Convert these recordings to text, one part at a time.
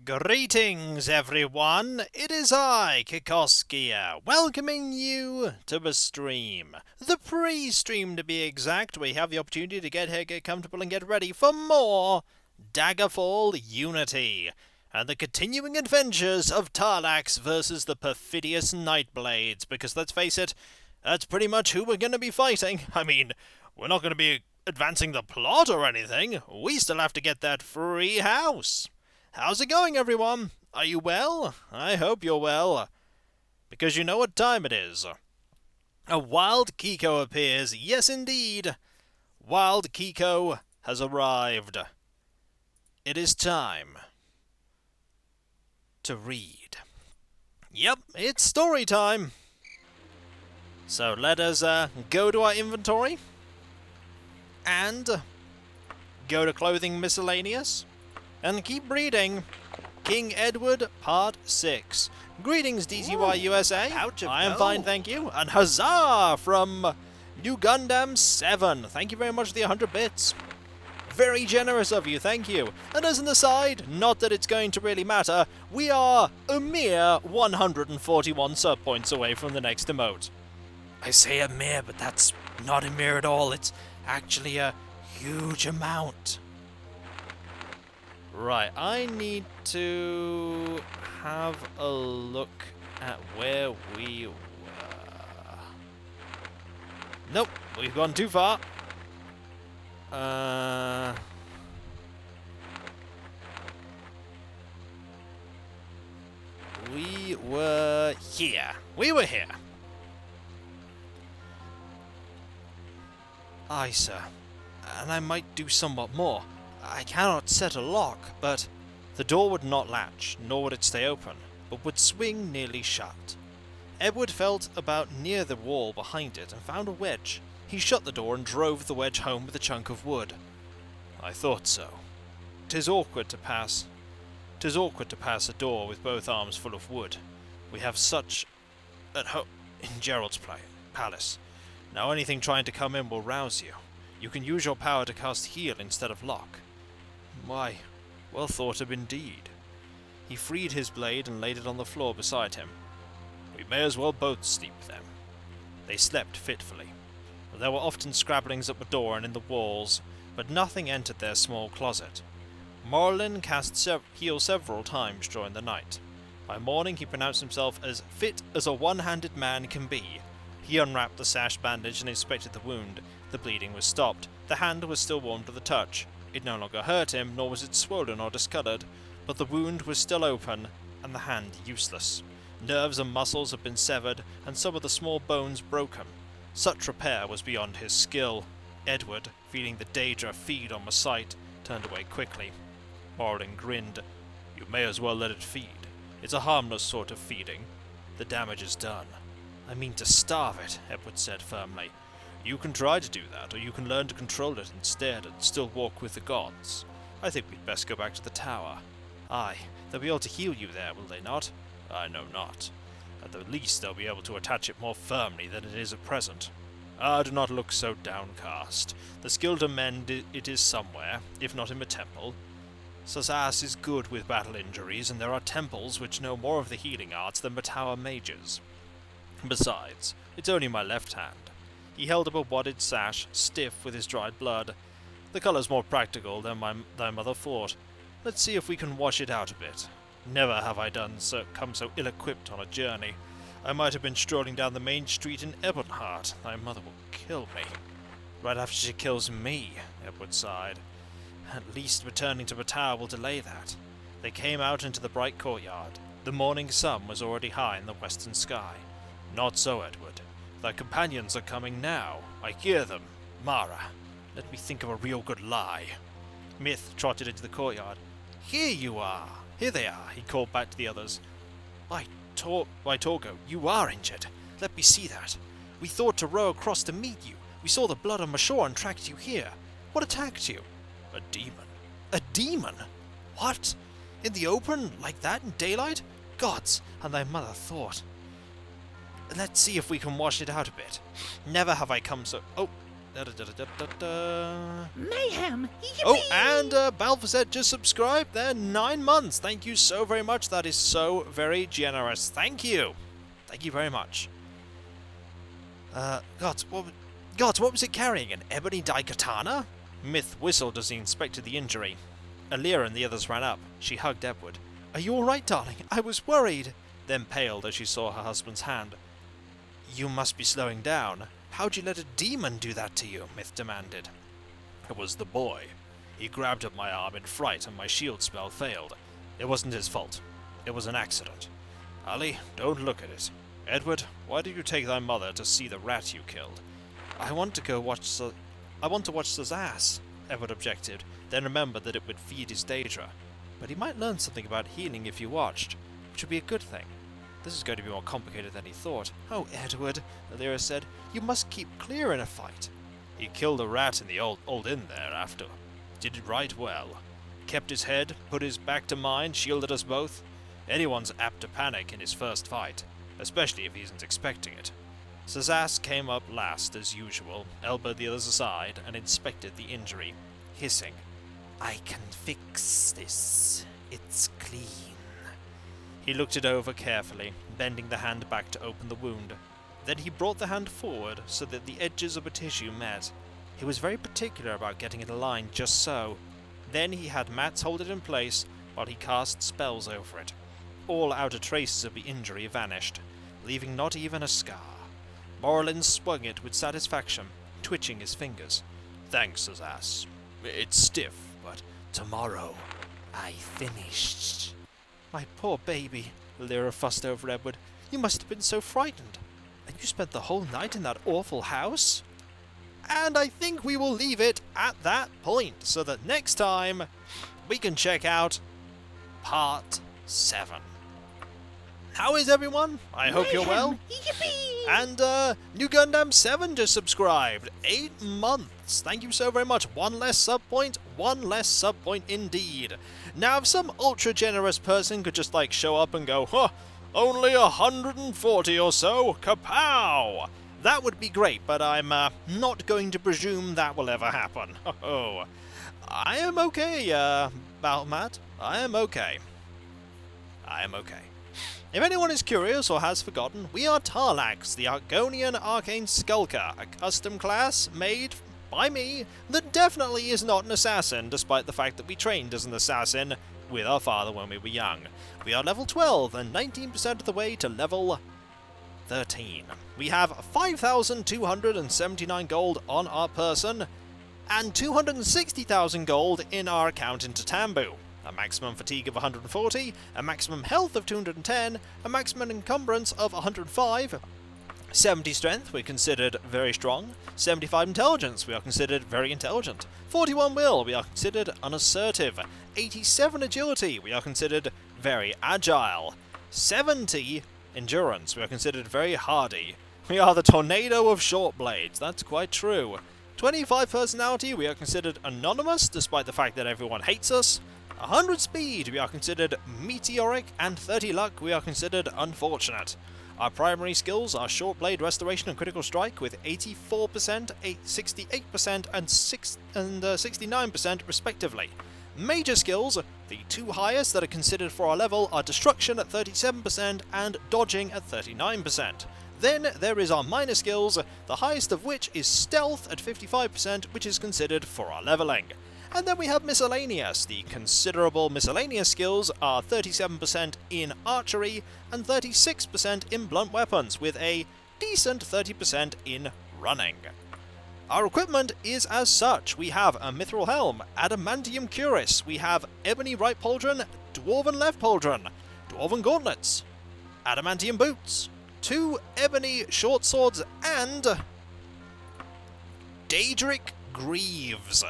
Greetings, everyone! It is I, Kikoskia, welcoming you to the stream. The pre-stream, to be exact. We have the opportunity to get here, get comfortable, and get ready for more Daggerfall Unity, and the continuing adventures of Tar-laax versus the perfidious nightblades, because let's face it, that's pretty much who we're going to be fighting. I mean, we're not going to be advancing the plot or anything. We still have to get that free house. How's it going, everyone? Are you well? I hope you're well. Because you know what time it is. A wild Kiko appears. Yes, indeed. Wild Kiko has arrived. It is time to read. Yep, it's story time. So let us go to our inventory and go to clothing miscellaneous. And keep reading. King Edward, Part 6. Greetings, DCY USA. I am fine, thank you. And huzzah from New Gundam 7. Thank you very much for the 100 bits. Very generous of you, thank you. And as an aside, not that it's going to really matter, we are a mere 141 sub points away from the next emote. I say a mere, but that's not a mere at all. It's actually a huge amount. Right, I need to have a look at where we were. Nope, we've gone too far. We were here. We were here. Aye, sir. And I might do somewhat more. I cannot set a lock, but the door would not latch, nor would it stay open, but would swing nearly shut. Edward felt about near the wall behind it and found a wedge. He shut the door and drove the wedge home with a chunk of wood. I thought so. 'Tis awkward to pass a door with both arms full of wood. We have such at home in Gerald's palace. Now anything trying to come in will rouse you. You can use your power to cast heal instead of lock. Why, well thought of indeed. He freed his blade and laid it on the floor beside him. We may as well both sleep then. They slept fitfully. There were often scrabblings at the door and in the walls, but nothing entered their small closet. Morlin cast heal several times during the night. By morning he pronounced himself as fit as a one-handed man can be. He unwrapped the sash bandage and inspected the wound. The bleeding was stopped. The hand was still warm to the touch. It no longer hurt him, nor was it swollen or discoloured, but the wound was still open, and the hand useless. Nerves and muscles had been severed, and some of the small bones broken. Such repair was beyond his skill. Edward, feeling the danger feed on the sight, turned away quickly. Morlin grinned. You may as well let it feed. It's a harmless sort of feeding. The damage is done. I mean to starve it, Edward said firmly. You can try to do that, or you can learn to control it instead and still walk with the gods. I think we'd best go back to the tower. Aye, they'll be able to heal you there, will they not? I know not. At the least they'll be able to attach it more firmly than it is at present. Ah, do not look so downcast. The skill to mend it is somewhere, if not in the temple. Sazas is good with battle injuries, and there are temples which know more of the healing arts than the tower mages. Besides, it's only my left hand. He held up a wadded sash, stiff with his dried blood. The colour's more practical than thy mother thought. Let's see if we can wash it out a bit. Never have I come so ill-equipped on a journey. I might have been strolling down the main street in Ebonheart. Thy mother will kill me. Right after she kills me, Edward sighed. At least returning to the tower will delay that. They came out into the bright courtyard. The morning sun was already high in the western sky. Not so, Edward. Thy companions are coming now. I hear them. Mara, let me think of a real good lie. Myth trotted into the courtyard. Here you are. Here they are, he called back to the others. Why, Torgo, you are injured. Let me see that. We thought to row across to meet you. We saw the blood on the shore and tracked you here. What attacked you? A demon. A demon? What? In the open, like that, in daylight? Gods, and thy mother thought. Let's see if we can wash it out a bit. Never have I come so... Oh, Mayhem! Oh, Yippee! and Balthazar just subscribed there, 9 months. Thank you so very much. That is so very generous. Thank you. Thank you very much. Gods, what was it carrying? An ebony daikatana? Myth whistled as he inspected the injury. Alira and the others ran up. She hugged Edward. Are you all right, darling? I was worried. Then paled as she saw her husband's hand. You must be slowing down. How'd you let a demon do that to you? Myth demanded. It was the boy. He grabbed at my arm in fright and my shield spell failed. It wasn't his fault. It was an accident. Ali, don't look at it. Edward, why did you take thy mother to see the rat you killed? I want to watch the ass, Edward objected, then remembered that it would feed his Daedra. But he might learn something about healing if you watched, which would be a good thing. This is going to be more complicated than he thought. Oh, Edward, Alira said, you must keep clear in a fight. He killed a rat in the old inn there after. Did it right well. Kept his head, put his back to mine, shielded us both. Anyone's apt to panic in his first fight, especially if he isn't expecting it. Sazas came up last as usual, elbowed the others aside, and inspected the injury, hissing. I can fix this. It's clean. He looked it over carefully, bending the hand back to open the wound. Then he brought the hand forward so that the edges of a tissue met. He was very particular about getting it aligned just so. Then he had Mats hold it in place while he cast spells over it. All outer traces of the injury vanished, leaving not even a scar. Morlin swung it with satisfaction, twitching his fingers. Thanks, Azaz. It's stiff, but tomorrow I finished. My poor baby, Lyra fussed over Edward. You must have been so frightened. And you spent the whole night in that awful house? And I think we will leave it at that point, so that next time we can check out Part 7. How is everyone? I hope you're well. Yippee! And New Gundam 7 just subscribed. 8 months. Thank you so very much. One less sub point indeed. Now if some ultra generous person could just show up and go, huh, only 140 or so, kapow! That would be great, but I'm not going to presume that will ever happen. Oh, I am okay, Matt. I am okay. If anyone is curious or has forgotten, we are Tar-laax, the Argonian Arcane Skulker, a custom class made by me that definitely is not an assassin, despite the fact that we trained as an assassin with our father when we were young. We are level 12 and 19% of the way to level 13. We have 5,279 gold on our person and 260,000 gold in our account in Tatambu. A maximum fatigue of 140, a maximum health of 210, a maximum encumbrance of 105, 70 strength, we're considered very strong, 75 intelligence, we are considered very intelligent, 41 will, we are considered unassertive, 87 agility, we are considered very agile, 70 endurance, we are considered very hardy, we are the tornado of short blades, that's quite true, 25 personality, we are considered anonymous, despite the fact that everyone hates us, 100 speed, we are considered meteoric, and 30 luck, we are considered unfortunate. Our primary skills are short blade restoration and critical strike with 84%, 68% and 69% respectively. Major skills, the two highest that are considered for our level are destruction at 37% and dodging at 39%. Then there is our minor skills, the highest of which is stealth at 55%, which is considered for our leveling. And then we have miscellaneous. The considerable miscellaneous skills are 37% in archery and 36% in blunt weapons, with a decent 30% in running. Our equipment is as such. We have a mithril helm, adamantium cuirass, we have ebony right pauldron, dwarven left pauldron, dwarven gauntlets, adamantium boots, 2 ebony short swords, and Daedric greaves.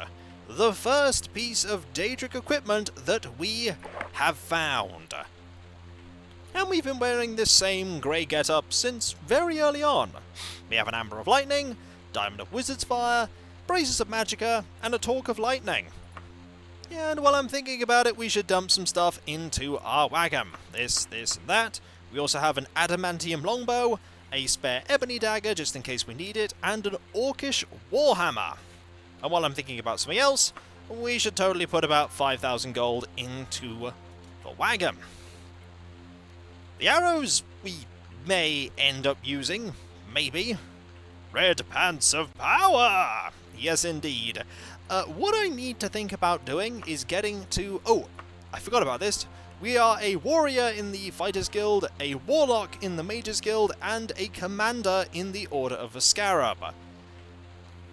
The first piece of Daedric equipment that we have found. And we've been wearing this same grey get-up since very early on. We have an Amber of Lightning, Diamond of Wizard's Fire, Braces of Magicka, and a Torque of Lightning. And while I'm thinking about it, we should dump some stuff into our wagon. This, and that. We also have an Adamantium Longbow, a spare ebony dagger just in case we need it, and an orcish warhammer. And while I'm thinking about something else, we should totally put about 5,000 gold into the wagon. The arrows we may end up using, maybe. Red pants of power! Yes, indeed. What I need to think about doing is getting to... Oh, I forgot about this. We are a warrior in the Fighters Guild, a warlock in the Mages Guild, and a commander in the Order of the Scarab.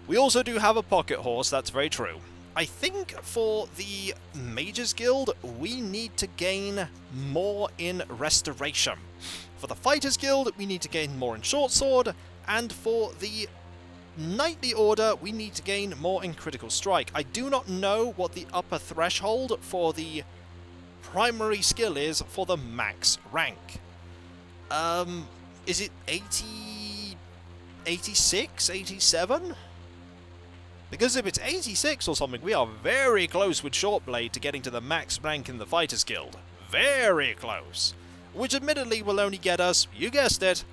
We also do have a pocket horse, that's very true. I think for the Mages Guild, we need to gain more in Restoration. For the Fighters Guild, we need to gain more in Short Sword, and for the Knightly Order, we need to gain more in Critical Strike. I do not know what the upper threshold for the primary skill is for the max rank. Is it 80... 86? 87? Because if it's 86 or something, we are very close with Shortblade to getting to the max rank in the Fighters Guild. Very close. Which admittedly will only get us, you guessed it,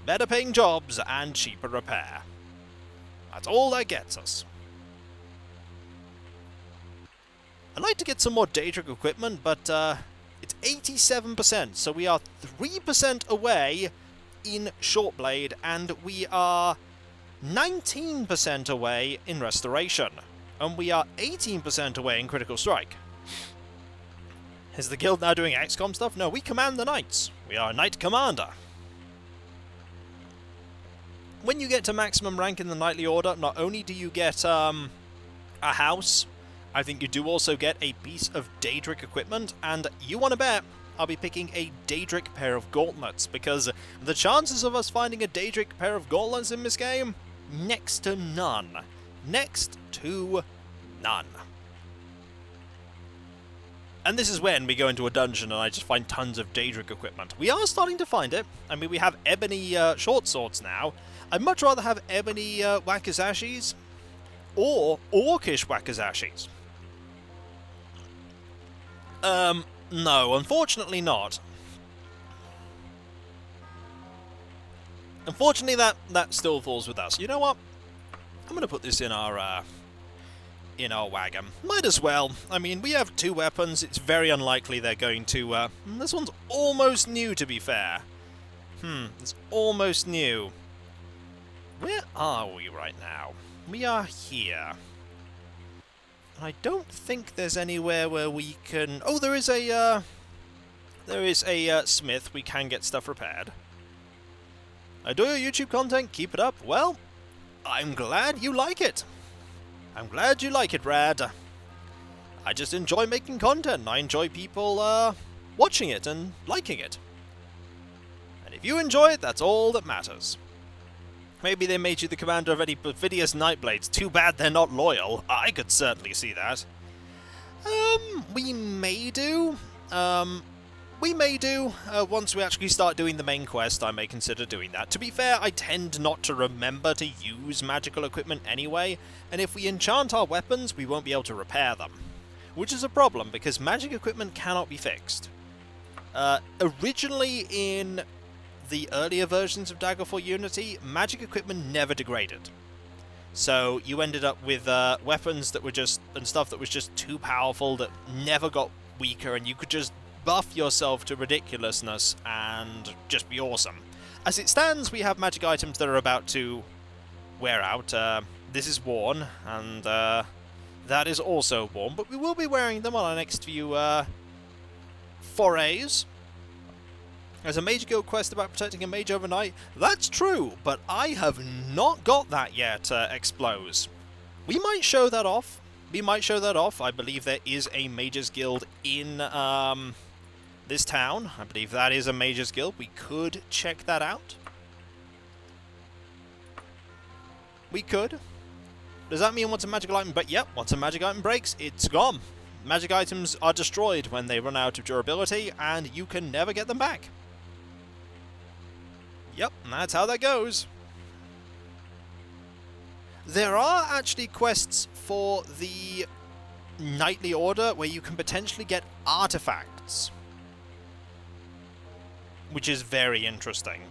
better paying jobs and cheaper repair. That's all that gets us. I'd like to get some more Daedric equipment, but it's 87%, so we are 3% away in Shortblade, and we are 19% away in Restoration, and we are 18% away in Critical Strike. Is the guild now doing XCOM stuff? No, we command the knights. We are a knight commander. When you get to maximum rank in the Knightly Order, not only do you get a house, I think you do also get a piece of Daedric equipment, and you want to bet I'll be picking a Daedric pair of gauntlets, because the chances of us finding a Daedric pair of gauntlets in this game, next to none. Next to none. And this is when we go into a dungeon and I just find tons of Daedric equipment. We are starting to find it. I mean, we have ebony short swords now. I'd much rather have ebony wakazashis or orcish wakazashis. No, unfortunately not. Unfortunately, that still falls with us. You know what? I'm going to put this in our wagon. Might as well. I mean, we have two weapons. It's very unlikely they're going to... This one's almost new, to be fair. It's almost new. Where are we right now? We are here. I don't think there's anywhere where we can... Oh, there is a smith. We can get stuff repaired. I do your YouTube content. Keep it up. Well, I'm glad you like it. I'm glad you like it, Rad. I just enjoy making content. I enjoy people watching it and liking it. And if you enjoy it, that's all that matters. Maybe they made you the commander of any perfidious nightblades. Too bad they're not loyal. I could certainly see that. We may do. Once we actually start doing the main quest, I may consider doing that. To be fair, I tend not to remember to use magical equipment anyway, and if we enchant our weapons, we won't be able to repair them. Which is a problem, because magic equipment cannot be fixed. Originally in the earlier versions of Daggerfall Unity, magic equipment never degraded. So you ended up with weapons that were just, and stuff that was just too powerful that never got weaker, and you could just buff yourself to ridiculousness and just be awesome. As it stands, we have magic items that are about to wear out. This is worn, and that is also worn, but we will be wearing them on our next few forays. There's a Mage Guild quest about protecting a mage overnight. That's true, but I have not got that yet, Explos. We might show that off. I believe there is a Mages Guild in this town. I believe that is a Mages Guild. We could check that out. We could. Does that mean once a magical item breaks? Yep, once a magic item breaks, it's gone. Magic items are destroyed when they run out of durability, and you can never get them back. Yep, that's how that goes. There are actually quests for the Knightly Order where you can potentially get artifacts, which is very interesting.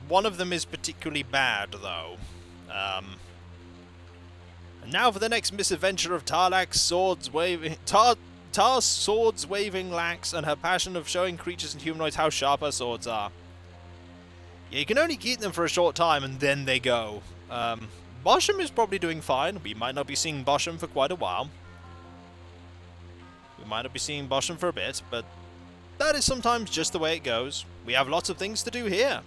One of them is particularly bad, though. And now for the next misadventure of Tarlax swords waving... Tar's swords waving lax and her passion of showing creatures and humanoids how sharp her swords are. Yeah, you can only keep them for a short time and then they go. Bosham is probably doing fine. We might not be seeing Bosham for quite a while. We might not be seeing Bosham for a bit, but that is sometimes just the way it goes. We have lots of things to do here.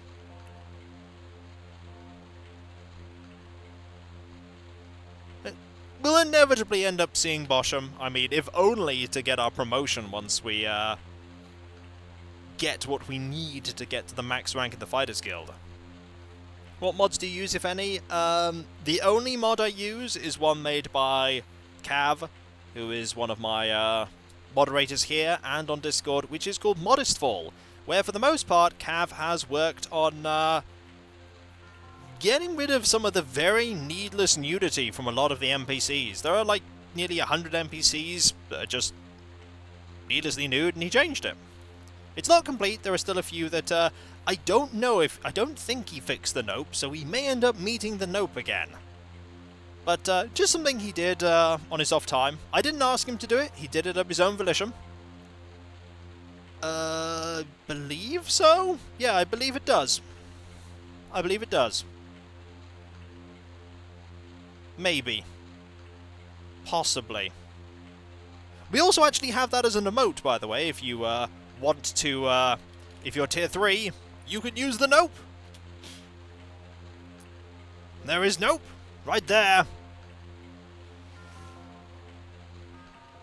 We'll inevitably end up seeing Bosham. I mean, if only to get our promotion once we get what we need to get to the max rank in the Fighters Guild. What mods do you use, if any? The only mod I use is one made by Cav, who is one of my moderators here and on Discord, which is called Modestfall, where for the most part Cav has worked on getting rid of some of the very needless nudity from a lot of the NPCs. There are like nearly 100 NPCs that are just needlessly nude, and he changed it. It's not complete. There are still a few that I don't think he fixed the nope, so we may end up meeting the nope again. But just something he did on his off time. I didn't ask him to do it. He did it of his own volition. Believe so? Yeah, I believe it does. I believe it does. Maybe. Possibly. We also actually have that as an emote, by the way, if you want to, if you're tier 3, you can use the nope. There is nope. Right there.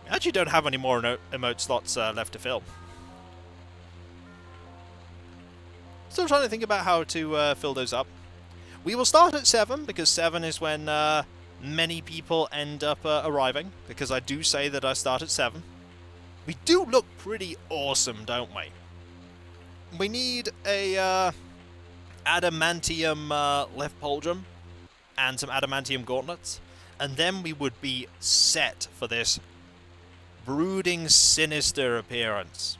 I actually don't have any more emote slots left to fill. Still trying to think about how to fill those up. We will start at 7, because 7 is when many people end up arriving, because I do say that I start at 7. We do look pretty awesome, don't we? We need a adamantium left pauldron and some adamantium gauntlets, and then we would be set for this brooding, sinister appearance.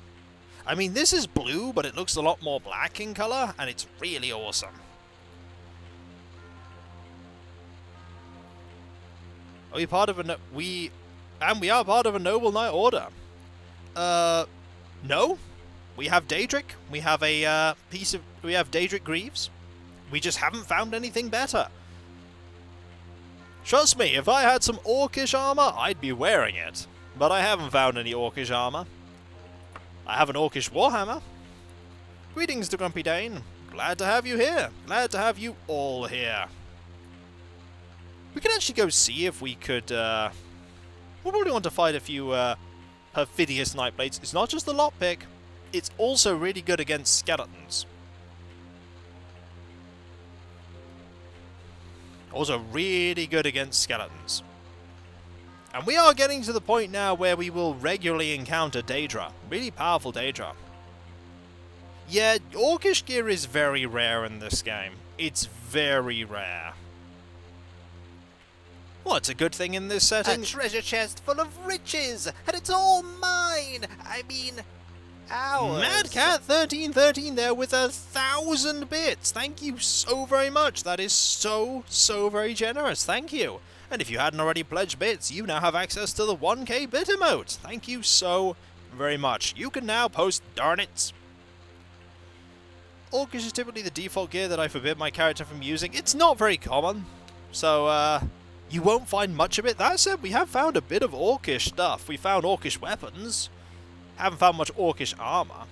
I mean, this is blue, but it looks a lot more black in color, and it's really awesome. Are we part of a we are part of a noble knight order? No. We have Daedric. We have a we have Daedric Greaves. We just haven't found anything better. Trust me, if I had some orcish armor, I'd be wearing it. But I haven't found any orcish armor. I have an orcish warhammer. Greetings to Grumpy Dane. Glad to have you here. Glad to have you all here. We can actually go see if we could, we'll probably want to fight a few, perfidious nightblades. It's not just the lockpick, it's also really good against skeletons. Also really good against skeletons. And we are getting to the point now where we will regularly encounter Daedra. Really powerful Daedra. Yeah, orcish gear is very rare in this game. It's very rare. Well, it's a good thing in this setting. A treasure chest full of riches, and it's all mine. I mean, ours. Madcat1313 there with 1,000 bits. Thank you so very much. That is so very generous. Thank you. And if you hadn't already pledged bits, you now have access to the 1k bit emote. Thank you so very much. You can now post darnits. Orcish is typically the default gear that I forbid my character from using. It's not very common, so you won't find much of it. That said, we have found a bit of orcish stuff. We found orcish weapons. Haven't found much orcish armor.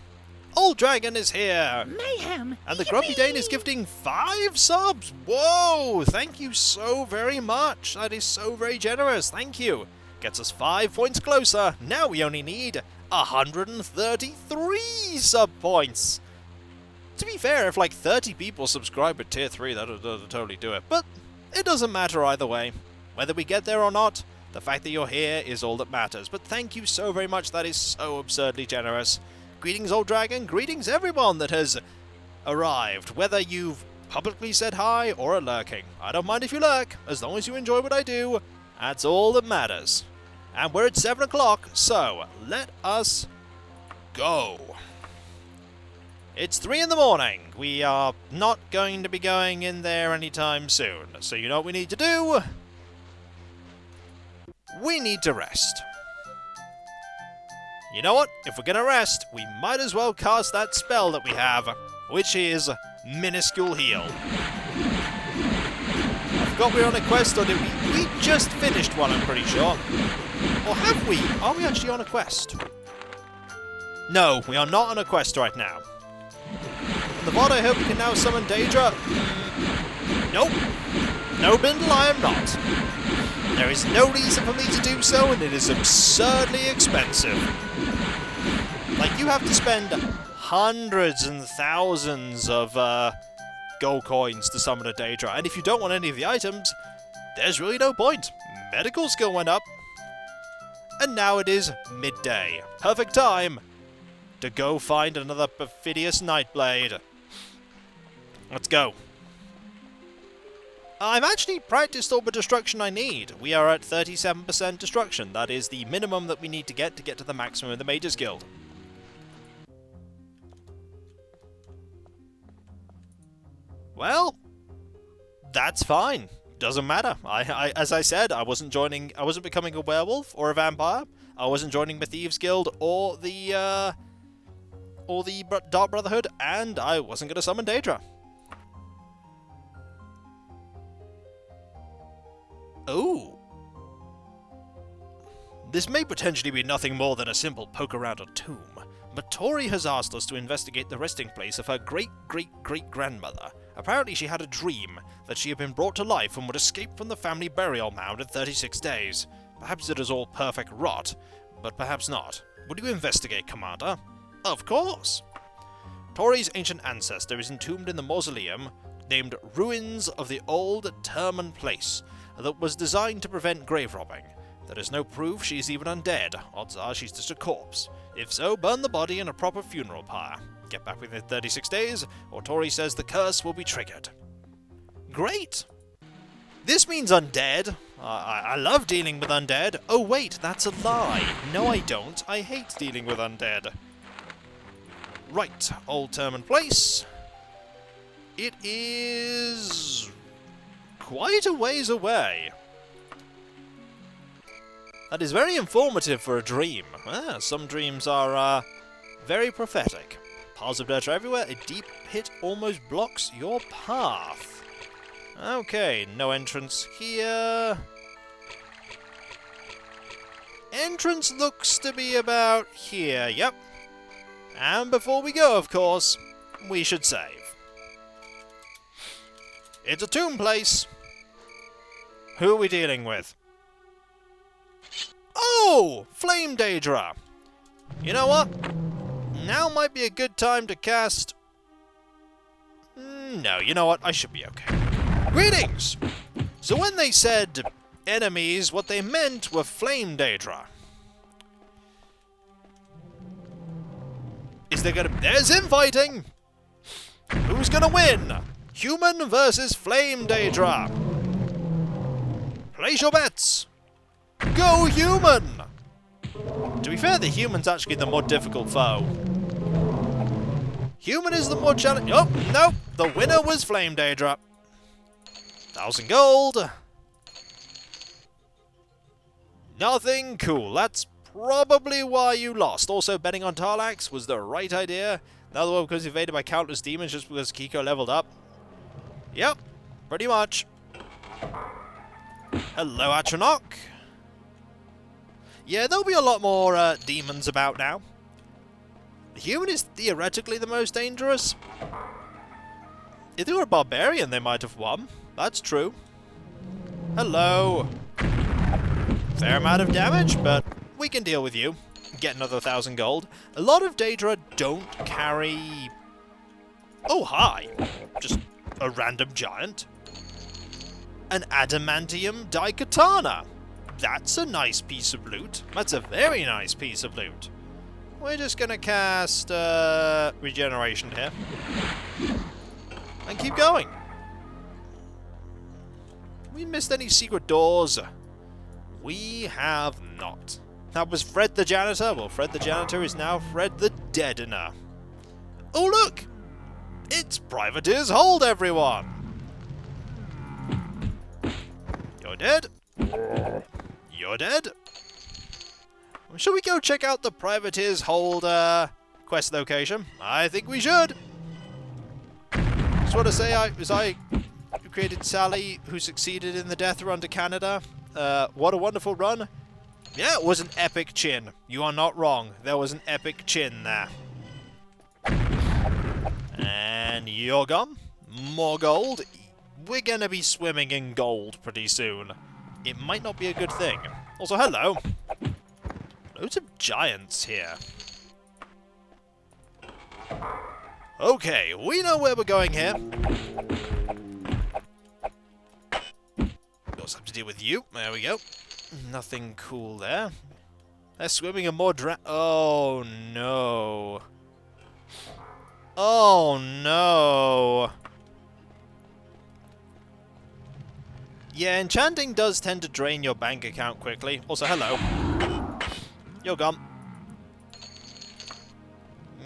Old Dragon is here! Mayhem! And the Grumpy Dane is gifting 5 subs! Whoa! Thank you so very much! That is so very generous, thank you! Gets us 5 points closer. Now we only need 133 sub points! To be fair, if like 30 people subscribe at tier 3, that'll totally do it. But it doesn't matter either way. Whether we get there or not, the fact that you're here is all that matters. But thank you so very much, that is so absurdly generous. Greetings, Old Dragon. Greetings, everyone that has arrived. Whether you've publicly said hi or are lurking. I don't mind if you lurk, as long as you enjoy what I do. That's all that matters. And we're at 7 o'clock, so let us go. It's 3 in the morning. We are not going to be going in there anytime soon. So you know what we need to do? We need to rest. You know what? If we're gonna rest, we might as well cast that spell that we have, which is Minuscule Heal. I forgot we were on a quest, or did we? We just finished one, I'm pretty sure. Or have we? Are we actually on a quest? No, we are not on a quest right now. In the VOD, I hope we can now summon Daedra. Nope. No, Bindle, I am not. There is no reason for me to do so, and it is absurdly expensive. Like, you have to spend hundreds and thousands of gold coins to summon a Daedra, and if you don't want any of the items, there's really no point. Medical skill went up. And now it is midday. Perfect time to go find another perfidious nightblade. Let's go. I've actually practiced all the destruction I need. We are at 37% destruction. That is the minimum that we need to get to the maximum of the Mages Guild. Well, that's fine. Doesn't matter. As I said, I wasn't becoming a werewolf or a vampire. I wasn't joining the Thieves Guild or the Dark Brotherhood, and I wasn't going to summon Daedra. Oh. This may potentially be nothing more than a simple poke around a tomb, but Tori has asked us to investigate the resting place of her great-great-great-grandmother. Apparently she had a dream that she had been brought to life and would escape from the family burial mound in 36 days. Perhaps it is all perfect rot, but perhaps not. Would you investigate, Commander? Of course! Tori's ancient ancestor is entombed in the mausoleum named Ruins of the Old Terman Place, that was designed to prevent grave robbing. There is no proof she is even undead. Odds are she's just a corpse. If so, burn the body in a proper funeral pyre. Get back within 36 days, or Tori says the curse will be triggered. Great! This means undead. I love dealing with undead. Oh wait, that's a lie. No, I don't. I hate dealing with undead. Right, Old Terman Place. It is quite a ways away. That is very informative for a dream. Some dreams are very prophetic. Piles of dirt are everywhere. A deep pit almost blocks your path. Okay, no entrance here. Entrance looks to be about here, yep. And before we go, of course, we should save. It's a tomb place. Who are we dealing with? Oh! Flame Daedra! You know what? Now might be a good time to cast... No, you know what? I should be okay. Greetings! So when they said enemies, what they meant were Flame Daedra. Is there gonna... There's infighting! Who's gonna win? Human versus Flame Daedra. Place your bets! Go human! To be fair, the human's actually the more difficult foe. Human is the more challenging... Oh, no! The winner was Flame Daedra. 1,000 gold. Nothing cool. That's probably why you lost. Also, betting on Tar-laax was the right idea. Another one was evaded by countless demons just because Kiko leveled up. Yep, pretty much. Hello, Atronach. Yeah, there'll be a lot more demons about now. The human is theoretically the most dangerous. If they were a barbarian, they might have won. That's true. Hello. Fair amount of damage, but we can deal with you. Get another 1,000 gold. A lot of Daedra don't carry... Oh, hi. Just a random giant. An adamantium daikatana. That's a nice piece of loot. That's a very nice piece of loot. We're just gonna cast regeneration here. And keep going. We missed any secret doors? We have not. That was Fred the Janitor. Well, Fred the Janitor is now Fred the Deadener. Oh look! It's Privateer's Hold, everyone! You're dead. You're dead. Shall we go check out the Privateer's Hold quest location? I think we should. Just want to say, I created Sally, who succeeded in the death run to Canada. What a wonderful run. Yeah, it was an epic chin. You are not wrong. There was an epic chin there. And you're gone. More gold. We're gonna be swimming in gold pretty soon. It might not be a good thing. Also, hello. Loads of giants here. Okay, we know where we're going here. Got something to deal with you. There we go. Nothing cool there. They're swimming in more oh no. Oh no. Yeah, enchanting does tend to drain your bank account quickly. Also, hello. You're gone.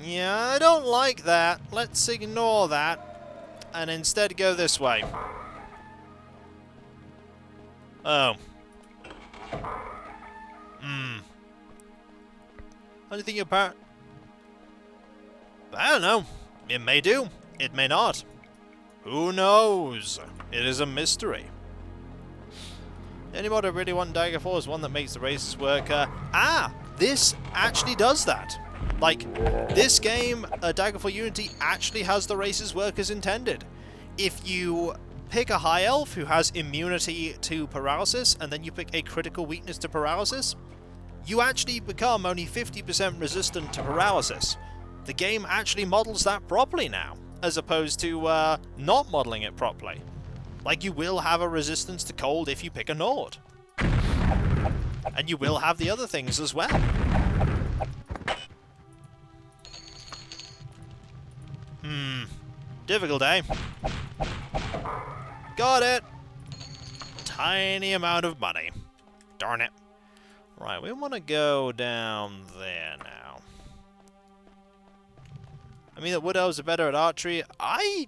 Yeah, I don't like that. Let's ignore that. And instead go this way. Oh. Anything apart? I don't know. It may do. It may not. Who knows? It is a mystery. The only mod I really want in Daggerfall is one that makes the races work. This actually does that. Like, this game, Daggerfall Unity, actually has the races work as intended. If you pick a high elf who has immunity to paralysis, and then you pick a critical weakness to paralysis, you actually become only 50% resistant to paralysis. The game actually models that properly now, as opposed to not modeling it properly. Like, you will have a resistance to cold if you pick a Nord. And you will have the other things as well. Difficult, eh? Got it! Tiny amount of money. Darn it. Right, we want to go down there now. I mean, the Wood Elves are better at archery. I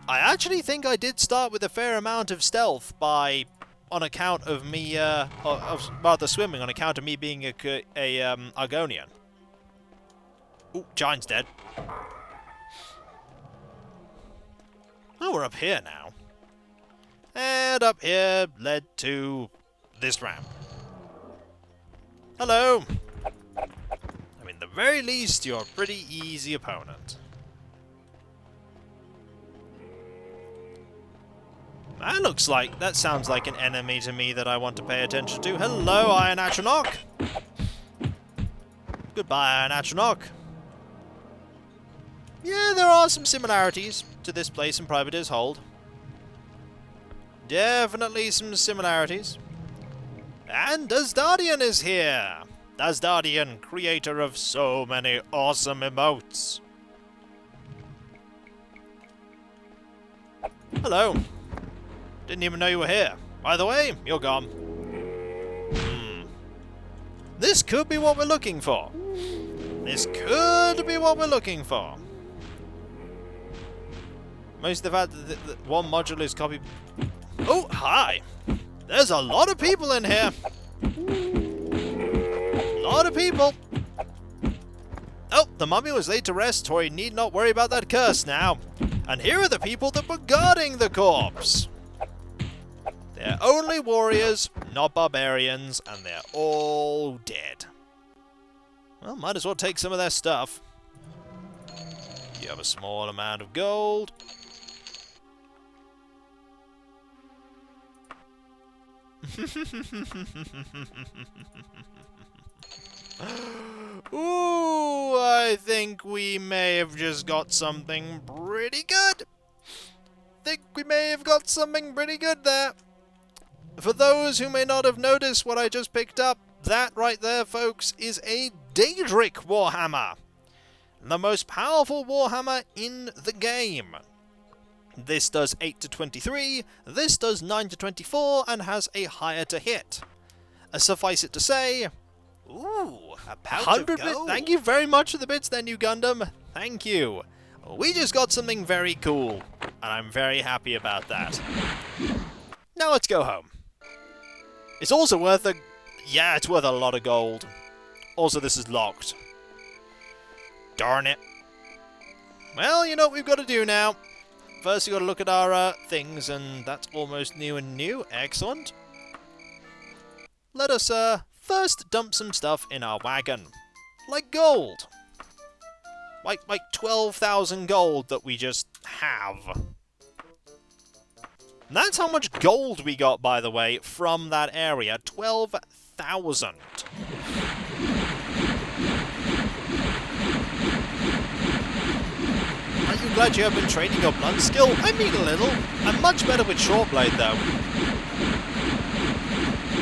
actually think I did start with a fair amount of stealth on account of me, rather swimming, on account of me being a Argonian. Ooh, Giant's dead. Oh, we're up here now. And up here led to this ramp. Hello! I mean, at the very least, you're a pretty easy opponent. That sounds like an enemy to me that I want to pay attention to. Hello, Iron Atronach! Goodbye, Iron Atronach. Yeah, there are some similarities to this place and Privateer's Hold. Definitely some similarities. And Asdardian is here! Asdardian, creator of so many awesome emotes. Hello. Didn't even know you were here. By the way, you're gone. This could be what we're looking for. This could be what we're looking for. Most of the fact that one module is copied... Oh, hi! There's a lot of people in here! A lot of people! Oh, the mummy was laid to rest, so we need not worry about that curse now. And here are the people that were guarding the corpse! They're only warriors, not barbarians, and they're all dead. Well, might as well take some of their stuff. You have a small amount of gold. Ooh, I think we may have just got something pretty good. There. For those who may not have noticed what I just picked up, that right there, folks, is a Daedric Warhammer. The most powerful Warhammer in the game. This does 8 to 23, this does 9 to 24, and has a higher to hit. Suffice it to say... Ooh, a pouch of gold. Thank you very much for the bits there, New Gundam. Thank you. We just got something very cool, and I'm very happy about that. Now let's go home. It's also worth it's worth a lot of gold. Also, this is locked. Darn it. Well, you know what we've got to do now. First, we've got to look at our things, and that's almost new and new. Excellent. Let us first dump some stuff in our wagon. Like gold. Like 12,000 gold that we just have. And that's how much gold we got, by the way, from that area. 12,000. Aren't you glad you have been training your blunt skill? I mean a little. I'm much better with short blade, though.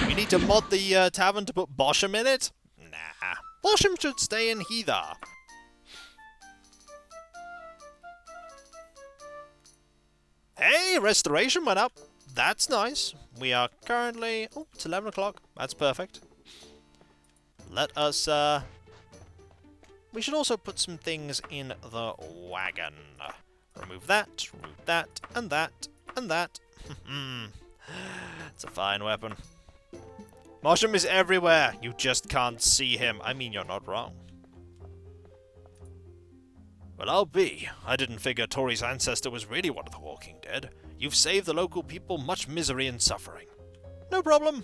We need to mod the tavern to put Bosham in it? Nah. Bosham should stay in Heather. Hey, restoration went up. That's nice. We are currently... Oh, it's 11 o'clock. That's perfect. Let us, we should also put some things in the wagon. Remove that, and that, and that. It's a fine weapon. Mosham is everywhere. You just can't see him. I mean, you're not wrong. Well, I'll be. I didn't figure Tori's ancestor was really one of the Walking Dead. You've saved the local people much misery and suffering. No problem.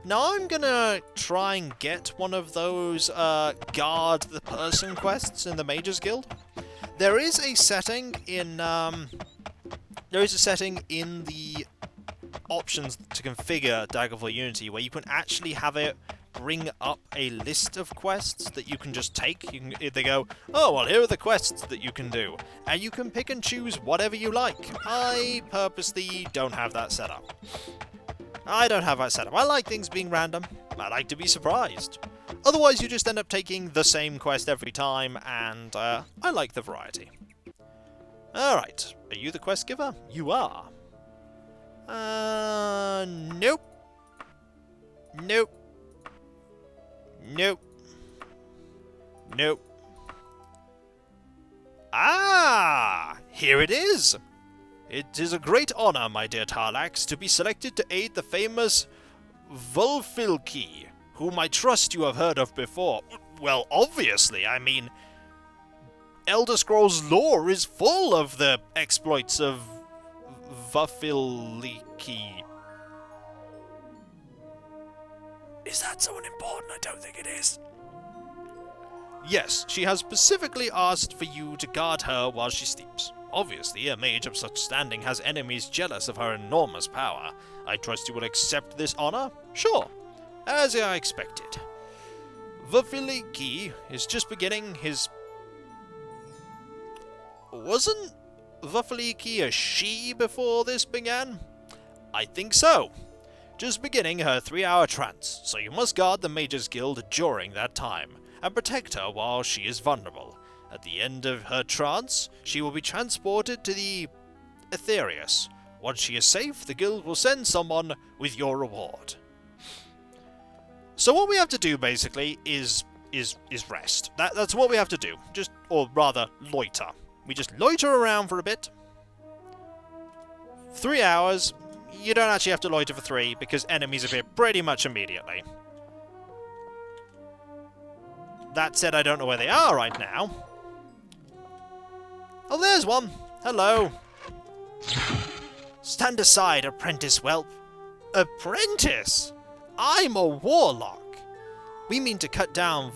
Now I'm gonna try and get one of those, guard the person quests in the Mages Guild. There is a setting in, the options to configure Daggerfall Unity where you can actually have it bring up a list of quests that you can just take. They go, oh, well, here are the quests that you can do. And you can pick and choose whatever you like. I purposely don't have that set up. I like things being random. I like to be surprised. Otherwise, you just end up taking the same quest every time, and I like the variety. Alright, are you the quest giver? You are. Nope. Nope. Nope. Nope. Ah! Here it is! It is a great honor, my dear Tar-laax, to be selected to aid the famous Vulfilki, whom I trust you have heard of before. Well, obviously, I mean, Elder Scrolls lore is full of the exploits of Vulfilki. Is that someone important? I don't think it is. Yes, she has specifically asked for you to guard her while she sleeps. Obviously, a mage of such standing has enemies jealous of her enormous power. I trust you will accept this honor? Sure, as I expected. Vulfilki is just beginning his... Wasn't Vulfilki a she before this began? I think so. Just beginning her 3-hour trance, so you must guard the Mages Guild during that time, and protect her while she is vulnerable. At the end of her trance, she will be transported to the Aetherius. Once she is safe, the guild will send someone with your reward. So what we have to do, basically, is rest. That's what we have to do. Or rather, loiter. We just loiter around for a bit. 3 hours. You don't actually have to loiter for 3, because enemies appear pretty much immediately. That said, I don't know where they are right now. Oh, there's one. Hello. Stand aside, apprentice whelp. Apprentice? I'm a warlock. We mean to cut down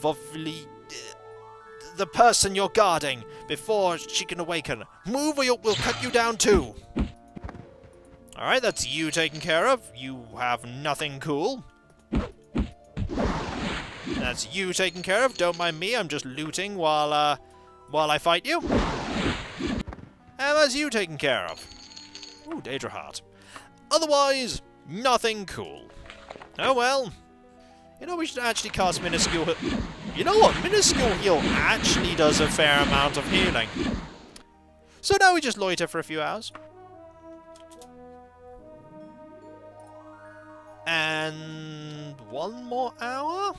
the person you're guarding before she can awaken. Move or we'll cut you down too. Alright, that's you taken care of. You have nothing cool. That's you taken care of. Don't mind me, I'm just looting while I fight you. And that's you taken care of. Ooh, Daedra Heart. Otherwise, nothing cool. Oh well. You know, we should actually cast Minuscule Heal. You know what? Minuscule Heal actually does a fair amount of healing. So now we just loiter for a few hours. And 1 more hour?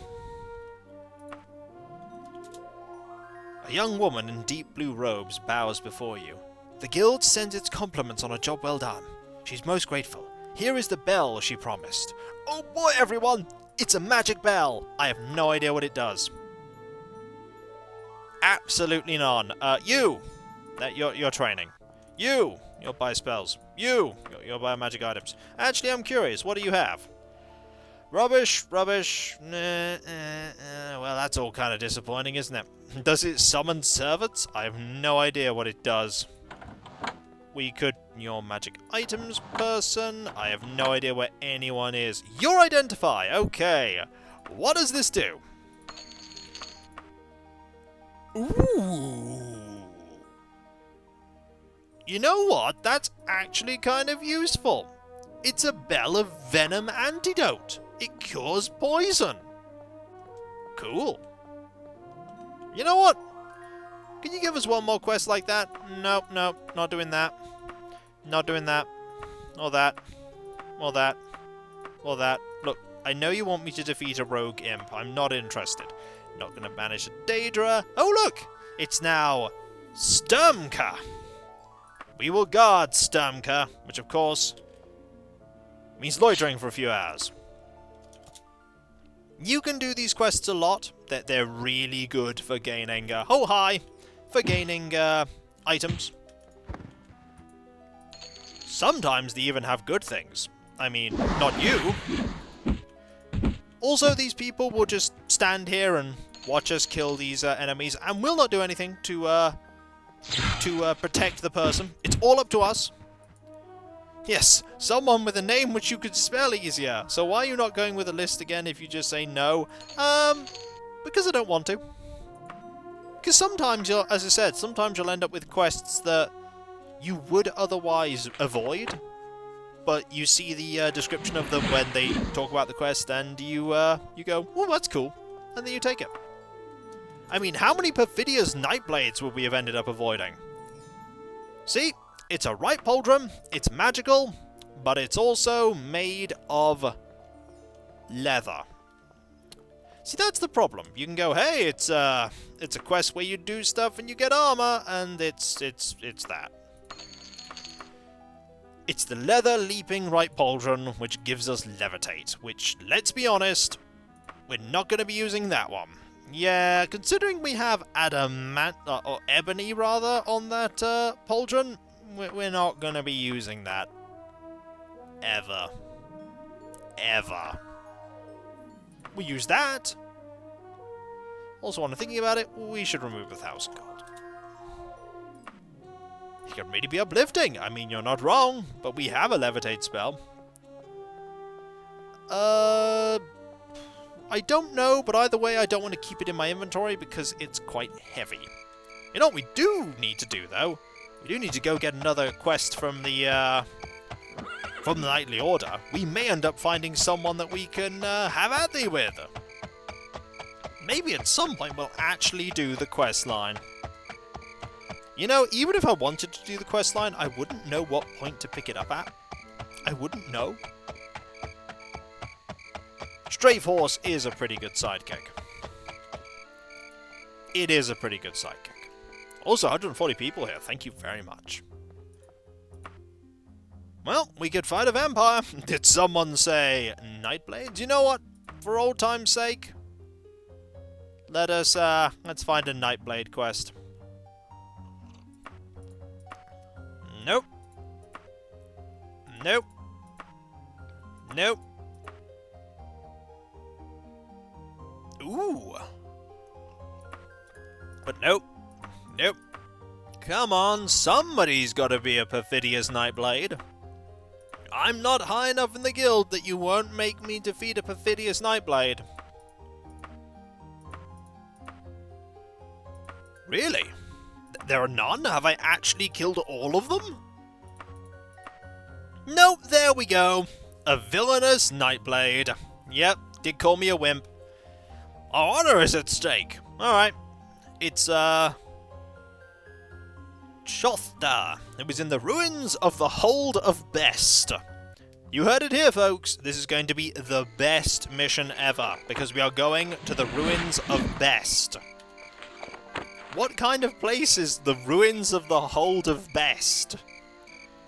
A young woman in deep blue robes bows before you. The guild sends its compliments on a job well done. She's most grateful. Here is the bell she promised. Oh boy, everyone! It's a magic bell! I have no idea what it does. Absolutely none. You! You're training. You'll buy spells. You'll buy magic items. Actually, I'm curious, what do you have? Rubbish. Well, that's all kind of disappointing, isn't it? Does it summon servants? I have no idea what it does. Your magic items person. I have no idea where anyone is. Your identify. Okay. What does this do? Ooh. You know what? That's actually kind of useful. It's a bell of venom antidote. It cures poison. Cool. You know what? Can you give us one more quest like that? Nope, not doing that. Not doing that. Or that. Or that. Or that. Look, I know you want me to defeat a rogue imp. I'm not interested. Not going to banish a Daedra. Oh, look! It's now Sturmka. We will guard Sturmka, which of course means loitering for a few hours. You can do these quests a lot. They're really good for gaining for gaining items. Sometimes they even have good things. I mean, not you. Also, these people will just stand here and watch us kill these enemies, and will not do anything to protect the person. It's all up to us. Yes, someone with a name which you could spell easier. So why are you not going with a list again if you just say no? Because I don't want to. Because sometimes as I said, sometimes you'll end up with quests that you would otherwise avoid, but you see the description of them when they talk about the quest, and you go, oh, that's cool, and then you take it. I mean, how many perfidious nightblades would we have ended up avoiding? See? It's a right pauldron, it's magical, but it's also made of leather. See, that's the problem. You can go, hey, it's a quest where you do stuff and you get armor, and it's that. It's the leather leaping right pauldron which gives us levitate, which, let's be honest, we're not going to be using that one. Yeah, considering we have adamant, or ebony rather, on that pauldron, we're not going to be using that. Ever. Ever. We use that. Also, when I'm thinking about it, we should remove the 1,000 gold. It can really be uplifting. I mean, you're not wrong, but we have a levitate spell. I don't know, but either way, I don't want to keep it in my inventory because it's quite heavy. You know what we do need to do, though? We do need to go get another quest from the Knightly Order. We may end up finding someone that we can have at thee with. Maybe at some point we'll actually do the quest line. You know, even if I wanted to do the quest line, I wouldn't know what point to pick it up at. I wouldn't know. Strafe Horse is a pretty good sidekick. It is a pretty good sidekick. Also, 140 people here. Thank you very much. Well, we could fight a vampire. Did someone say nightblades? You know what? For old time's sake, let's find a nightblade quest. Nope. Nope. Nope. Ooh. But nope. Nope. Come on, somebody's got to be a perfidious nightblade. I'm not high enough in the guild that you won't make me defeat a perfidious nightblade. Really? There are none? Have I actually killed all of them? Nope, there we go. A villainous nightblade. Yep, did call me a wimp. Our honor is at stake. Alright. It's, Chothda. It was in the ruins of the Hold of Best. You heard it here, folks. This is going to be the best mission ever, because we are going to the ruins of Best. What kind of place is the ruins of the Hold of Best?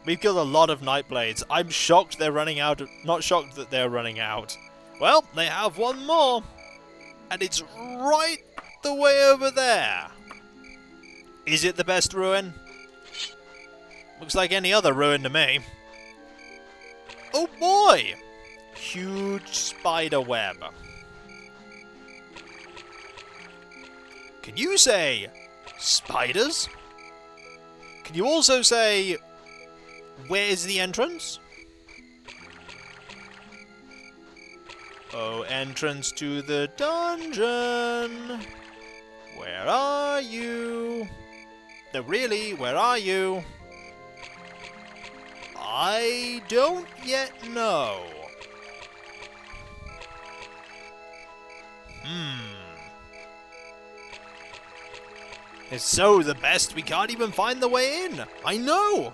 We've killed a lot of nightblades. I'm shocked they're running out. Not shocked that they're running out. Well, they have one more. And it's right the way over there. Is it the best ruin? Looks like any other ruin to me. Oh boy! Huge spider web. Can you say spiders? Can you also say, where's the entrance? Oh, entrance to the dungeon. Where are you? No, really, where are you? I don't yet know. It's so the best we can't even find the way in. I know.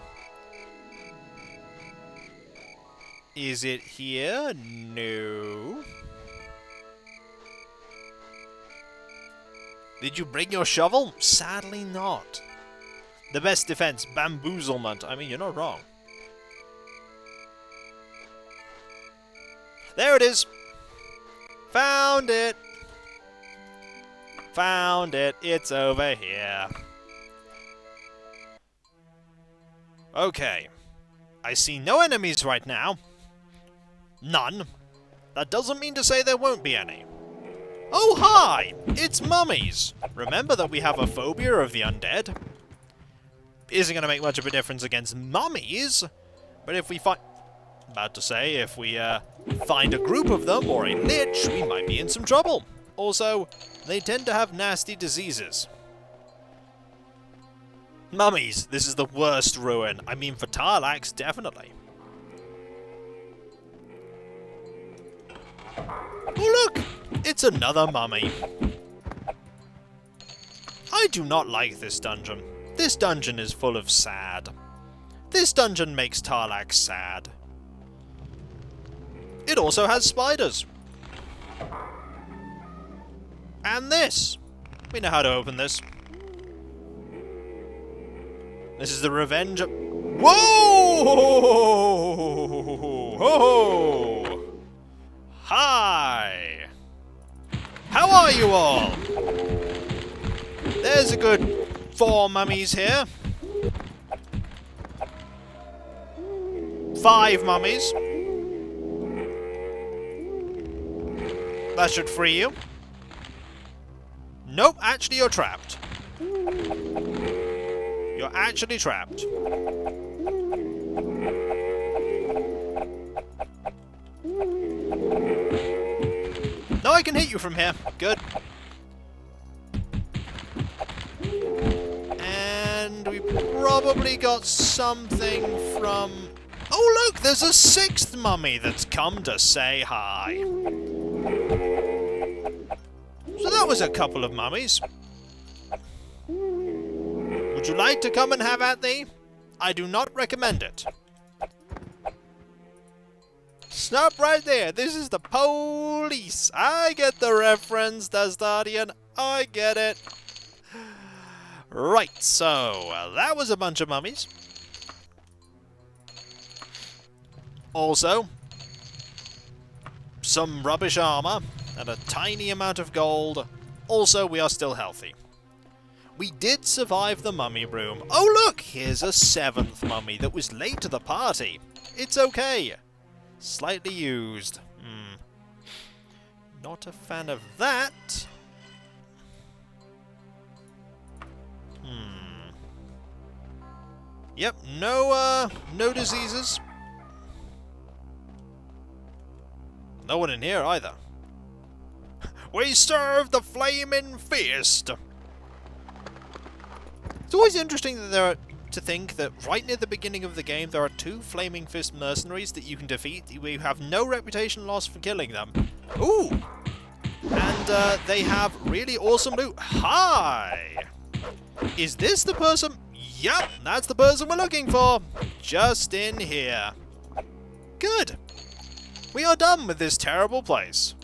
Is it here? No. Did you bring your shovel? Sadly not. The best defense, bamboozlement. I mean, you're not wrong. There it is. Found it. Found it. It's over here. Okay. I see no enemies right now. None. That doesn't mean to say there won't be any. Oh, hi! It's mummies! Remember that we have a phobia of the undead. Isn't going to make much of a difference against mummies, but if we find... About to say, if we find a group of them or a lich, we might be in some trouble. Also, they tend to have nasty diseases. Mummies, this is the worst ruin. I mean, for Tar-laax, definitely. Oh look! It's another mummy. I do not like this dungeon. This dungeon is full of sad. This dungeon makes Tar-laax sad. It also has spiders. And this. We know how to open this. This is the revenge of... Whoa! Ho-ho! Hi! How are you all? There's a good 4 mummies here. 5 mummies. That should free you. Nope, actually you're trapped. You're actually trapped. No, I can hit you from here. Good. And we probably got something from... Oh look, there's a 6th mummy that's come to say hi. So that was a couple of mummies. Would you like to come and have at thee? I do not recommend it. Stop right there. This is the police. I get the reference, Dastadian. I get it. Right, so that was a bunch of mummies. Also, some rubbish armor and a tiny amount of gold. Also, we are still healthy. We did survive the mummy room. Oh look, here's a 7th mummy that was late to the party. It's okay. Slightly used. Not a fan of that. Yep, no diseases. No one in here either. We serve the flaming fist. It's always interesting that to think that right near the beginning of the game there are 2 Flaming Fist mercenaries that you can defeat. We have no reputation loss for killing them. Ooh! And they have really awesome loot. Hi! Is this the person? Yep, that's the person we're looking for. Just in here. Good. We are done with this terrible place.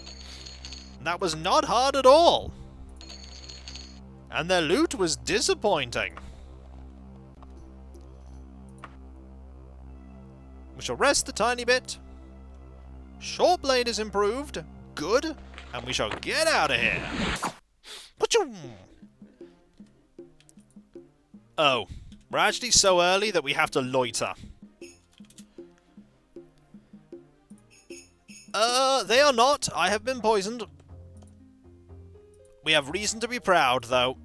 That was not hard at all. And their loot was disappointing. We shall rest a tiny bit. Short blade is improved. Good. And we shall get out of here. Oh. We're actually so early that we have to loiter. They are not. I have been poisoned. We have reason to be proud, though.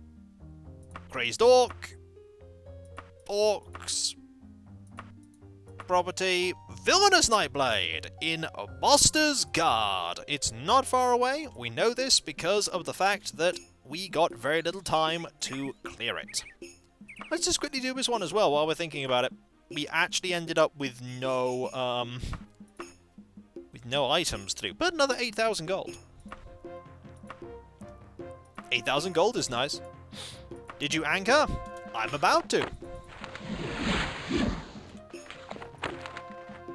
Crazed orc. Orcs. Property. Villainous Nightblade in Boster's Guard. It's not far away. We know this because of the fact that we got very little time to clear it. Let's just quickly do this one as well while we're thinking about it. We actually ended up with no items to do, but another 8,000 gold. 8,000 gold is nice. Did you anchor? I'm about to.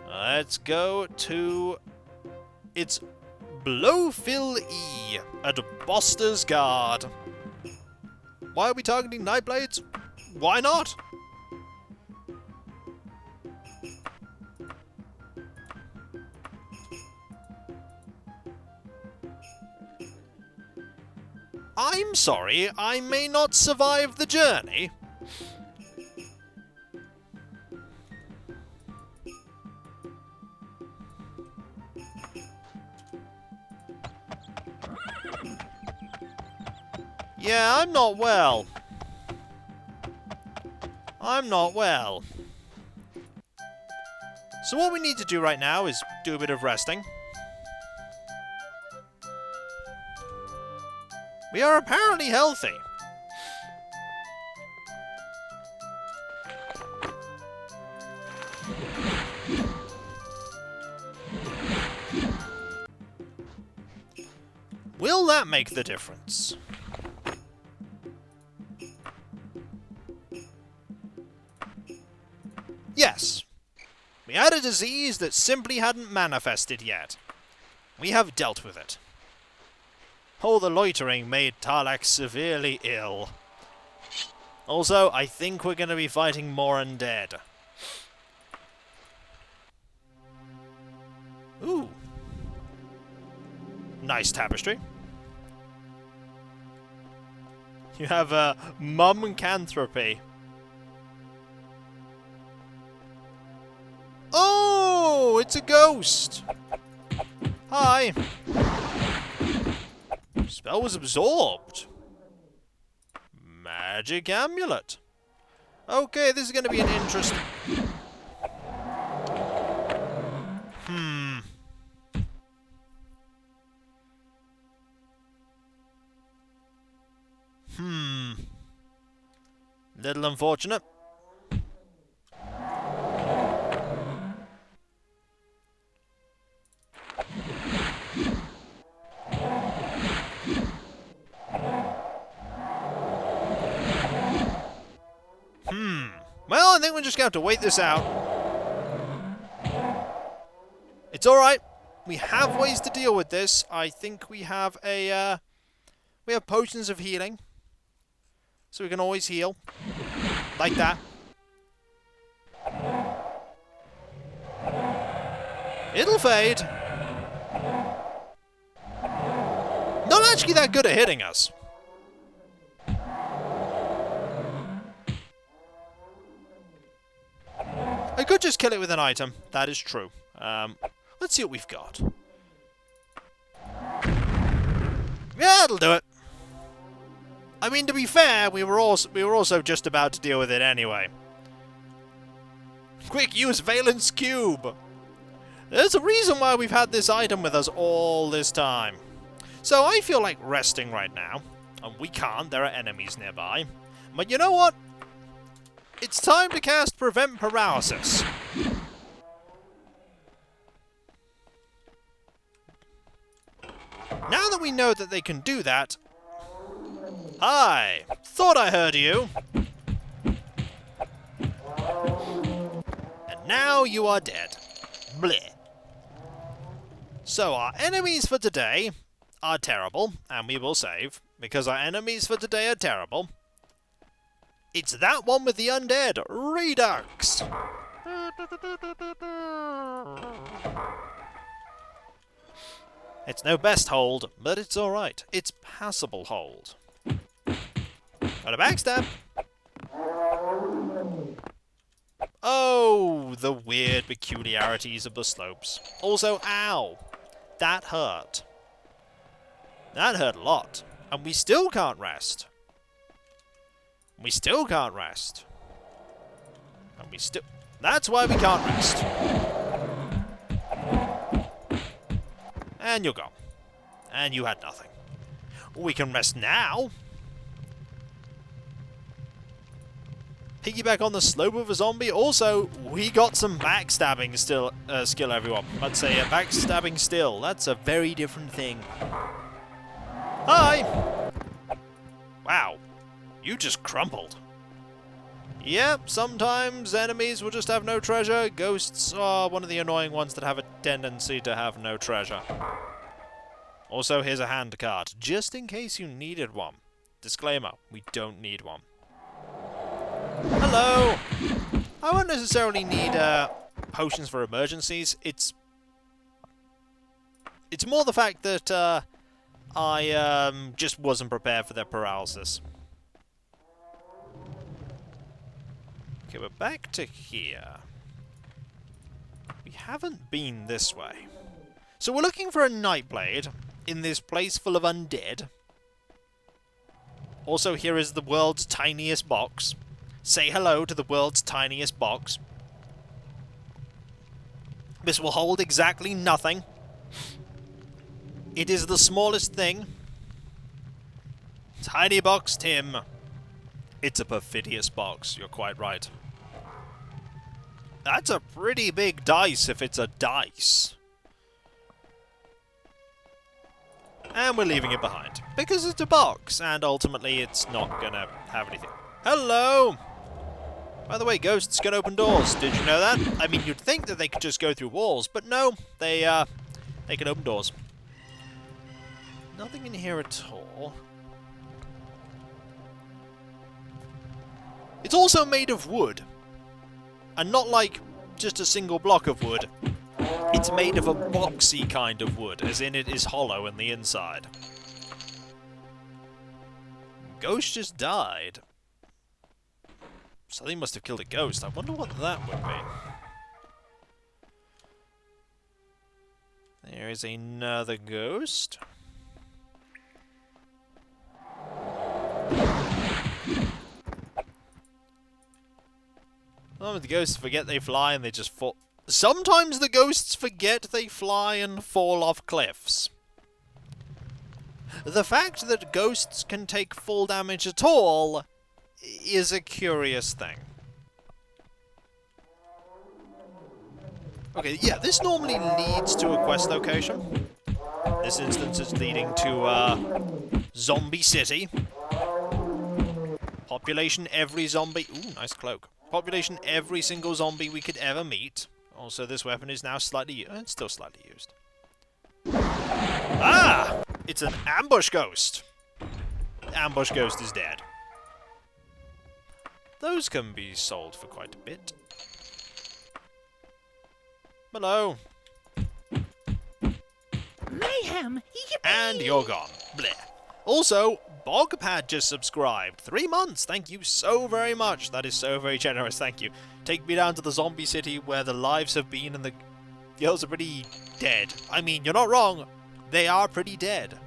Let's go to... It's Blowfill E at Boster's Guard. Why are we targeting nightblades? Why not? I'm sorry, I may not survive the journey. Yeah, I'm not well. I'm not well. So what we need to do right now is do a bit of resting. We are apparently healthy. Will that make the difference? Yes. We had a disease that simply hadn't manifested yet. We have dealt with it. Oh, the loitering made Tar-laax severely ill. Also, I think we're going to be fighting more undead. Ooh. Nice tapestry. You have a mumcanthropy. Oh, it's a ghost. Hi. Spell was absorbed. Magic amulet. Okay, this is going to be an interesting... Little unfortunate. Well, I think we're just going to have to wait this out. It's alright. We have ways to deal with this. I think we have a, we have potions of healing. So we can always heal. Like that. It'll fade. Not actually that good at hitting us. I could just kill it with an item. That is true. Let's see what we've got. Yeah, that'll do it. I mean, to be fair, we were also just about to deal with it anyway. Quick, use Valence Cube! There's a reason why we've had this item with us all this time. So I feel like resting right now. And we can't, there are enemies nearby. But you know what? It's time to cast Prevent Paralysis. Now that we know that they can do that... Hi! Thought I heard you! And now you are dead. Bleh. So our enemies for today are terrible, and we will save. because our enemies for today are terrible. It's that one with the undead, Redux! It's no best hold, but it's alright. It's passable hold. Got a backstab! Oh, the weird peculiarities of the slopes. Also, ow! That hurt. That hurt a lot. And we still can't rest. We still can't rest. And we still... That's why we can't rest. And you're gone. And you had nothing. We can rest now. Piggyback on the slope of a zombie. Also, we got some backstabbing skill, everyone. Let's say a backstabbing still. That's a very different thing. Hi! Wow. You just crumpled. Yep, sometimes enemies will just have no treasure. Ghosts are one of the annoying ones that have a tendency to have no treasure. Also, here's a hand card, just in case you needed one. Disclaimer, we don't need one. Hello! I won't necessarily need potions for emergencies. It's more the fact that I just wasn't prepared for their paralysis. Okay, we're back to here. We haven't been this way. So we're looking for a nightblade in this place full of undead. Also, here is the world's tiniest box. Say hello to the world's tiniest box. This will hold exactly nothing. It is the smallest thing. Tiny box, Tim. It's a perfidious box, you're quite right. That's a pretty big dice if it's a dice. And we're leaving it behind. Because it's a box, and ultimately it's not gonna have anything. Hello! By the way, ghosts can open doors. Did you know that? I mean, you'd think that they could just go through walls, but no, they can open doors. Nothing in here at all. It's also made of wood. And not like just a single block of wood. It's made of a boxy kind of wood, as in it is hollow in the inside. Ghost just died. Something must have killed a ghost. I wonder what that would be. There is another ghost. Oh, the ghosts forget they fly and they just fall. Sometimes the ghosts forget they fly and fall off cliffs. The fact that ghosts can take full damage at all is a curious thing. Okay, yeah, this normally leads to a quest location. This instance is leading to Zombie City. Population every zombie. Ooh, nice cloak. Population every single zombie we could ever meet. Also, this weapon is now slightly... it's still slightly used. Ah! It's an ambush ghost. Ambush ghost is dead. Those can be sold for quite a bit. Hello. Mayhem! And you're gone. Bleh. Also, Bogpad just subscribed. 3 months. Thank you so very much. That is so very generous. Thank you. Take me down to the zombie city where the lives have been and the girls are pretty dead. I mean, you're not wrong. They are pretty dead.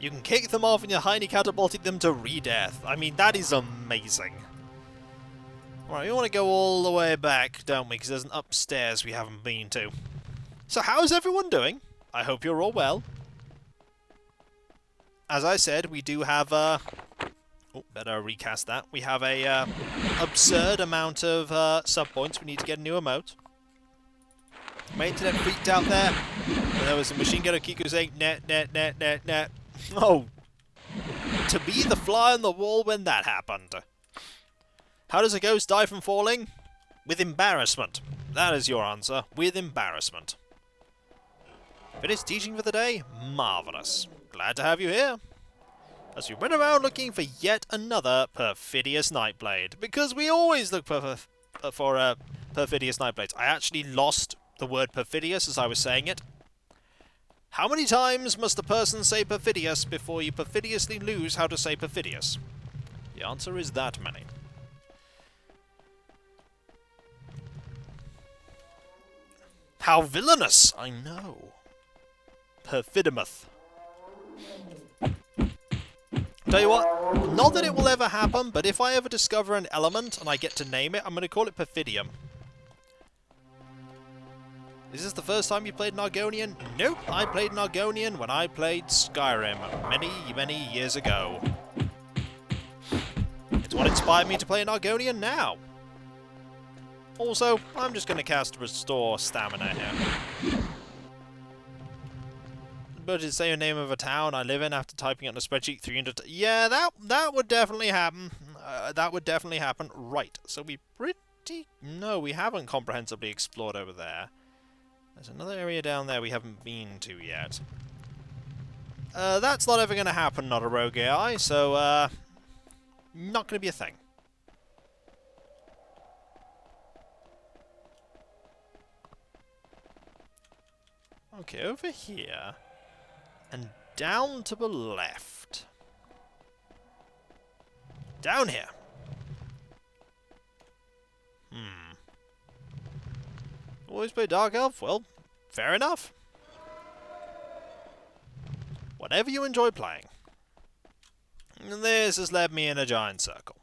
You can kick them off and you're highly catapulting them to re-death. I mean, that is amazing. Alright, we want to go all the way back, don't we? Because there's an upstairs we haven't been to. So how's everyone doing? I hope you're all well. As I said, we do have oh, better recast that. We have a absurd amount of sub points. We need to get a new emote. My internet freaked out there. And there was a machine gunner Kiko saying, net, net, net, net, net. Oh, to be the fly on the wall when that happened. How does a ghost die from falling? With embarrassment. That is your answer. With embarrassment. Finished teaching for the day? Marvellous. glad to have you here. As we run around looking for yet another perfidious nightblade, because we always look for perfidious nightblades. I actually lost the word perfidious as I was saying it. How many times must a person say perfidious before you perfidiously lose how to say perfidious? The answer is that many. How villainous! I know. Perfidimuth. Tell you what, not that it will ever happen, but if I ever discover an element and I get to name it, I'm going to call it Perfidium. Is this the first time you played an Argonian? Nope, I played an Argonian when I played Skyrim many, many years ago. It's what inspired me to play an Argonian now. Also, I'm just going to cast Restore Stamina here. But to say the name of a town I live in after typing it on a spreadsheet 300... Yeah, that would definitely happen. That would definitely happen. Right, so we pretty... No, we haven't comprehensively explored over there. There's another area down there we haven't been to yet. That's not ever going to happen, not a rogue AI, so, not going to be a thing. Okay, over here. And down to the left. Down here. Always play Dark Elf? Well, fair enough. Whatever you enjoy playing. And this has led me in a giant circle.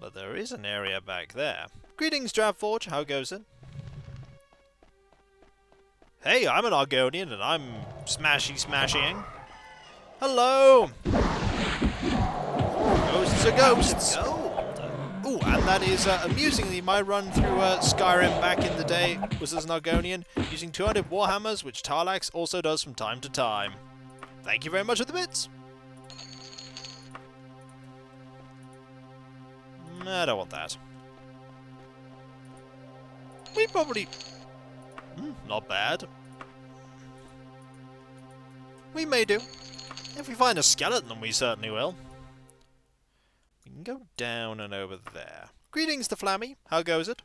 But there is an area back there. Greetings, Drabforge. How goes it? Hey, I'm an Argonian and I'm smashing. Hello! Ghosts are ghosts! Ooh, and that is, amusingly, my run through Skyrim back in the day was as an Argonian, using 200 Warhammers, which Tar-laax also does from time to time. Thank you very much for the bits! I don't want that. We probably... not bad. We may do. If we find a skeleton, we certainly will. We can go down and over there. Greetings to Flammy. How goes it?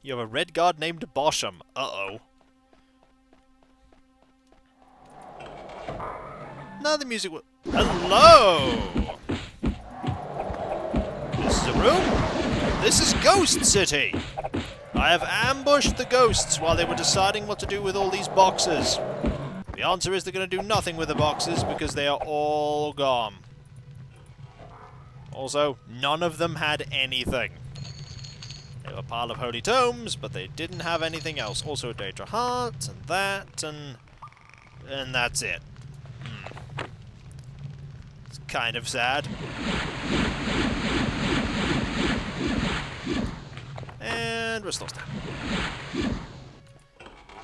You have a red guard named Bosham. Uh-oh. Now the music will... Hello! This is a room? This is Ghost City! I have ambushed the ghosts while they were deciding what to do with all these boxes. The answer is they're going to do nothing with the boxes because they are all gone. Also, none of them had anything. They were a pile of holy tomes, but they didn't have anything else. Also a Daedra Heart, and that, and that's it. It's kind of sad. And restore stamina.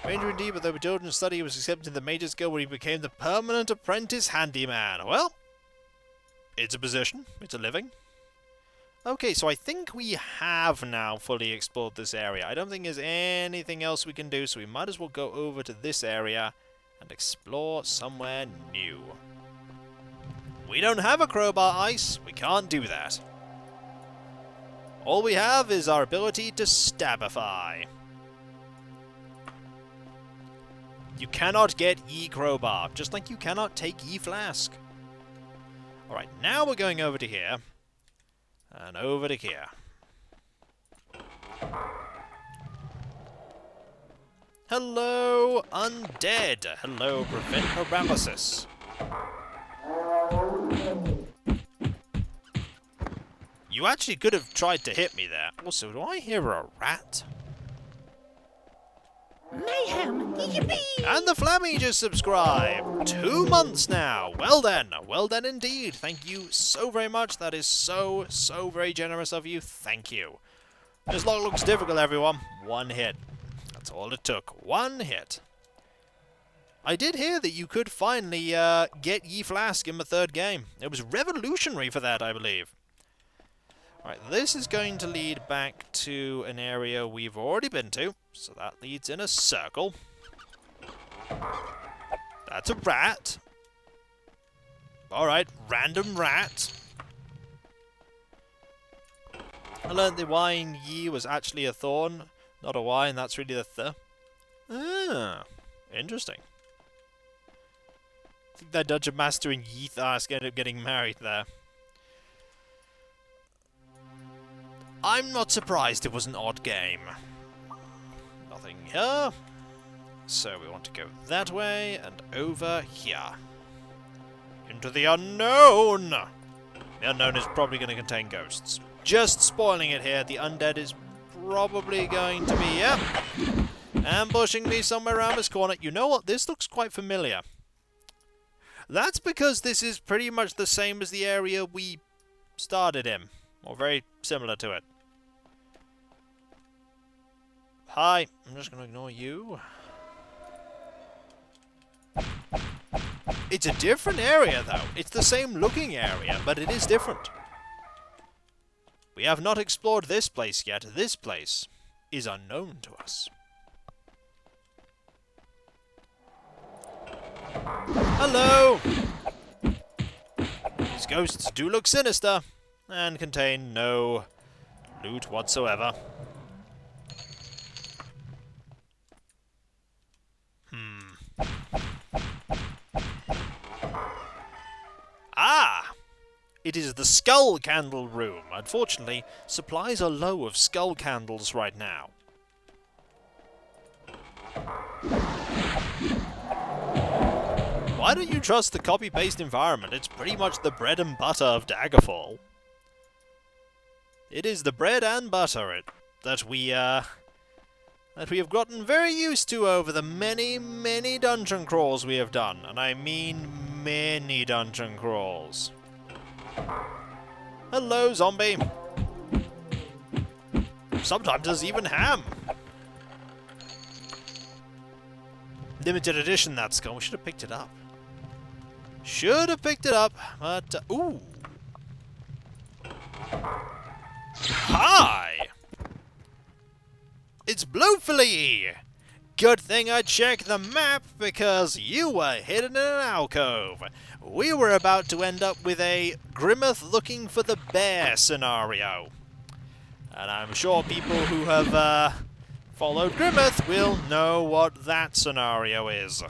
Ranger indeed, but though he diligent study, he was accepted in the Mage's Guild where he became the permanent apprentice handyman. Well, it's a position. It's a living. Okay, so I think we have now fully explored this area. I don't think there's anything else we can do, so we might as well go over to this area and explore somewhere new. We don't have a crowbar ice. We can't do that. All we have is our ability to stabify. You cannot get E-crowbar, just like you cannot take E-flask. Alright, now we're going over to here. And over to here. Hello, undead. Hello, prevent paralysis. You actually could have tried to hit me there. Also, do I hear a rat? Mayhem! Yippee! And the Flammy just subscribed! 2 months now! Well then indeed. Thank you so very much. That is so very generous of you. Thank you. This log looks difficult, everyone. 1 hit. That's all it took. 1 hit. I did hear that you could finally get Ye Flask in the 3rd game. It was revolutionary for that, I believe. Right, this is going to lead back to an area we've already been to, so that leads in a circle. That's a rat. Alright, random rat. I learned the wine ye was actually a thorn, not a wine, that's really the Ah, interesting. I think that Dungeon Master and Tar-laax ended up getting married there. I'm not surprised it was an odd game. Nothing here. So we want to go that way and over here. Into the unknown! The unknown is probably going to contain ghosts. Just spoiling it here, the undead is probably going to be, yep, ambushing me somewhere around this corner. You know what? This looks quite familiar. That's because this is pretty much the same as the area we started in. Or very similar to it. Hi, I'm just going to ignore you. It's a different area, though. It's the same looking area, but it is different. We have not explored this place yet. This place is unknown to us. Hello! These ghosts do look sinister, and contain no loot whatsoever. Ah! It is the skull candle room. Unfortunately, supplies are low of skull candles right now. Why don't you trust the copy-paste environment? It's pretty much the bread and butter of Daggerfall. It is the bread and butter that we have gotten very used to over the many, many dungeon crawls we have done. And I mean many dungeon crawls. Hello, zombie. Sometimes there's even ham. Limited edition, that skull. We should have picked it up. Should have picked it up, but... ooh. Hi! It's Blowfully! Good thing I checked the map, because you were hidden in an alcove. We were about to end up with a Grimmeth looking for the bear scenario. And I'm sure people who have followed Grimmeth will know what that scenario is.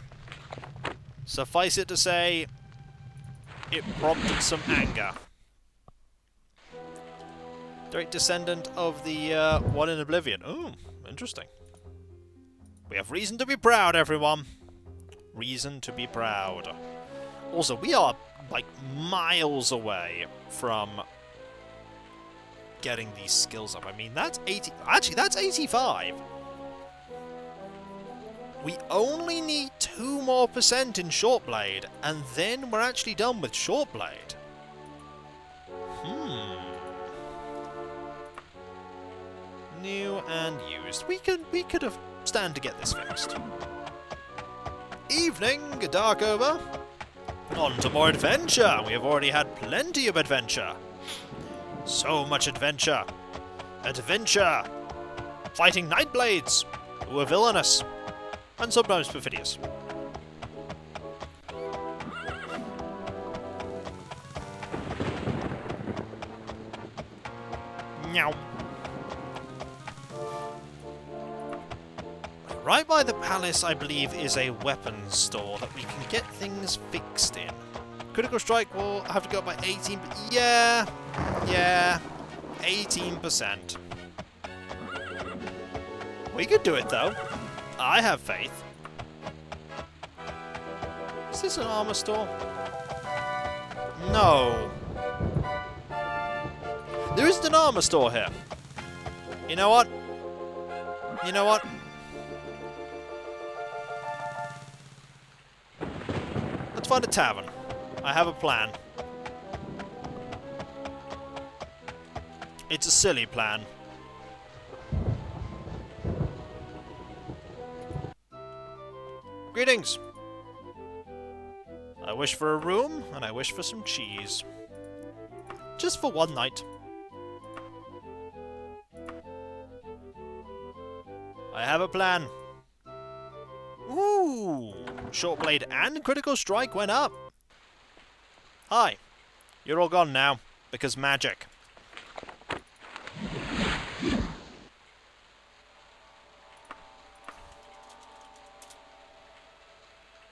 Suffice it to say, it prompted some anger. Direct descendant of the one in Oblivion. Oh, interesting. We have reason to be proud, everyone. Reason to be proud. Also, we are, like, miles away from getting these skills up. I mean, that's 80... Actually, that's 85. We only need 2% more in Shortblade, and then we're actually done with Shortblade. New and used. We could have stand to get this fixed. Evening, dark over. On to more adventure. We have already had plenty of adventure. So much adventure. Adventure. Fighting nightblades, who are villainous, and sometimes perfidious. Meow. Right by the palace, I believe, is a weapons store that we can get things fixed in. Critical strike will have to go up by 18%. Yeah, 18%. We could do it, though. I have faith. Is this an armor store? No. There isn't an armor store here. You know what? You know what? Let's find a tavern. I have a plan. It's a silly plan. Greetings. I wish for a room, and I wish for some cheese. Just for one night. I have a plan. Ooh! Short blade and critical strike went up. Hi. You're all gone now, because magic.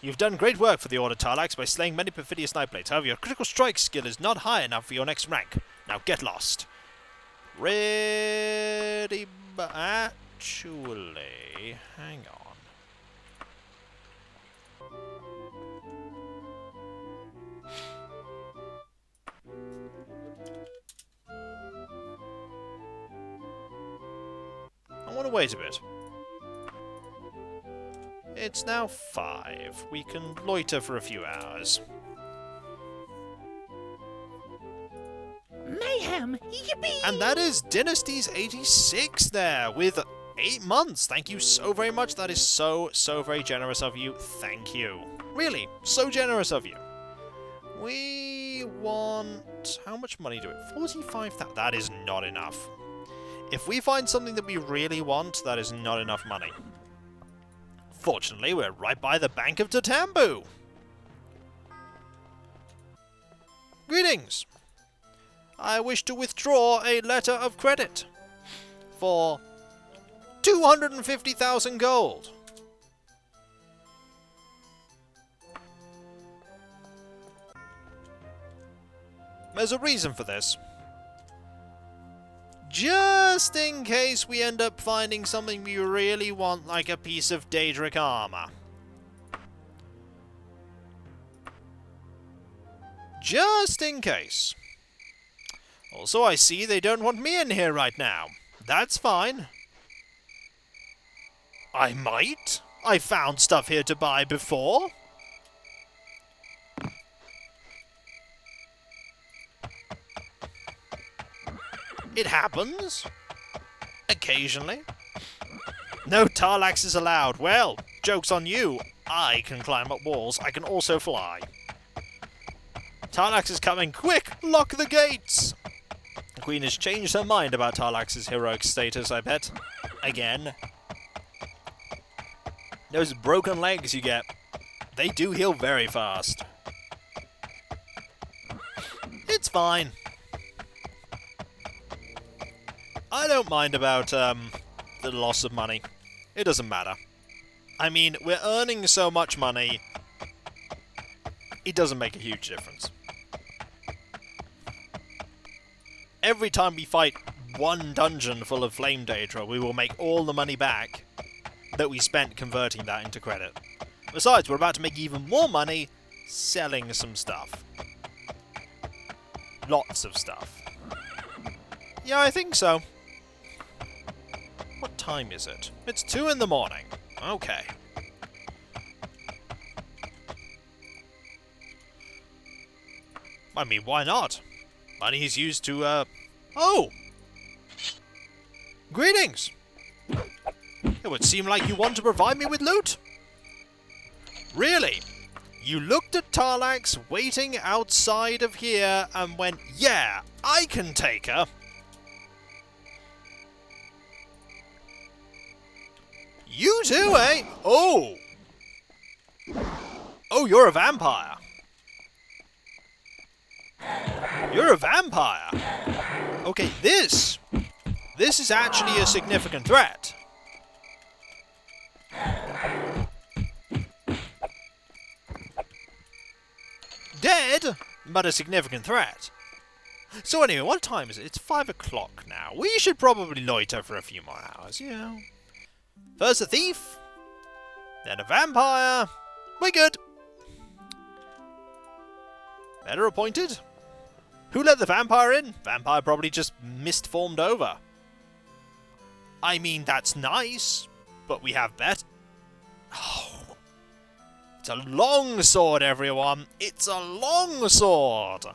You've done great work for the Order Tar-laax by slaying many perfidious nightblades. However, your critical strike skill is not high enough for your next rank. Now get lost. Ready, actually, hang on. I want to wait a bit. It's now 5. We can loiter for a few hours. Mayhem! Yippee! And that is Dynasties 86 there, with 8 months. Thank you so very much. That is so very generous of you. Thank you. Really, so generous of you. We want... How much money do we... 45,000. That is not enough. If we find something that we really want, that is not enough money. Fortunately, we're right by the Bank of Tatambu. Greetings. I wish to withdraw a letter of credit for 250,000 gold. There's a reason for this. Just in case we end up finding something we really want, like a piece of Daedric armor. Just in case. Also, I see they don't want me in here right now. That's fine. I might. I found stuff here to buy before. It happens. Occasionally. No Tar-laax is allowed. Well, joke's on you. I can climb up walls. I can also fly. Tar-laax is coming. Quick! Lock the gates! The Queen has changed her mind about Tarlax's heroic status, I bet. Again. Those broken legs you get, they do heal very fast. It's fine. I don't mind about the loss of money. It doesn't matter. I mean, we're earning so much money, it doesn't make a huge difference. Every time we fight one dungeon full of Flame Daedra, we will make all the money back that we spent converting that into credit. Besides, we're about to make even more money selling some stuff. Lots of stuff. Yeah, I think so. What time is it? It's 2 in the morning. Okay. I mean, why not? Money is used to, Oh! Greetings! It would seem like you want to provide me with loot. Really? You looked at Tarlax waiting outside of here and went, yeah, I can take her. You too, eh? Oh! Oh, you're a vampire. You're a vampire. Okay, this is actually a significant threat. Dead, but a significant threat. So anyway, what time is it? It's 5 o'clock now. We should probably loiter for a few more hours, you know. First a thief, then a vampire. We're good. Better appointed. Who let the vampire in? Vampire probably just mist-formed over. I mean, that's nice, but we have better. Oh. It's a long sword, everyone. It's a long sword.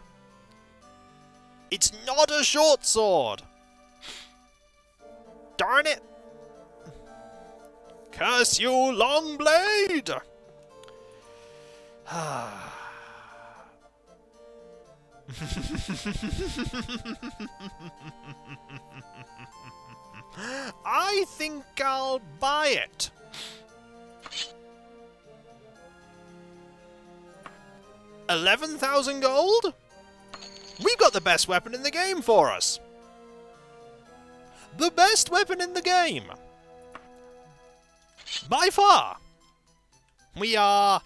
It's not a short sword. Darn it. Curse you, long blade. I think I'll buy it. $11,000 gold? We've got the best weapon in the game for us. The best weapon in the game. By far. We are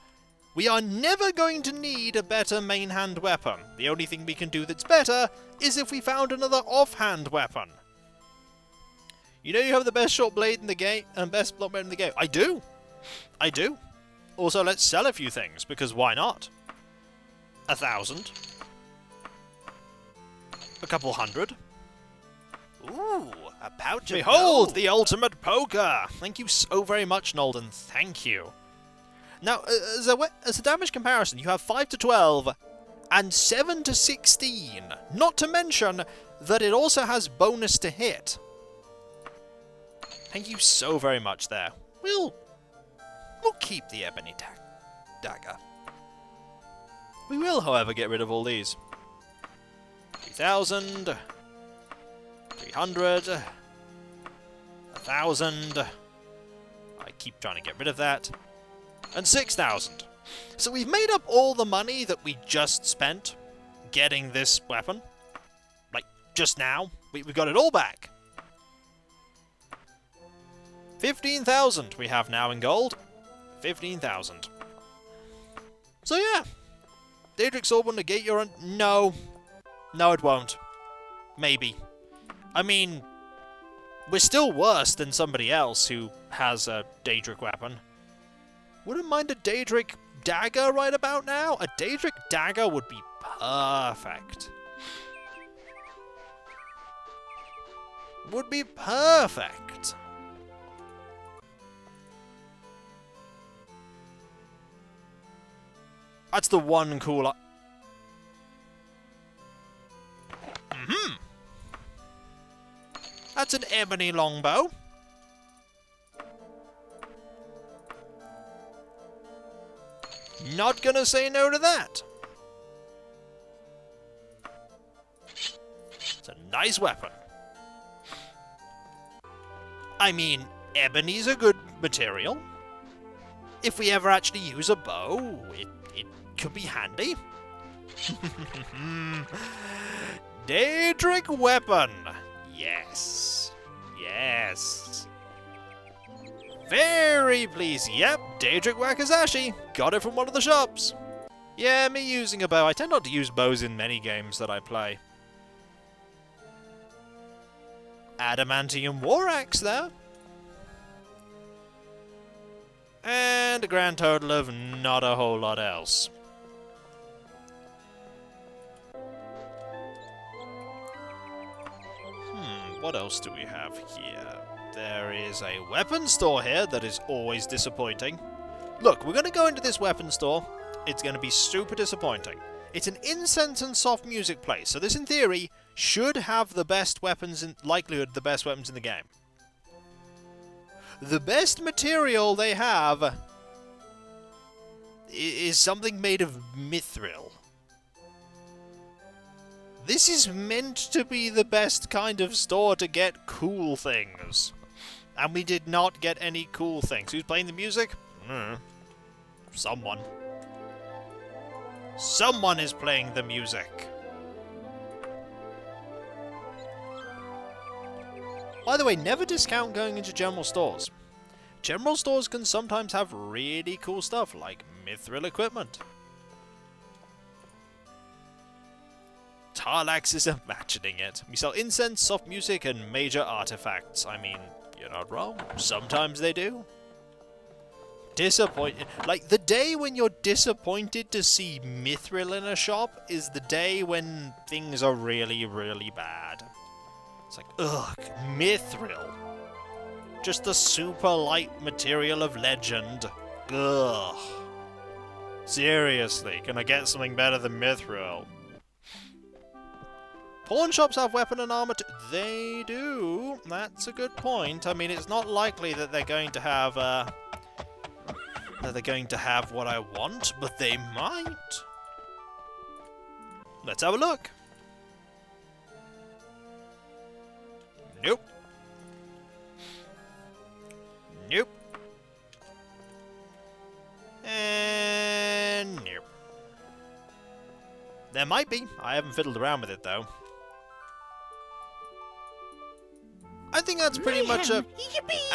never going to need a better main hand weapon. The only thing we can do that's better is if we found another offhand weapon. You know you have the best short blade in the game and best block blade in the game. I do. I do. Also, let's sell a few things, because why not? 1,000. A couple hundred. Ooh, a pouch of Behold, gold. the ultimate poker! Thank you so very much, Nolden. Thank you. Now, as a damage comparison, you have 5 to 12 and 7 to 16. Not to mention that it also has bonus to hit. Thank you so very much there. We'll keep the ebony dagger. We will, however, get rid of all these. 3,000, 300, 1,000. I keep trying to get rid of that. And 6,000. So we've made up all the money that we just spent getting this weapon. Like, just now. We got it all back. 15,000 we have now in gold. 15,000. So yeah. Daedric Sword will negate your... No. No, it won't. Maybe. I mean, we're still worse than somebody else who has a Daedric weapon. Wouldn't mind a Daedric dagger right about now. A Daedric dagger would be perfect. Would be perfect. That's the one cool... That's an ebony longbow. Not gonna say no to that. It's a nice weapon. I mean, ebony's a good material. If we ever actually use a bow, it could be handy. Daedric weapon. Yes. Yes. Very pleased. Yep, Daedric Wakizashi. Got it from one of the shops. Yeah, me using a bow. I tend not to use bows in many games that I play. Adamantium War Axe there. And a grand total of not a whole lot else. What else do we have here? There is a weapon store here that is always disappointing. Look, we're going to go into this weapon store. It's going to be super disappointing. It's an incense and soft music place, so this in theory should have the best weapons in likelihood the best weapons in the game. The best material they have is something made of mithril. This is meant to be the best kind of store to get cool things. And we did not get any cool things. Who's playing the music? Someone. Someone is playing the music. By the way, never discount going into general stores. General stores can sometimes have really cool stuff, like mithril equipment. Tar-laax is imagining it. We sell incense, soft music, and major artifacts. I mean, you're not wrong. Sometimes they do. Disappointed. Like, the day when you're disappointed to see mithril in a shop is the day when things are really, really bad. It's like, ugh, mithril. Just the super light material of legend. Ugh. Seriously, can I get something better than mithril? Pawn shops have weapon and armor too. They do. That's a good point. I mean, it's not likely that they're going to have what I want, but they might. Let's have a look. Nope. Nope. And nope. There might be. I haven't fiddled around with it, though. I think that's pretty much a...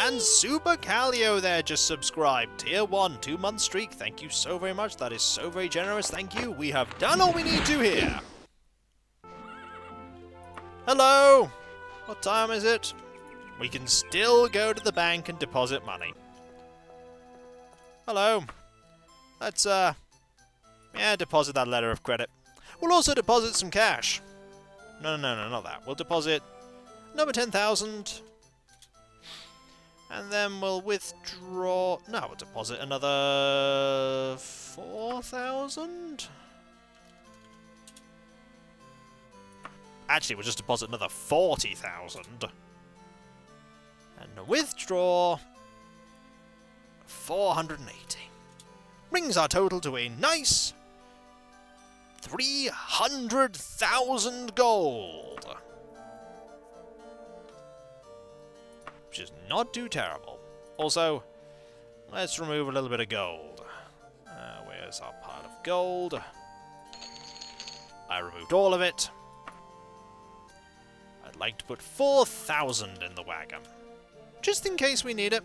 And Super Calio there just subscribed. Tier 1, 2-month streak. Thank you so very much. That is so very generous. Thank you. We have done all we need to here. Hello. What time is it? We can still go to the bank and deposit money. Hello. Let's, deposit that letter of credit. We'll also deposit some cash. No, not that. We'll deposit another 10,000. And then we'll withdraw... No, we'll deposit another 4,000. Actually, we'll just deposit another 40,000. And withdraw 480. Brings our total to a nice 300,000 gold. Which is not too terrible. Also, let's remove a little bit of gold. Where's our pile of gold? I removed all of it. I'd like to put 4,000 in the wagon. Just in case we need it.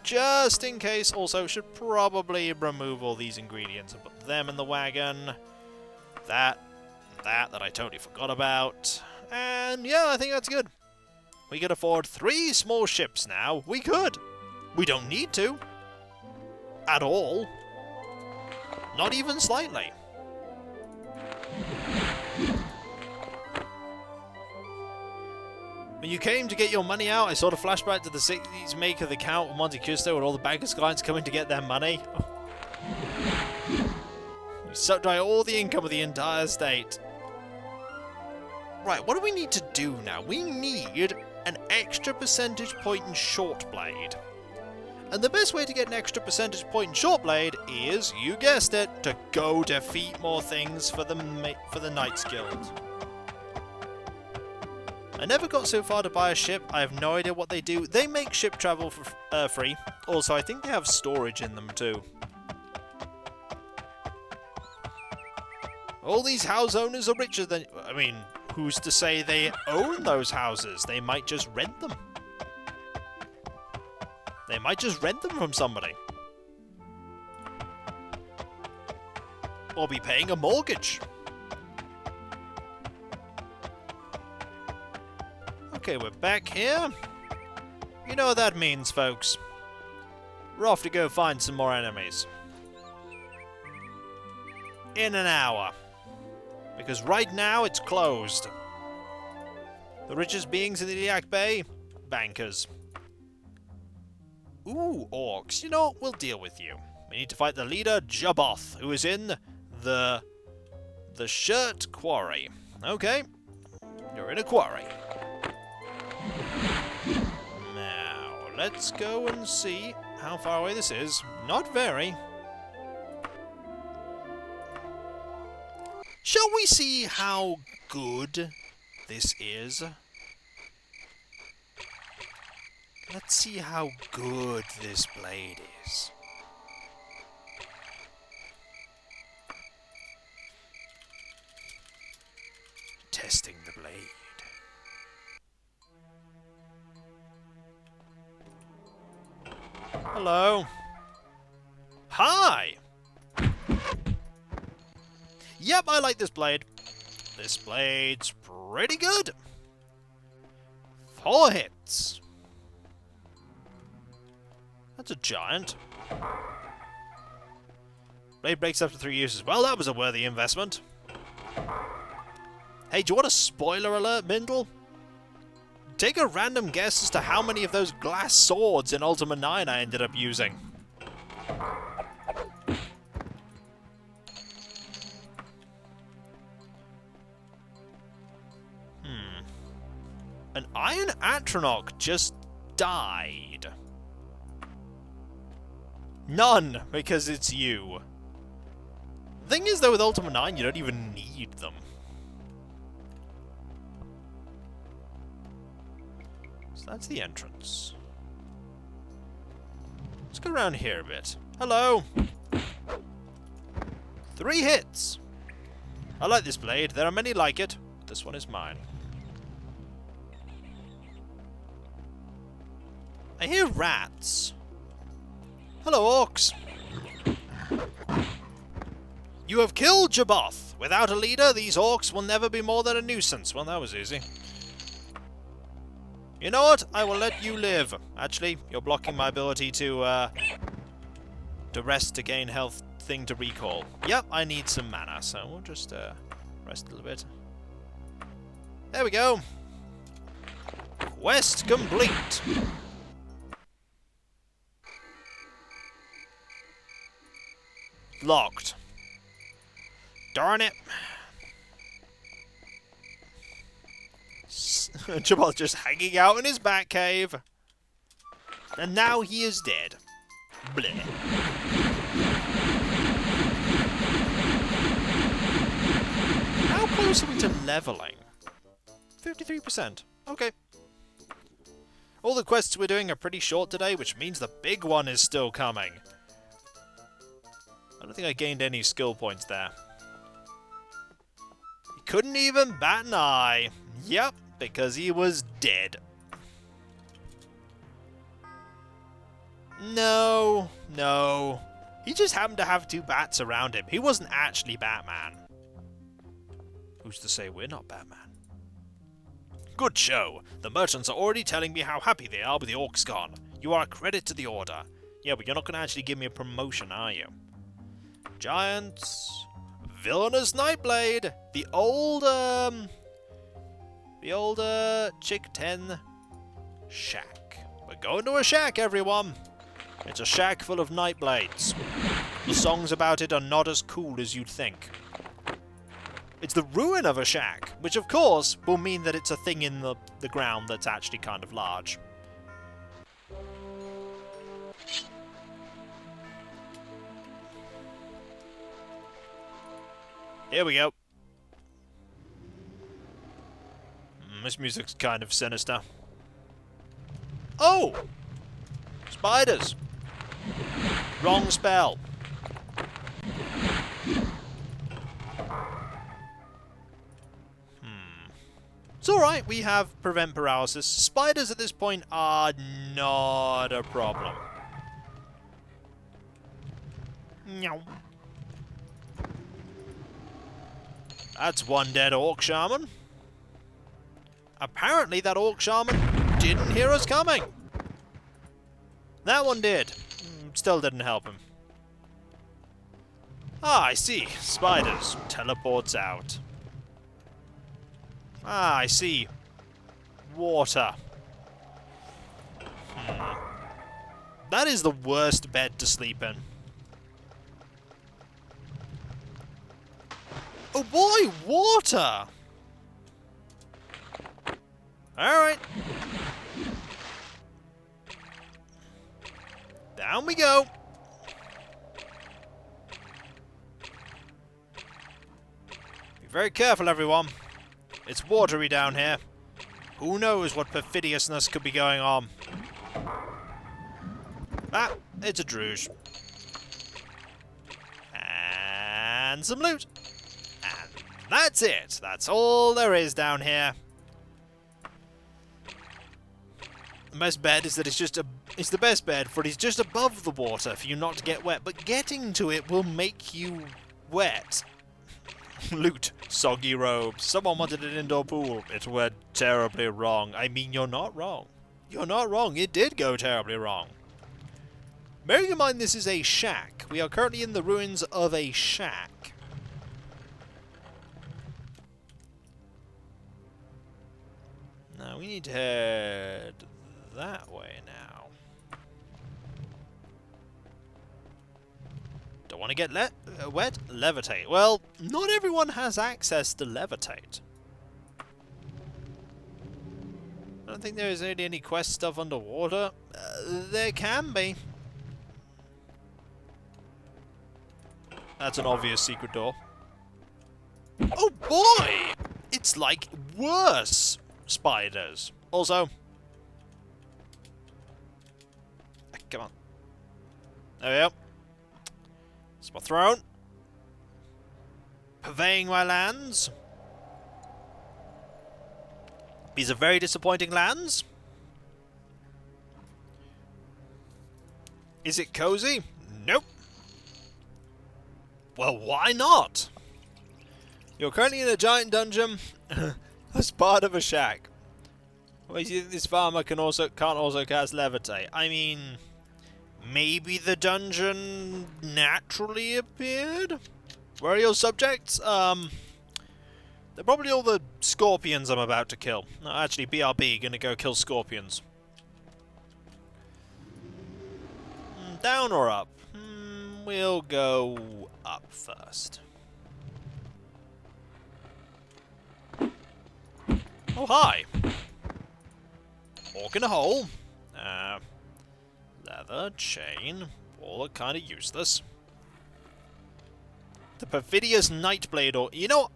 Just in case. Also, should probably remove all these ingredients and put them in the wagon. That I totally forgot about. And yeah, I think that's good. We could afford 3 small ships now. We could. We don't need to. At all. Not even slightly. When you came to get your money out, I sort of flashback to the 60s make of the Count of Monte Cristo and all the bankers' clients coming to get their money. Oh. You sucked dry all the income of the entire state. Right, what do we need to do now? We need an extra percentage point in short blade. And the best way to get an extra percentage point in short blade is, you guessed it, to go defeat more things for the Knights Guild. I never got so far to buy a ship. I have no idea what they do. They make ship travel for free. Also, I think they have storage in them too. All these house owners are richer than... I mean, who's to say they own those houses? They might just rent them. They might just rent them from somebody. Or be paying a mortgage. Okay, we're back here. You know what that means, folks. We're off to go find some more enemies. In an hour. Because right now it's closed. The richest beings in the Iliac Bay? Bankers. Ooh, orcs. You know what? We'll deal with you. We need to fight the leader, Jaboth, who is in the Shirt Quarry. Okay. You're in a quarry. Now, let's go and see how far away this is. Not very. Shall we see how good this is? Let's see how good this blade is. Testing the blade. Hello. Hi! Yep, I like this blade. This blade's pretty good. 4 hits. That's a giant. Blade breaks after 3 uses. Well, that was a worthy investment. Hey, do you want a spoiler alert, Mindle? Take a random guess as to how many of those glass swords in Ultima 9 I ended up using. An Iron Atronach just died. None, because it's you. The thing is, though, with Ultima 9, you don't even need eat them. So that's the entrance. Let's go around here a bit. Hello! 3 hits! I like this blade. There are many like it. This one is mine. I hear rats. Hello, orcs. You have killed Jaboth. Without a leader, these orcs will never be more than a nuisance. Well, that was easy. You know what? I will let you live. Actually, you're blocking my ability to rest to gain health thing to recall. Yep, I need some mana, so we'll just rest a little bit. There we go. Quest complete. Locked. Darn it. Jabal's just hanging out in his bat cave. And now he is dead. Bleh. How close are we to leveling? 53%. Okay. All the quests we're doing are pretty short today, which means the big one is still coming. I don't think I gained any skill points there. He couldn't even bat an eye. Yep, because he was dead. No, no. He just happened to have 2 bats around him. He wasn't actually Batman. Who's to say we're not Batman? Good show. The merchants are already telling me how happy they are with the orcs gone. You are a credit to the order. Yeah, but you're not going to actually give me a promotion, are you? Giants. Villainous Nightblade. The old Chick 10 shack. We're going to a shack, everyone. It's a shack full of Nightblades. The songs about it are not as cool as you'd think. It's the ruin of a shack, which of course will mean that it's a thing in the ground that's actually kind of large. Here we go. This music's kind of sinister. Oh! Spiders! Wrong spell. It's alright, we have prevent paralysis. Spiders at this point are not a problem. Meow. That's one dead orc shaman. Apparently that orc shaman didn't hear us coming. That one did. Still didn't help him. Ah, I see. Spiders. Teleports out. Ah, I see. Water. That is the worst bed to sleep in. Oh boy, water! Alright. Down we go. Be very careful, everyone. It's watery down here. Who knows what perfidiousness could be going on. Ah, it's a druge. And some loot. And that's it. That's all there is down here. The best bed is that it's the best bed, for it's just above the water for you not to get wet, but getting to it will make you wet. Loot. Soggy robes. Someone wanted an indoor pool. It went terribly wrong. I mean, you're not wrong. You're not wrong. It did go terribly wrong. Bearing in mind this is a shack. We are currently in the ruins of a shack. Now we need to head that way now. Don't want to get wet? Levitate. Well, not everyone has access to levitate. I don't think there is really any quest stuff underwater. There can be. That's an obvious secret door. Oh boy! It's like worse spiders. Also, come on. There we go. It's my throne. Purveying my lands. These are very disappointing lands. Is it cozy? Nope. Well, why not? You're currently in a giant dungeon as part of a shack. Well, you think this farmer can't also cast levitate? I mean, maybe the dungeon naturally appeared? Where are your subjects? They're probably all the scorpions I'm about to kill. No, actually, BRB, gonna go kill scorpions. Down or up? We'll go up first. Oh, hi! Orc in a hole. Leather, chain, all are kind of useless. The perfidious nightblade, or... You know...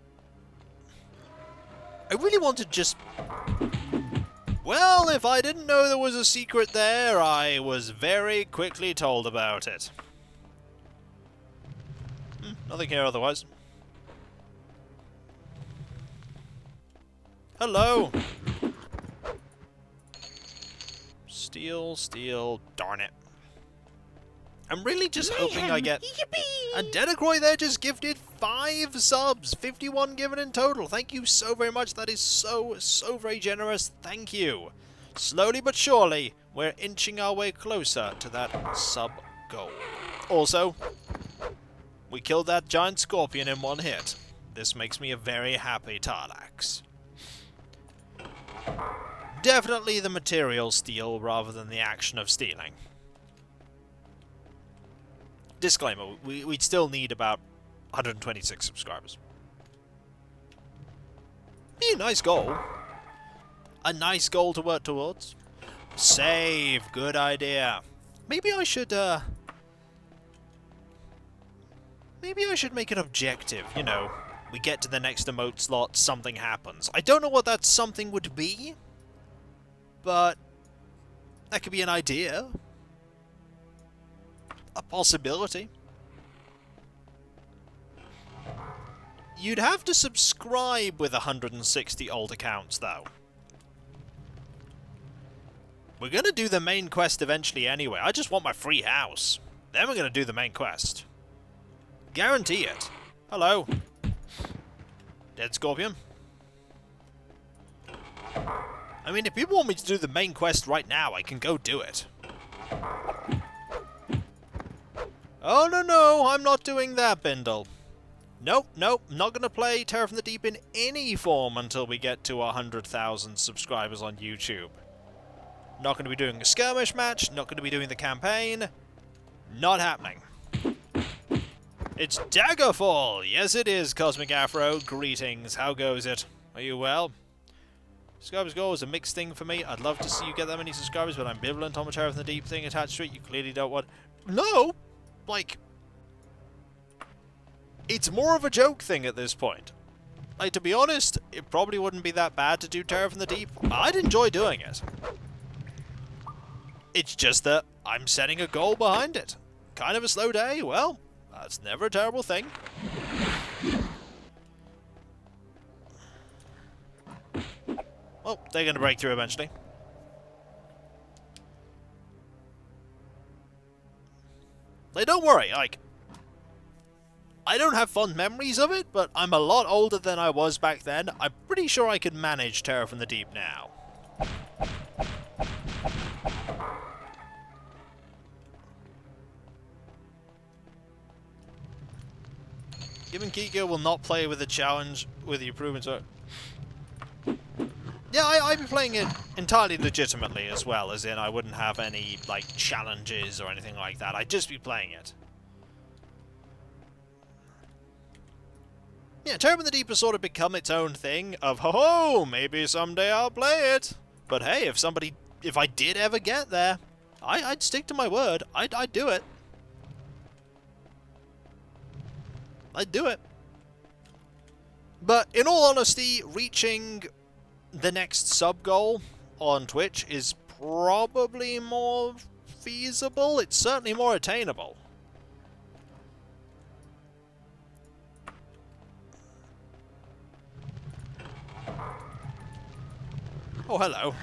I really want to just... Well, if I didn't know there was a secret there, I was very quickly told about it. Nothing here otherwise. Hello! Steel, steel, darn it. I'm really just hoping I get... And Dedacroy there just gifted 5 subs, 51 given in total. Thank you so very much. That is so very generous. Thank you. Slowly but surely, we're inching our way closer to that sub goal. Also, we killed that giant scorpion in one hit. This makes me a very happy Tar-laax. Definitely the material steal rather than the action of stealing. Disclaimer, we'd still need about 126 subscribers. Be a nice goal. A nice goal to work towards. Save, good idea. Maybe I should make an objective, you know. We get to the next emote slot, something happens. I don't know what that something would be, but that could be an idea. A possibility. You'd have to subscribe with 160 old accounts, though. We're gonna do the main quest eventually anyway. I just want my free house. Then we're gonna do the main quest. Guarantee it. Hello. Dead scorpion. I mean, if people want me to do the main quest right now, I can go do it. Oh, no, I'm not doing that, Bindle. Nope, not gonna play Terror from the Deep in any form until we get to 100,000 subscribers on YouTube. Not gonna be doing a skirmish match, not gonna be doing the campaign. Not happening. It's Daggerfall! Yes, it is, Cosmic Afro. Greetings, how goes it? Are you well? Subscribers goal is a mixed thing for me. I'd love to see you get that many subscribers, but I'm ambivalent on the Terror from the Deep thing attached to it. You clearly don't want... No! Like... It's more of a joke thing at this point. Like, to be honest, it probably wouldn't be that bad to do Terror from the Deep. I'd enjoy doing it. It's just that I'm setting a goal behind it. Kind of a slow day? Well, that's never a terrible thing. Well, they're going to break through eventually. Like, don't worry, like... I don't have fond memories of it, but I'm a lot older than I was back then. I'm pretty sure I could manage Terror from the Deep now. Given Kiko will not play with the challenge with the improvements. Yeah, I'd be playing it entirely legitimately as well, as in I wouldn't have any, like, challenges or anything like that. I'd just be playing it. Yeah, Terror from the Deep has sort of become its own thing of, ho-ho, maybe someday I'll play it. But hey, if I did ever get there, I'd stick to my word. I'd do it. I'd do it. But in all honesty, reaching the next sub-goal on Twitch is probably more feasible. It's certainly more attainable. Oh, hello.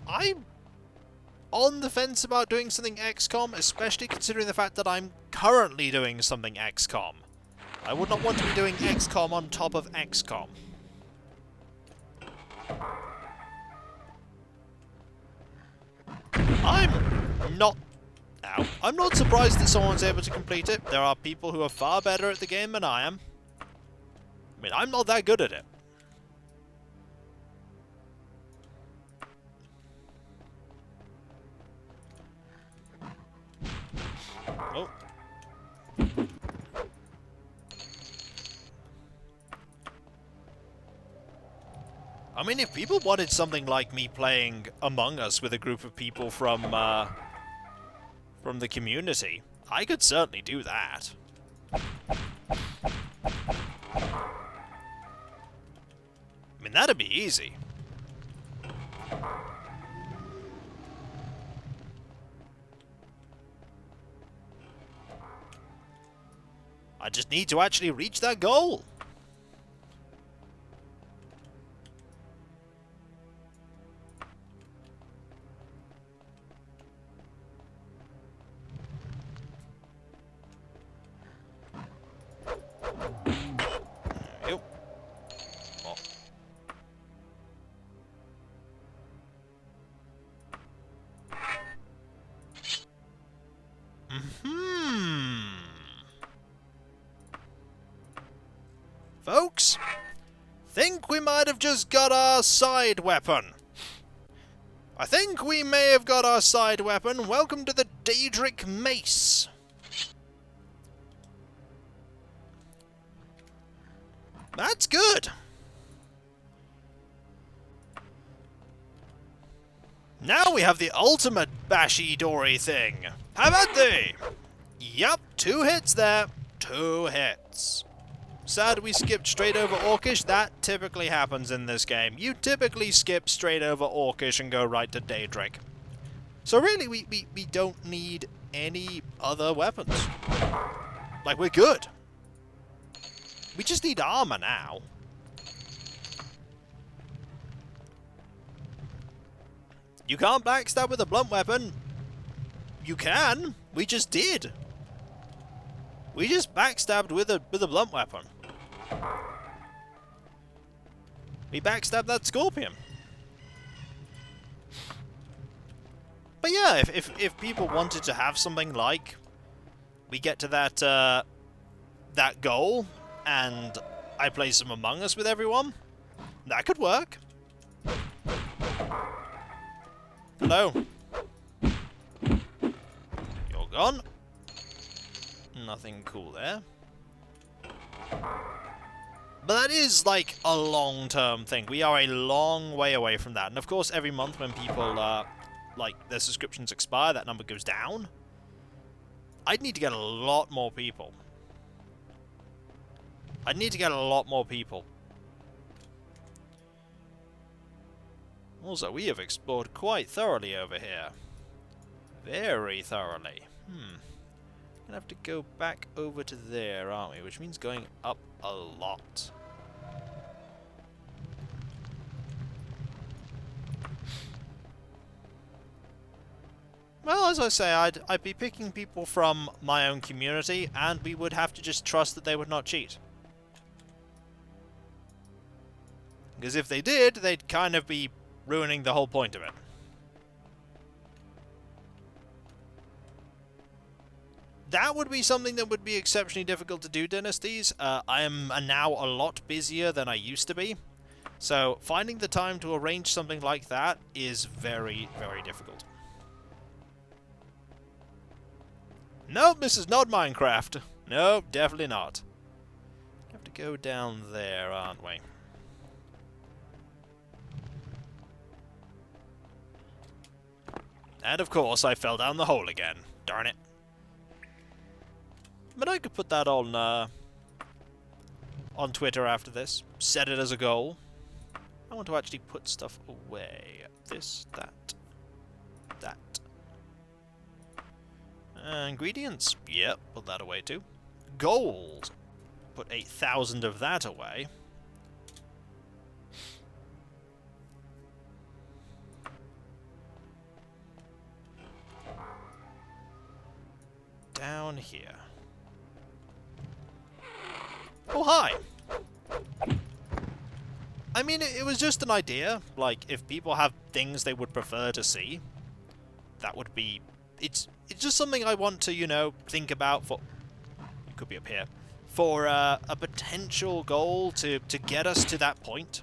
I'm on the fence about doing something XCOM, especially considering the fact that I'm currently doing something XCOM. I would not want to be doing XCOM on top of XCOM. I'm not surprised that someone's able to complete it. There are people who are far better at the game than I am. I mean, I'm not that good at it. Oh. I mean, if people wanted something like me playing Among Us with a group of people from the community, I could certainly do that. I mean, that'd be easy. I just need to actually reach that goal. Folks, think we might have just got our side weapon. I think we may have got our side weapon. Welcome to the Daedric Mace. That's good. Now we have the ultimate bashy dory thing. How about they? Yup, 2 hits there. 2 hits. Sad we skipped straight over Orcish. That typically happens in this game. You typically skip straight over Orcish and go right to Daedric. So really, we don't need any other weapons. Like, we're good. We just need armor now. You can't backstab with a blunt weapon. You can. We just did. We just backstabbed with a blunt weapon. We backstabbed that scorpion. But yeah, if people wanted to have something like we get to that that goal and I play some Among Us with everyone, that could work. Hello. You're gone. Nothing cool there. But that is, like, a long-term thing. We are a long way away from that. And, of course, every month when people, like, their subscriptions expire, that number goes down. I'd need to get a lot more people. I'd need to get a lot more people. Also, we have explored quite thoroughly over here. Very thoroughly. Gonna have to go back over to there, aren't we? Which means going up a lot. Well, as I say, I'd be picking people from my own community, and we would have to just trust that they would not cheat. Because if they did, they'd kind of be ruining the whole point of it. That would be something that would be exceptionally difficult to do, Dynasties. I am now a lot busier than I used to be. So finding the time to arrange something like that is very, very difficult. Nope, this is not Minecraft. Nope, definitely not. We have to go down there, aren't we? And of course, I fell down the hole again. Darn it. But I could put that on Twitter after this. Set it as a goal. I want to actually put stuff away. This, that, that. Ingredients. Yep, put that away too. Gold. Put 8,000 of that away. Down here. Oh, hi! I mean, it was just an idea. Like, if people have things they would prefer to see, that would be... It's just something I want to, you know, think about for... It could be up here. For a potential goal to get us to that point.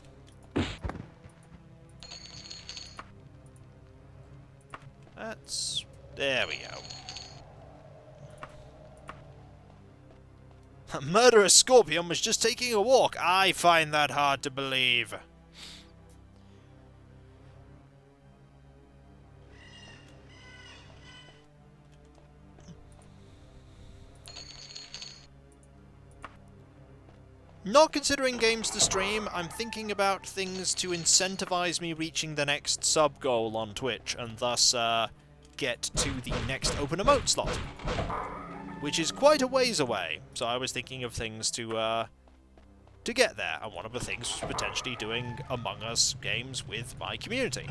That's... There we go. A murderous scorpion was just taking a walk. I find that hard to believe. Not considering games to stream, I'm thinking about things to incentivize me reaching the next sub goal on Twitch, and thus get to the next open emote slot. Which is quite a ways away, so I was thinking of things to get there, and one of the things was potentially doing Among Us games with my community.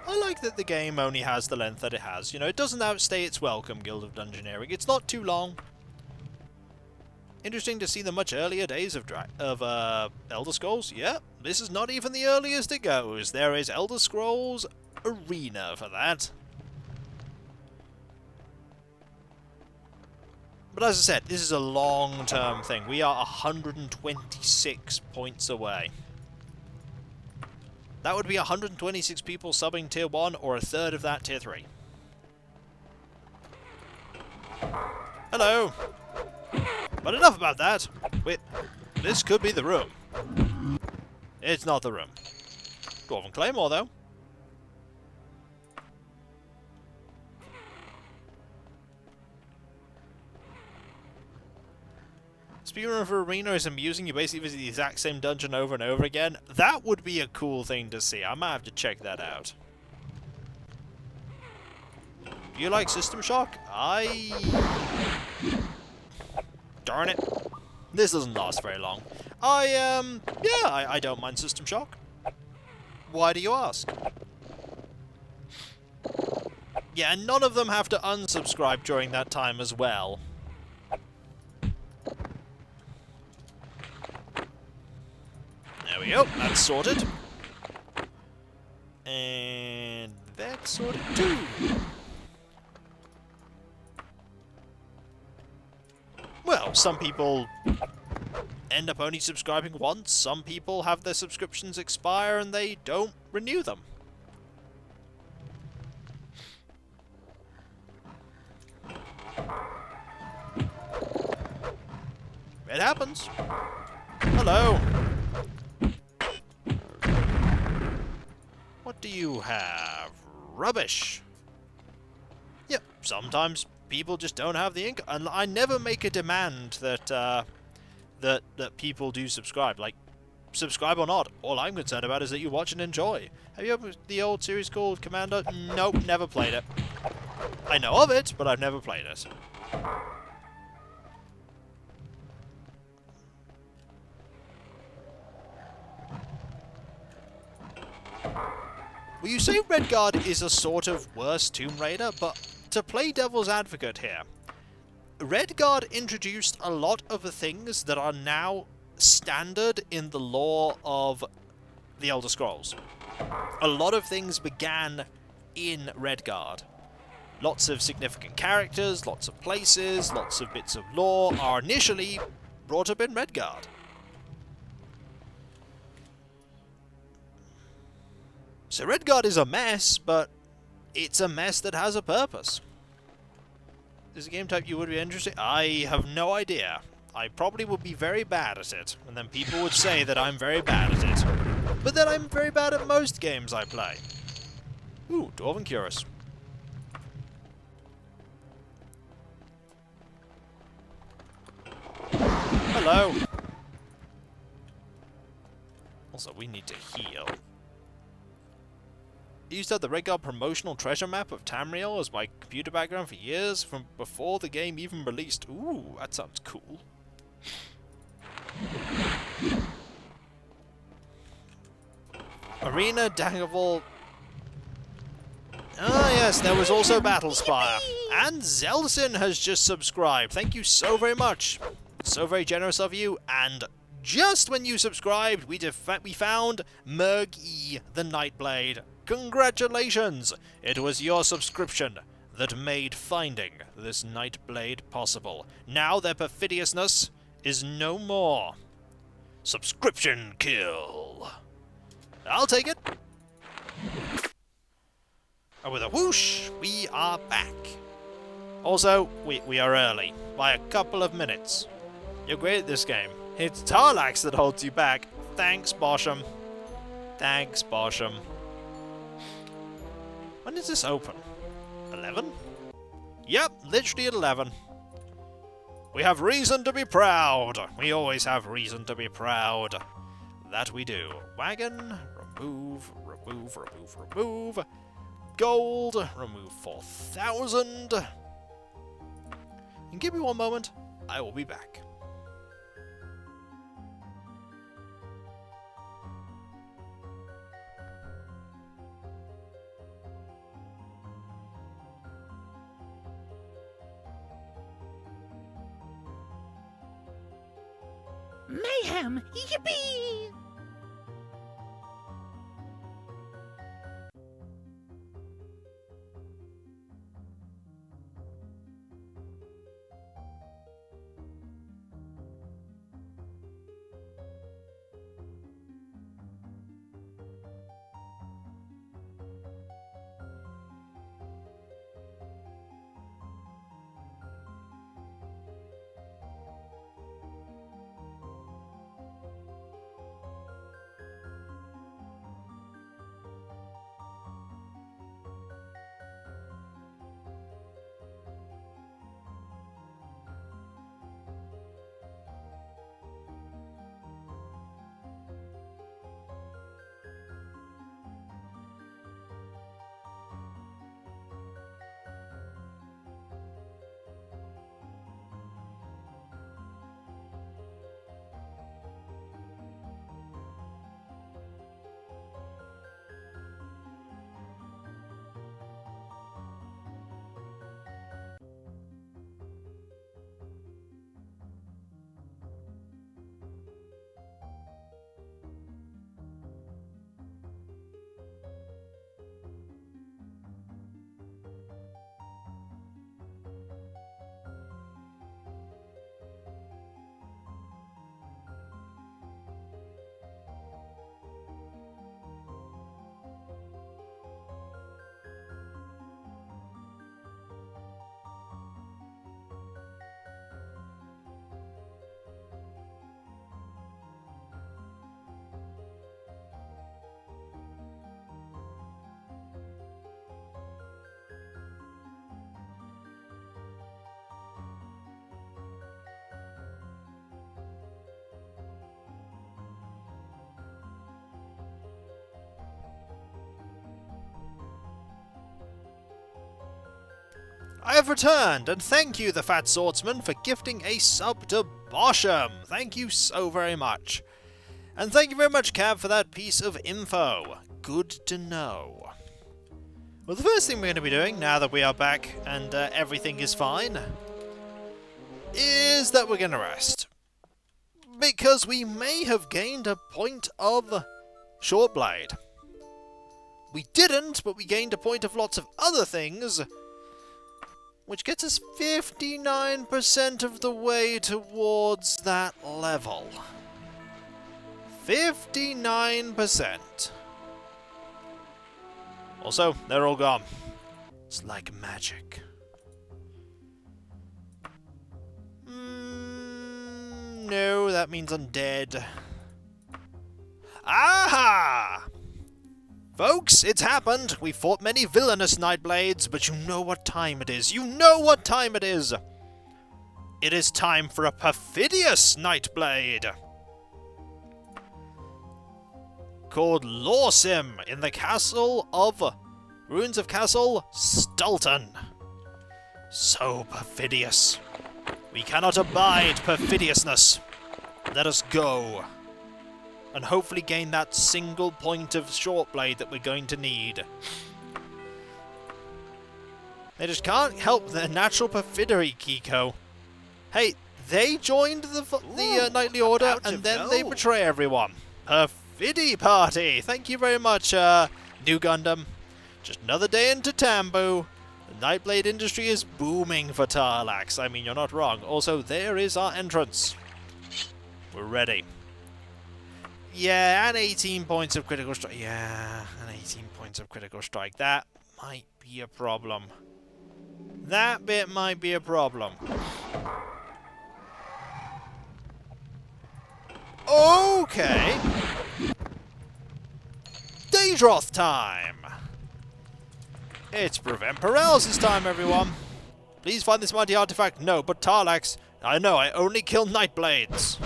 I like that the game only has the length that it has. You know, it doesn't outstay its welcome, Guild of Dungeoneering. It's not too long. Interesting to see the much earlier days of Elder Scrolls. Yeah, this is not even the earliest it goes. There is Elder Scrolls Arena for that. But as I said, this is a long-term thing. We are 126 points away. That would be 126 people subbing Tier 1, or a third of that Tier 3. Hello! But enough about that. Wait, this could be the room. It's not the room. Dwarven Claymore, though. Speaking of arena is amusing, you basically visit the exact same dungeon over and over again. That would be a cool thing to see. I might have to check that out. Do you like System Shock? Darn it. This doesn't last very long. I don't mind System Shock. Why do you ask? Yeah, and none of them have to unsubscribe during that time as well. There we go, that's sorted. And that's sorted too. Well, some people end up only subscribing once, some people have their subscriptions expire and they don't renew them. It happens. Hello. What do you have? Rubbish. Yep, sometimes people just don't have the income, and I never make a demand that that people do subscribe. Like, subscribe or not, all I'm concerned about is that you watch and enjoy. Have you ever the old series called Commando? Nope, never played it. I know of it, but I've never played it. Well, you say Redguard is a sort of worse Tomb Raider, but to play devil's advocate here, Redguard introduced a lot of the things that are now standard in the lore of the Elder Scrolls. A lot of things began in Redguard. Lots of significant characters, lots of places, lots of bits of lore are initially brought up in Redguard. So Redguard is a mess, but it's a mess that has a purpose. Is a game type you would be interested in? I have no idea. I probably would be very bad at it, and then people would say that I'm very bad at it. But then I'm very bad at most games I play. Ooh, Dwarven Curious. Hello. Also, we need to heal. I used to have the regular promotional treasure map of Tamriel as my computer background for years, from before the game even released. Ooh, that sounds cool. Arena, Daggerfall. Ah yes, there was also Battlespire. And Zelson has just subscribed. Thank you so very much. So very generous of you. And just when you subscribed, we found Merg-E, the Nightblade. Congratulations! It was your subscription that made finding this Nightblade possible. Now their perfidiousness is no more. Subscription kill. I'll take it. And with a whoosh, we are back. Also, we are early by a couple of minutes. You're great at this game. It's Tar-laax that holds you back. Thanks, Bosham. Thanks, Bosham. When does this open? 11? Yep, literally at 11. We have reason to be proud. We always have reason to be proud. That we do. Wagon, remove, remove, remove, remove. Gold, remove 4,000. And give me one moment, I will be back. Mayhem! Yippee! I have returned, and thank you, the Fat Swordsman, for gifting a sub to Bosham. Thank you so very much. And thank you very much, Cab, for that piece of info. Good to know. Well, the first thing we're going to be doing, now that we are back and everything is fine, is that we're going to rest. Because we may have gained a point of Shortblade. We didn't, but we gained a point of lots of other things, which gets us 59% of the way towards that level. 59%. Also, they're all gone. It's like magic. no, that means undead. Aha! Folks, it's happened. We fought many villainous nightblades, but you know what time it is. You know what time it is. It is time for a perfidious nightblade. Called Lawsim in the castle of... Ruins of Castle Stulton. So perfidious. We cannot abide perfidiousness. Let us go. And hopefully gain that single point of short blade that we're going to need. They just can't help their natural perfidy, Kiko. Hey, they joined the Knightly Order and then they betray everyone. Perfidy party! Thank you very much, New Gundam. Just another day into Tambu. The Nightblade industry is booming for Tar-laax. I mean, you're not wrong. Also, there is our entrance. We're ready. Yeah, and 18 points of critical strike. Yeah, and 18 points of critical strike. That might be a problem. That bit might be a problem. Okay. Daedroth time. It's Prevent Paralysis time, everyone. Please find this mighty artifact. No, but Tar-laax. I know, I only kill nightblades.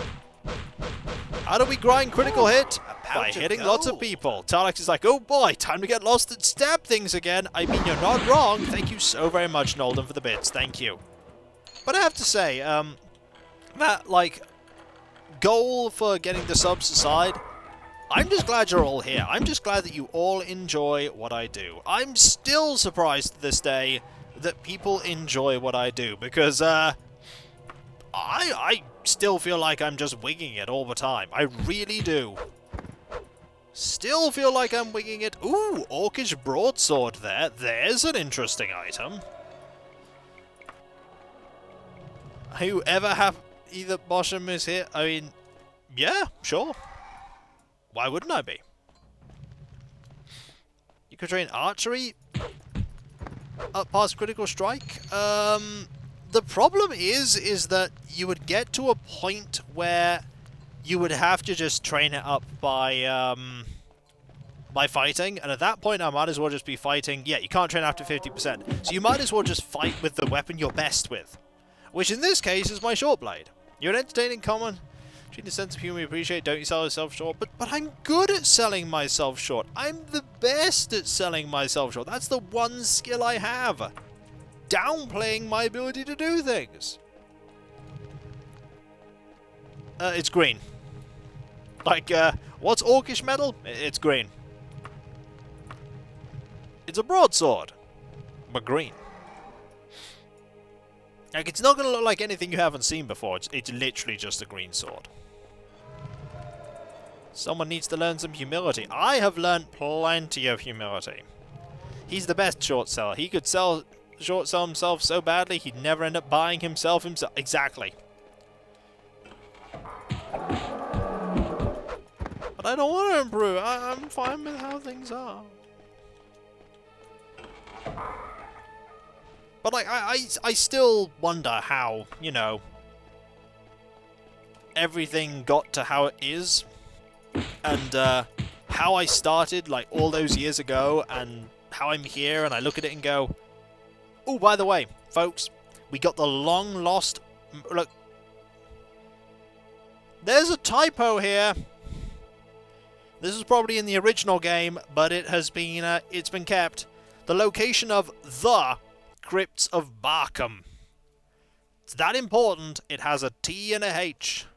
How do we grind critical hit? By hitting lots of people. Tarlax is like, oh boy, time to get lost and stab things again. I mean, you're not wrong. Thank you so very much, Nolden, for the bits. Thank you. But I have to say, that, like, goal for getting the subs aside, I'm just glad you're all here. I'm just glad that you all enjoy what I do. I'm still surprised to this day that people enjoy what I do, because, I still feel like I'm just winging it all the time. I really do. Still feel like I'm winging it. Ooh, Orcish Broadsword there. There's an interesting item. Whoever have either Bosham is here, I mean, yeah, sure. Why wouldn't I be? You could train archery up past critical strike. The problem is that you would get to a point where you would have to just train it up by fighting, and at that point I might as well just be fighting. Yeah, you can't train after 50%, so you might as well just fight with the weapon you're best with, which in this case is my short blade. You're an entertaining comment. Treat the sense of humor we appreciate. Don't you sell yourself short? But I'm good at selling myself short. I'm the best at selling myself short. That's the one skill I have. Downplaying my ability to do things. It's green. Like, what's Orcish metal? It's green. It's a broadsword, but green. Like, it's not going to look like anything you haven't seen before. It's literally just a green sword. Someone needs to learn some humility. I have learned plenty of humility. He's the best short seller. He could short sell himself so badly he'd never end up buying himself. Exactly. But I don't want to improve. I'm fine with how things are. But like, I still wonder how, you know, everything got to how it is, and how I started like all those years ago, and how I'm here, and I look at it and go, oh, by the way, folks, we got the long lost... Look. There's a typo here. This is probably in the original game, but it has been, it's been kept. The location of the Crypts of Barkham. It's that important, it has a T and a H.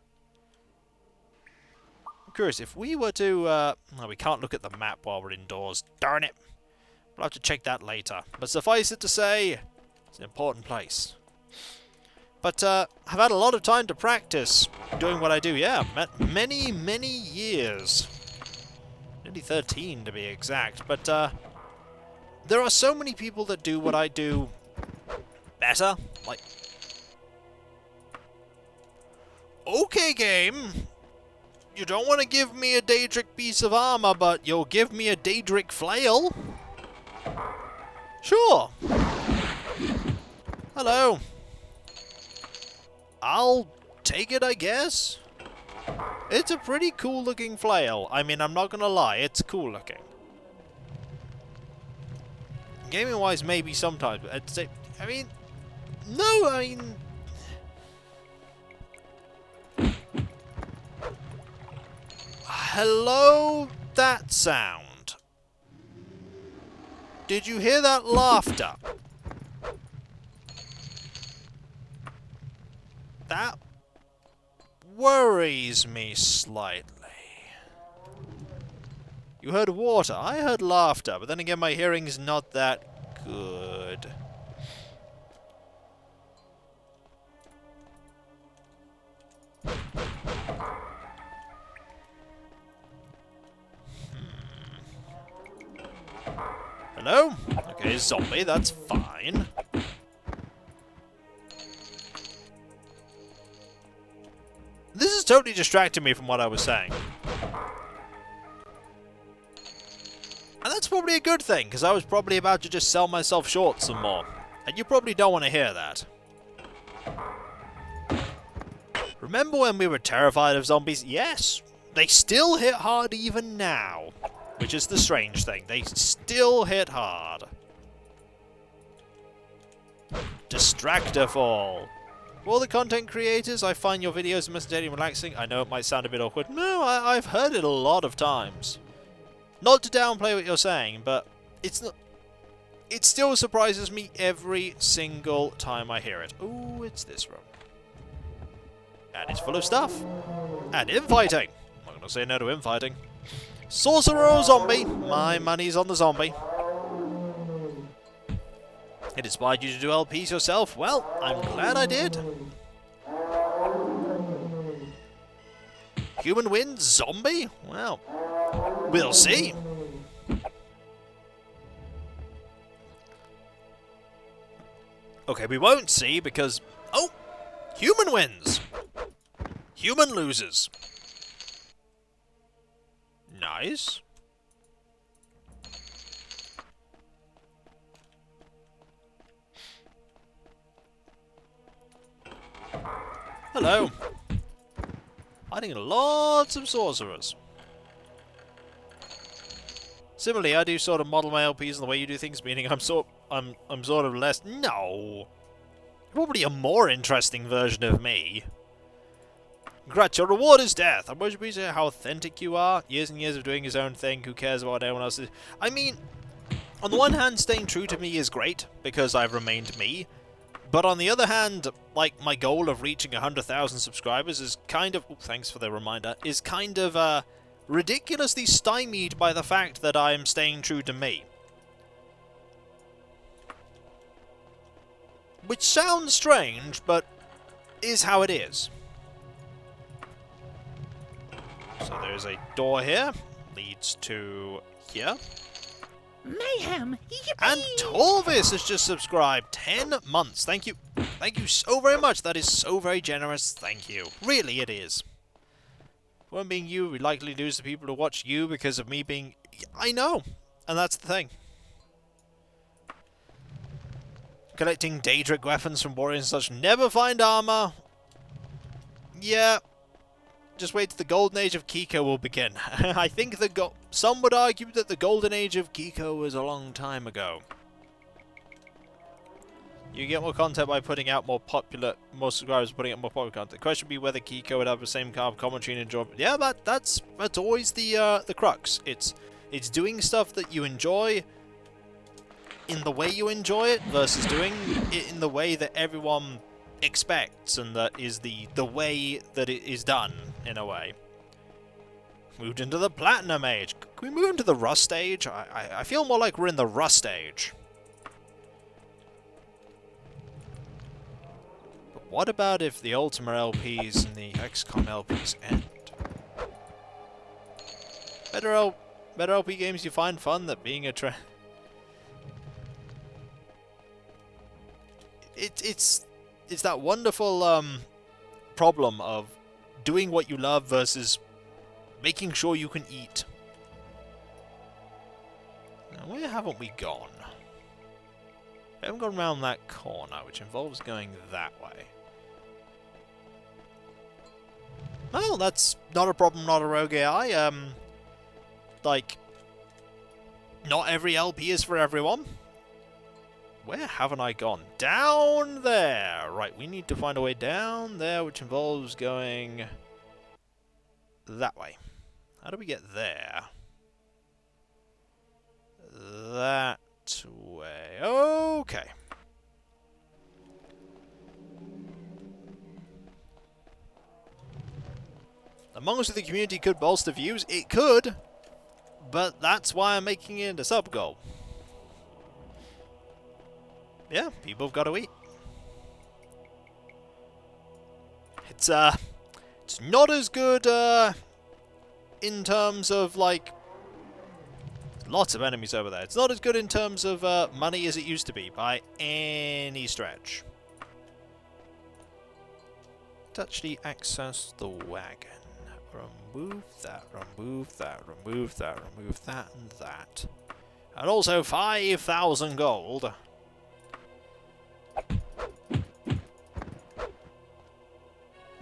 I'm curious, if we were to... no, we can't look at the map while we're indoors. Darn it. We'll have to check that later. But suffice it to say, it's an important place. But I've had a lot of time to practice doing what I do. Yeah, many, many years. Nearly 13 to be exact. But there are so many people that do what I do better. Like, okay, game. You don't want to give me a Daedric piece of armor, but you'll give me a Daedric flail. Sure. Hello. I'll take it, I guess. It's a pretty cool looking flail. I mean, I'm not gonna lie, it's cool looking. Gaming wise, maybe sometimes, but I'd say, I mean, no, I mean... Hello, that sound. Did you hear that laughter? That worries me slightly. You heard water, I heard laughter, but then again my hearing's not that good. Hello? Okay, zombie, that's fine. This is totally distracting me from what I was saying. And that's probably a good thing, because I was probably about to just sell myself short some more. And you probably don't want to hear that. Remember when we were terrified of zombies? Yes, they still hit hard even now. Which is the strange thing. They still hit hard. Distractorfall. For all the content creators, I find your videos meditating and relaxing. I know it might sound a bit awkward. No, I've heard it a lot of times. Not to downplay what you're saying, but it's not... It still surprises me every single time I hear it. Ooh, it's this room. And it's full of stuff. And infighting. I'm not going to say no to infighting. Sorcerer or zombie? My money's on the zombie. It inspired you to do LPs yourself? Well, I'm glad I did. Human wins? Zombie? Well, we'll see. Okay, we won't see because... Oh! Human wins! Human loses. Nice. Hello. Fighting lots of sorcerers. Similarly, I do sort of model my LPs in the way you do things, meaning I'm sort of less... No! Probably a more interesting version of me. Congrats, your reward is death. I wish we say how authentic you are. Years and years of doing his own thing. Who cares about what anyone else is? I mean, on the one hand, staying true to me is great, because I've remained me. But on the other hand, like, my goal of reaching 100,000 subscribers is kind of... Oh, thanks for the reminder. Is kind of, ridiculously stymied by the fact that I'm staying true to me. Which sounds strange, but is how it is. So there's a door here. Leads to here. Mayhem! Yippee! And Torvis has just subscribed. 10 months. Thank you. Thank you so very much. That is so very generous. Thank you. Really, it is. One being you, we likely lose the people to watch you because of me being... I know. And that's the thing. Collecting Daedric weapons from warriors and such. Never find armor. Yeah. Just wait till the golden age of Kiko will begin. I think some would argue that the golden age of Kiko was a long time ago. You get more content by putting out more subscribers putting out more popular content. The question would be whether Kiko would have the same kind of commentary and enjoyment. Yeah, that's always the crux. It's doing stuff that you enjoy in the way you enjoy it versus doing it in the way that everyone expects and that is the way that it is done, in a way. Moved into the Platinum Age. Can we move into the Rust Age? I feel more like we're in the Rust Age. But what about if the Ultima LPs and the XCOM LPs end? Better LP games you find fun than being a It's that wonderful problem of doing what you love versus making sure you can eat. Now, where haven't we gone? We haven't gone around that corner, which involves going that way. Well, that's not a problem, not a rogue AI. Like, not every LP is for everyone. Where haven't I gone? Down there! Right, we need to find a way down there, which involves going that way. How do we get there? That way. Okay. Amongst the community could bolster views. It could, but that's why I'm making it a sub goal. Yeah, people have got to eat. It's not as good in terms of like lots of enemies over there. It's not as good in terms of money as it used to be by any stretch. Actually access the wagon. Remove that, remove that, remove that, remove that, and that. And also 5,000 gold.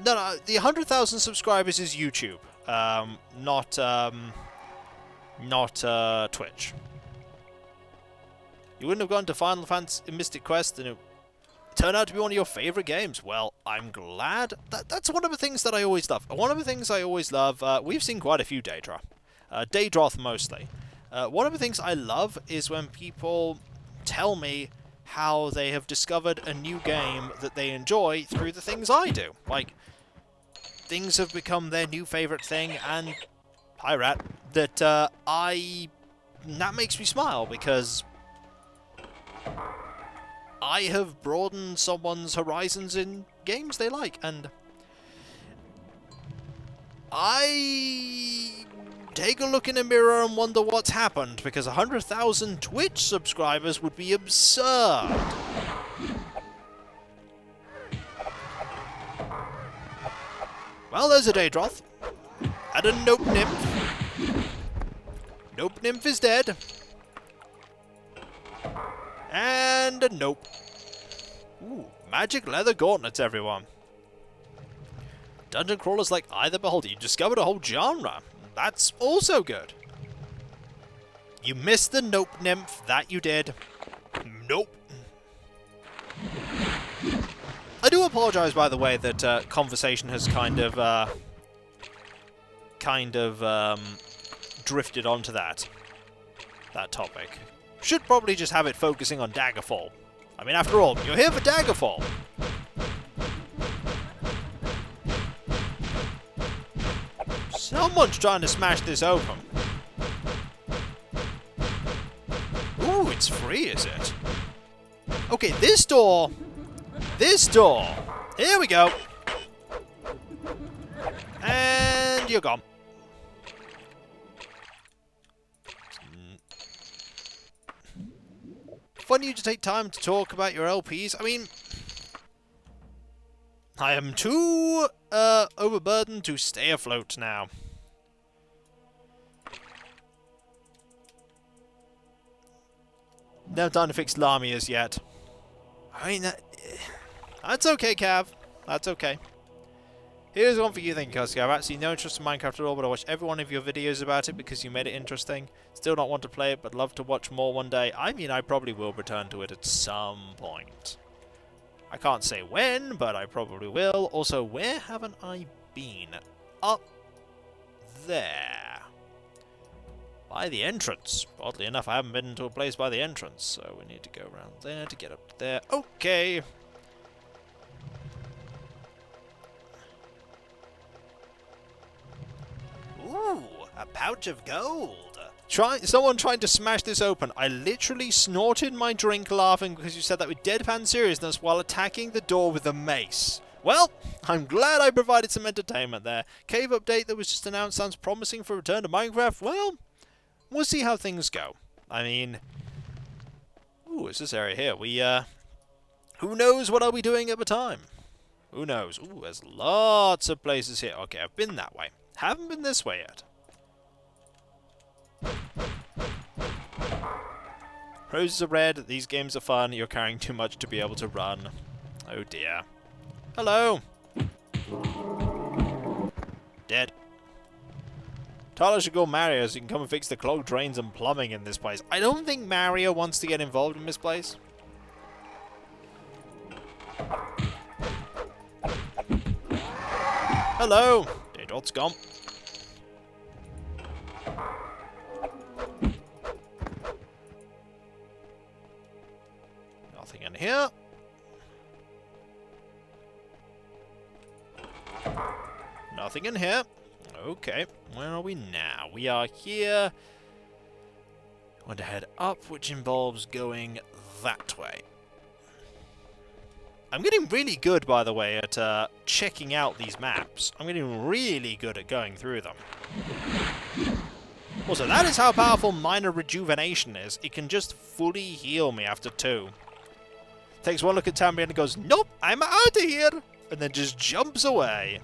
No, the 100,000 subscribers is YouTube, not Twitch. You wouldn't have gone to Final Fantasy Mystic Quest and it turned out to be one of your favourite games. Well, I'm glad. That's one of the things that I always love. One of the things I always love, we've seen quite a few Daedroth mostly. One of the things I love is when people tell me how they have discovered a new game that they enjoy through the things I do. Like, things have become their new favourite thing, and hi Rat, that makes me smile because I have broadened someone's horizons in games they like, and I take a look in a mirror and wonder what's happened, because 100,000 Twitch subscribers would be absurd. Well, there's a Daedroth. And a Nope Nymph. Nope Nymph is dead. And a Nope. Ooh, magic leather gauntlets, everyone. Dungeon crawlers like either beholder. You discovered a whole genre. That's also good. You missed the Nope Nymph. That you did. Nope. I do apologise, by the way, that conversation has kind of drifted onto that topic. Should probably just have it focusing on Daggerfall. I mean, after all, you're here for Daggerfall. Someone's trying to smash this open. Ooh, it's free, is it? Okay, this door. This door. Here we go. And you're gone. Fun you to take time to talk about your LPs. I mean, I am too overburdened to stay afloat now. No time to fix Lamias yet. I mean, that's okay, Cav. That's okay. Here's one for you, thank you, Kikoskia. I have absolutely no interest in Minecraft at all, but I watch every one of your videos about it because you made it interesting. Still not want to play it, but love to watch more one day. I mean, I probably will return to it at some point. I can't say when, but I probably will. Also, where haven't I been? Up there. By the entrance. Oddly enough, I haven't been to a place by the entrance, so we need to go around there to get up there. Okay. Ooh, a pouch of gold. Someone trying to smash this open. I literally snorted my drink laughing because you said that with deadpan seriousness while attacking the door with a mace. Well, I'm glad I provided some entertainment there. Cave update that was just announced sounds promising for a return to Minecraft. Well, we'll see how things go. I mean, ooh, it's this area here. Who knows what I'll be doing at the time? Who knows? Ooh, there's lots of places here. Okay, I've been that way. Haven't been this way yet. Roses are red. These games are fun. You're carrying too much to be able to run. Oh dear. Hello. Dead. Tar-laax should go Mario so he can come and fix the clogged drains and plumbing in this place. I don't think Mario wants to get involved in this place. Hello! Daedot's gone. Nothing in here. Nothing in here. Okay, where are we now? We are here. I want to head up, which involves going that way. I'm getting really good, by the way, at checking out these maps. I'm getting really good at going through them. Also, that is how powerful minor rejuvenation is. It can just fully heal me after 2. Takes one look at Tambian and goes, "Nope, I'm out of here!" And then just jumps away.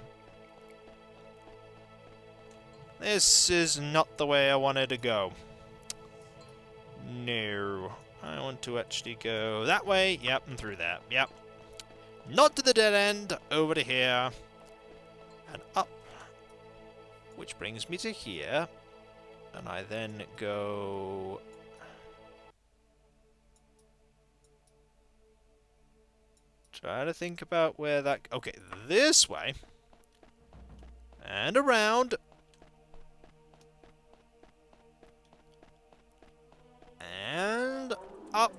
This is not the way I wanted to go. No. I want to actually go that way. Yep, and through there. Yep. Not to the dead end. Over to here. And up. Which brings me to here. And I then go... Try to think about where that... Okay, this way. And around. And up.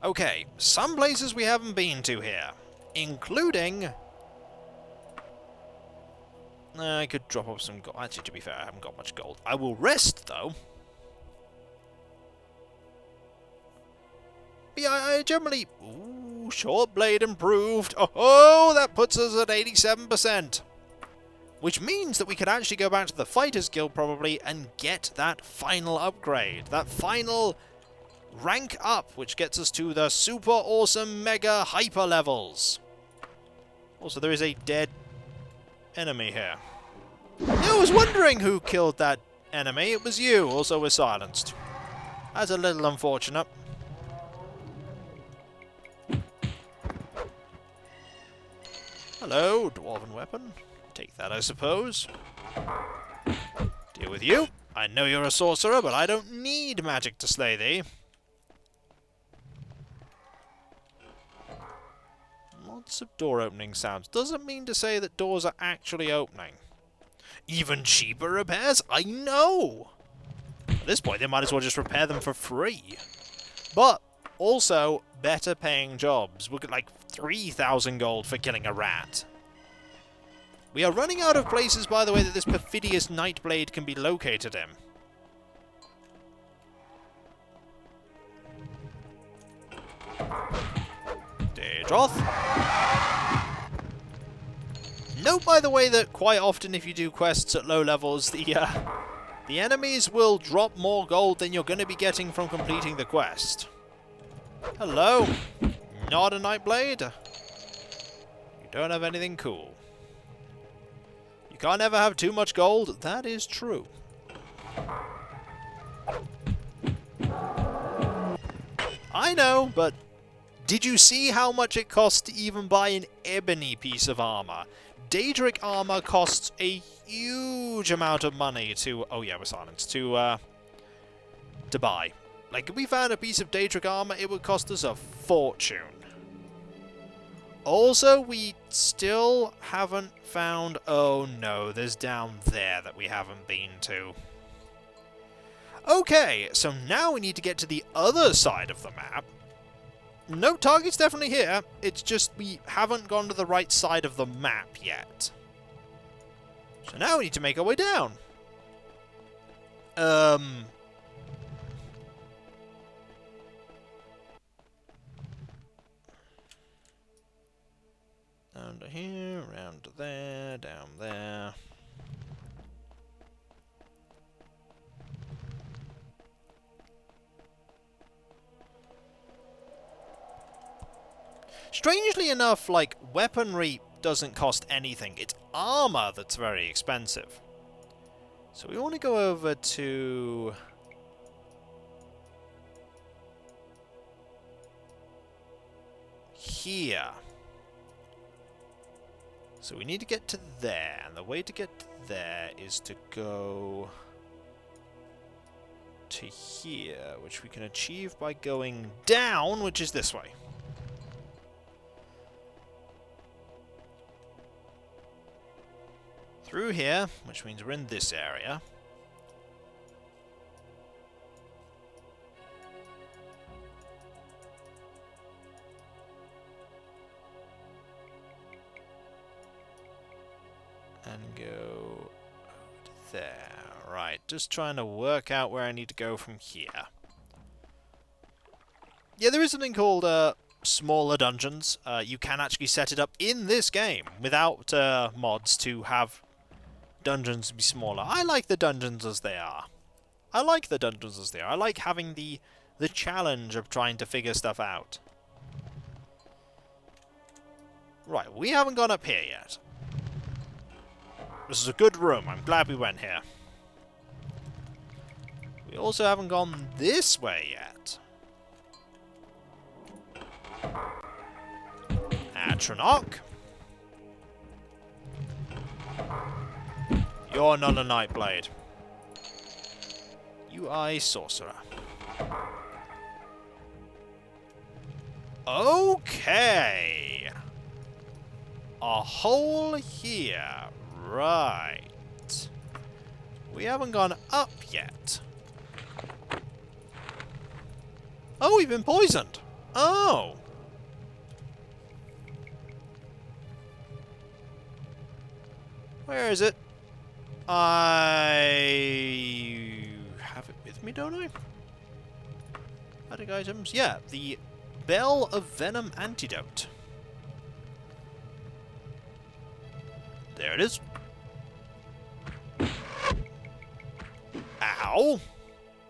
Okay, some places we haven't been to here, including... I could drop off some gold. Actually, to be fair, I haven't got much gold. I will rest, though. But yeah, I generally... Ooh, short blade improved. Oh, that puts us at 87%. Which means that we could actually go back to the Fighters Guild, probably, and get that final upgrade. That final rank up, which gets us to the super awesome mega hyper levels. Also, there is a dead enemy here. I was wondering who killed that enemy. It was you. Also, we're silenced. That's a little unfortunate. Hello, dwarven weapon. Take that, I suppose. Deal with you. I know you're a sorcerer, but I don't need magic to slay thee. Lots of door opening sounds. Doesn't mean to say that doors are actually opening. Even cheaper repairs? I know! At this point, they might as well just repair them for free. But also, better paying jobs. We'll get like 3,000 gold for killing a rat. We are running out of places, by the way, that this perfidious nightblade can be located in. Daedroth. Note, by the way, that quite often if you do quests at low levels, the enemies will drop more gold than you're going to be getting from completing the quest. Hello. Not a nightblade. You don't have anything cool. You can't ever have too much gold. That is true. I know, but did you see how much it costs to even buy an ebony piece of armor? Daedric armor costs a huge amount of money to... Oh yeah, we're silenced. To buy. Like, if we found a piece of Daedric armor, it would cost us a fortune. Also, we still haven't found... Oh no, there's down there that we haven't been to. Okay, so now we need to get to the other side of the map. No, target's definitely here. It's just we haven't gone to the right side of the map yet. So now we need to make our way down. Down to here, round to there, down there. Strangely enough, like, weaponry doesn't cost anything. It's armor that's very expensive. So we want to go over to... here. So we need to get to there, and the way to get to there is to go to here, which we can achieve by going down, which is this way. Through here, which means we're in this area. And go there. Right, just trying to work out where I need to go from here. Yeah, there is something called smaller dungeons. You can actually set it up in this game without mods to have dungeons be smaller. I like the dungeons as they are. I like having the challenge of trying to figure stuff out. Right, we haven't gone up here yet. This is a good room. I'm glad we went here. We also haven't gone this way yet. Atronach. You're not a nightblade. You are a sorcerer. Okay. A hole here. Right. We haven't gone up yet. Oh, we've been poisoned. Oh. Where is it? I have it with me, don't I? Adding items? Yeah, the Bell of Venom Antidote. There it is. Ow!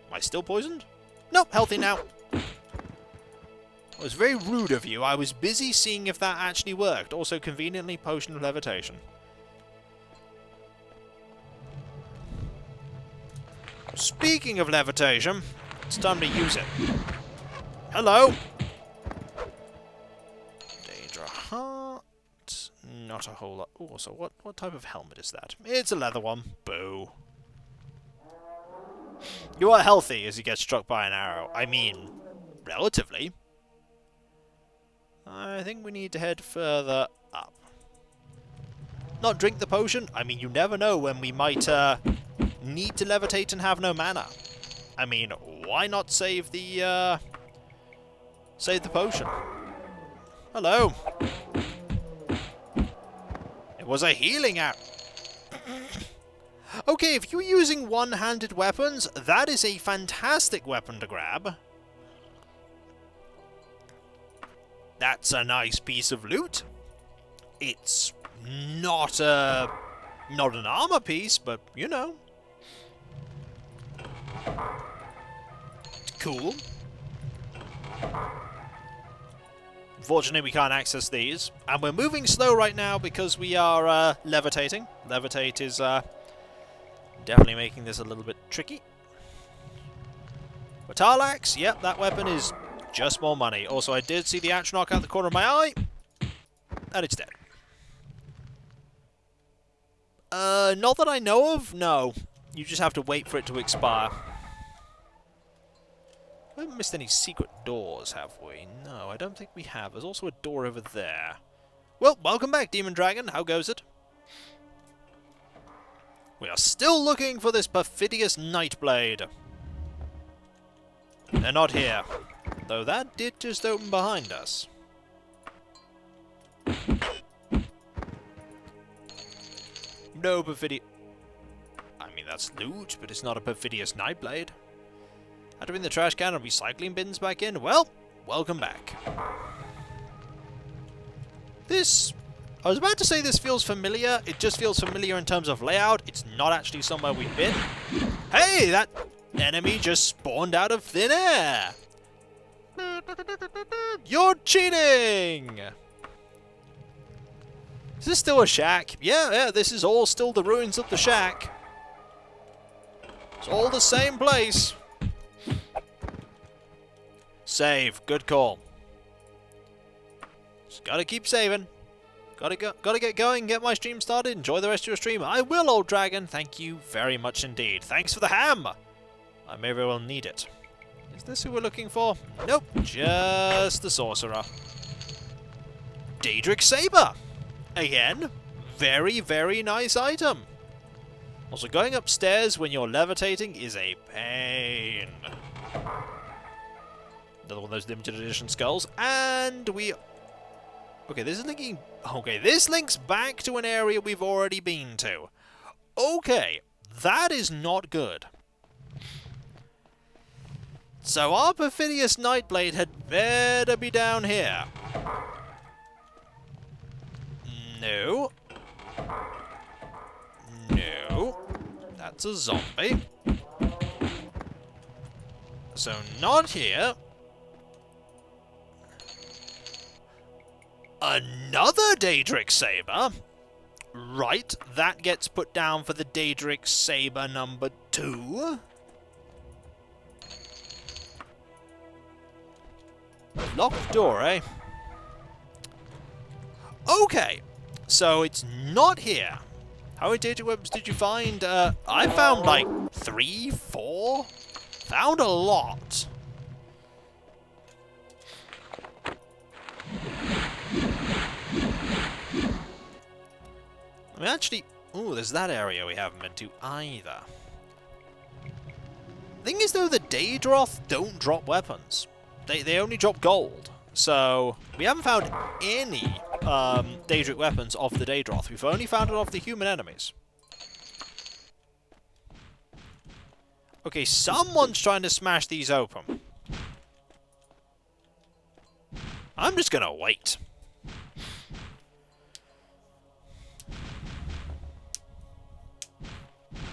Am I still poisoned? Nope, healthy now. It was very rude of you. I was busy seeing if that actually worked. Also, conveniently, potion of levitation. Speaking of levitation, it's time to use it. Hello! Daedra Heart. Not a whole lot. Oh, so what type of helmet is that? It's a leather one. Boo. You are healthy as you get struck by an arrow. I mean, relatively. I think we need to head further up. Not drink the potion. I mean, you never know when we might need to levitate and have no mana. I mean, why not save the potion? Hello. It was a healing arrow. Okay, if you're using one-handed weapons, that is a fantastic weapon to grab. That's a nice piece of loot. It's not an armor piece, but you know. It's cool. Unfortunately, we can't access these, and we're moving slow right now because we are levitating. Levitate is definitely making this a little bit tricky. But Tar-laax, yep, that weapon is just more money. Also, I did see the Atronach out the corner of my eye, and it's dead. Not that I know of, no. You just have to wait for it to expire. We haven't missed any secret doors, have we? No, I don't think we have. There's also a door over there. Well, welcome back, Demon Dragon. How goes it? We are still looking for this perfidious nightblade. They're not here. Though that did just open behind us. No perfidious... I mean, that's loot, but it's not a perfidious nightblade. Had to bring the trash can and recycling bins back in. Well, welcome back. This... I was about to say this feels familiar. It just feels familiar in terms of layout. It's not actually somewhere we've been. Hey, that enemy just spawned out of thin air. You're cheating! Is this still a shack? Yeah, this is all still the ruins of the shack. It's all the same place. Save. Good call. Just gotta keep saving. Gotta get going, get my stream started, enjoy the rest of your stream. I will, old dragon. Thank you very much indeed. Thanks for the ham! I may very well need it. Is this who we're looking for? Nope, just the sorcerer. Daedric Saber! Again, very, very nice item. Also, going upstairs when you're levitating is a pain. Another one of those limited edition skulls, and we... Okay, this is linking... Okay, this links back to an area we've already been to. Okay, that is not good. So our perfidious nightblade had better be down here. No. No. That's a zombie. So not here. Another Daedric Saber. Right, that gets put down for the Daedric Saber number 2. Locked door, eh? Okay, so it's not here. How many Daedric weapons did you find? I found like 3, 4? Found a lot. I mean, actually... Ooh, there's that area we haven't been to either. Thing is, though, the Daedroth don't drop weapons. They only drop gold. So, we haven't found any Daedric weapons off the Daedroth. We've only found it off the human enemies. Okay, someone's trying to smash these open. I'm just gonna wait.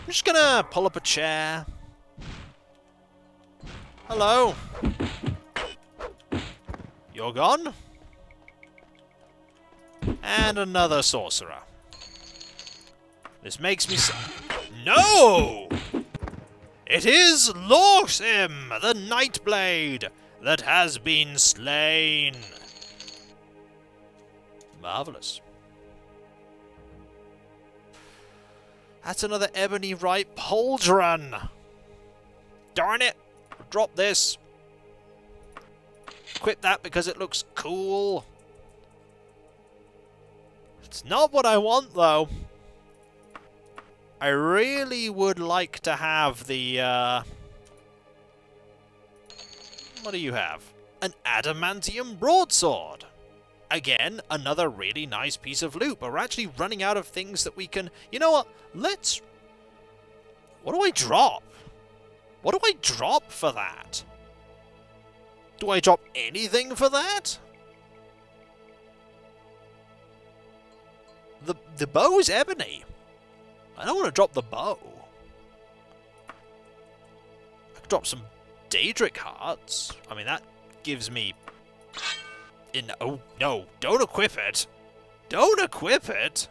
I'm just gonna pull up a chair. Hello. You're gone. And another sorcerer. This makes me No! It is Lorsim, the nightblade, that has been slain. Marvelous. That's another ebony ripe pauldron. Darn it! Drop this. Equip that because it looks cool. It's not what I want, though. I really would like to have the, What do you have? An adamantium broadsword. Again, another really nice piece of loot, but we're actually running out of things that we can... You know what? Let's... What do I drop? What do I drop for that? Do I drop anything for that? The bow's ebony. I don't want to drop the bow. I could drop some Daedric hearts. I mean, that gives me... Oh, no. Don't equip it. Don't equip it.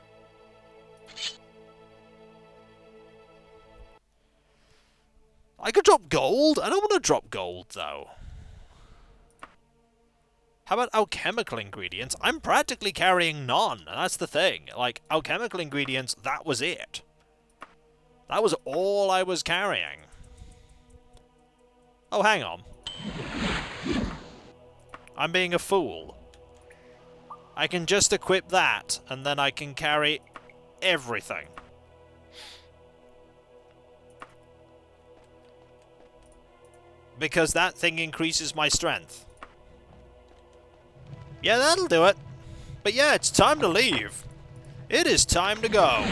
I could drop gold. I don't want to drop gold, though. How about alchemical ingredients? I'm practically carrying none. That's the thing. Like, alchemical ingredients, that was it. That was all I was carrying. Oh, hang on. I'm being a fool. I can just equip that, and then I can carry everything. Because that thing increases my strength. Yeah, that'll do it. But yeah, it's time to leave. It is time to go.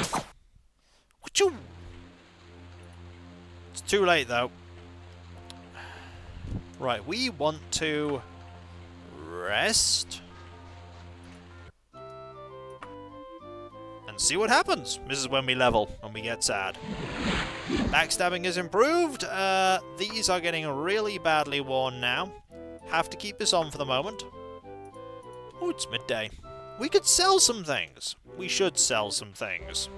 It's too late, though. Right, we want to rest and see what happens. This is when we level, when we get sad. Backstabbing is improved. These are getting really badly worn now. Have to keep this on for the moment. Oh, it's midday. We could sell some things. We should sell some things.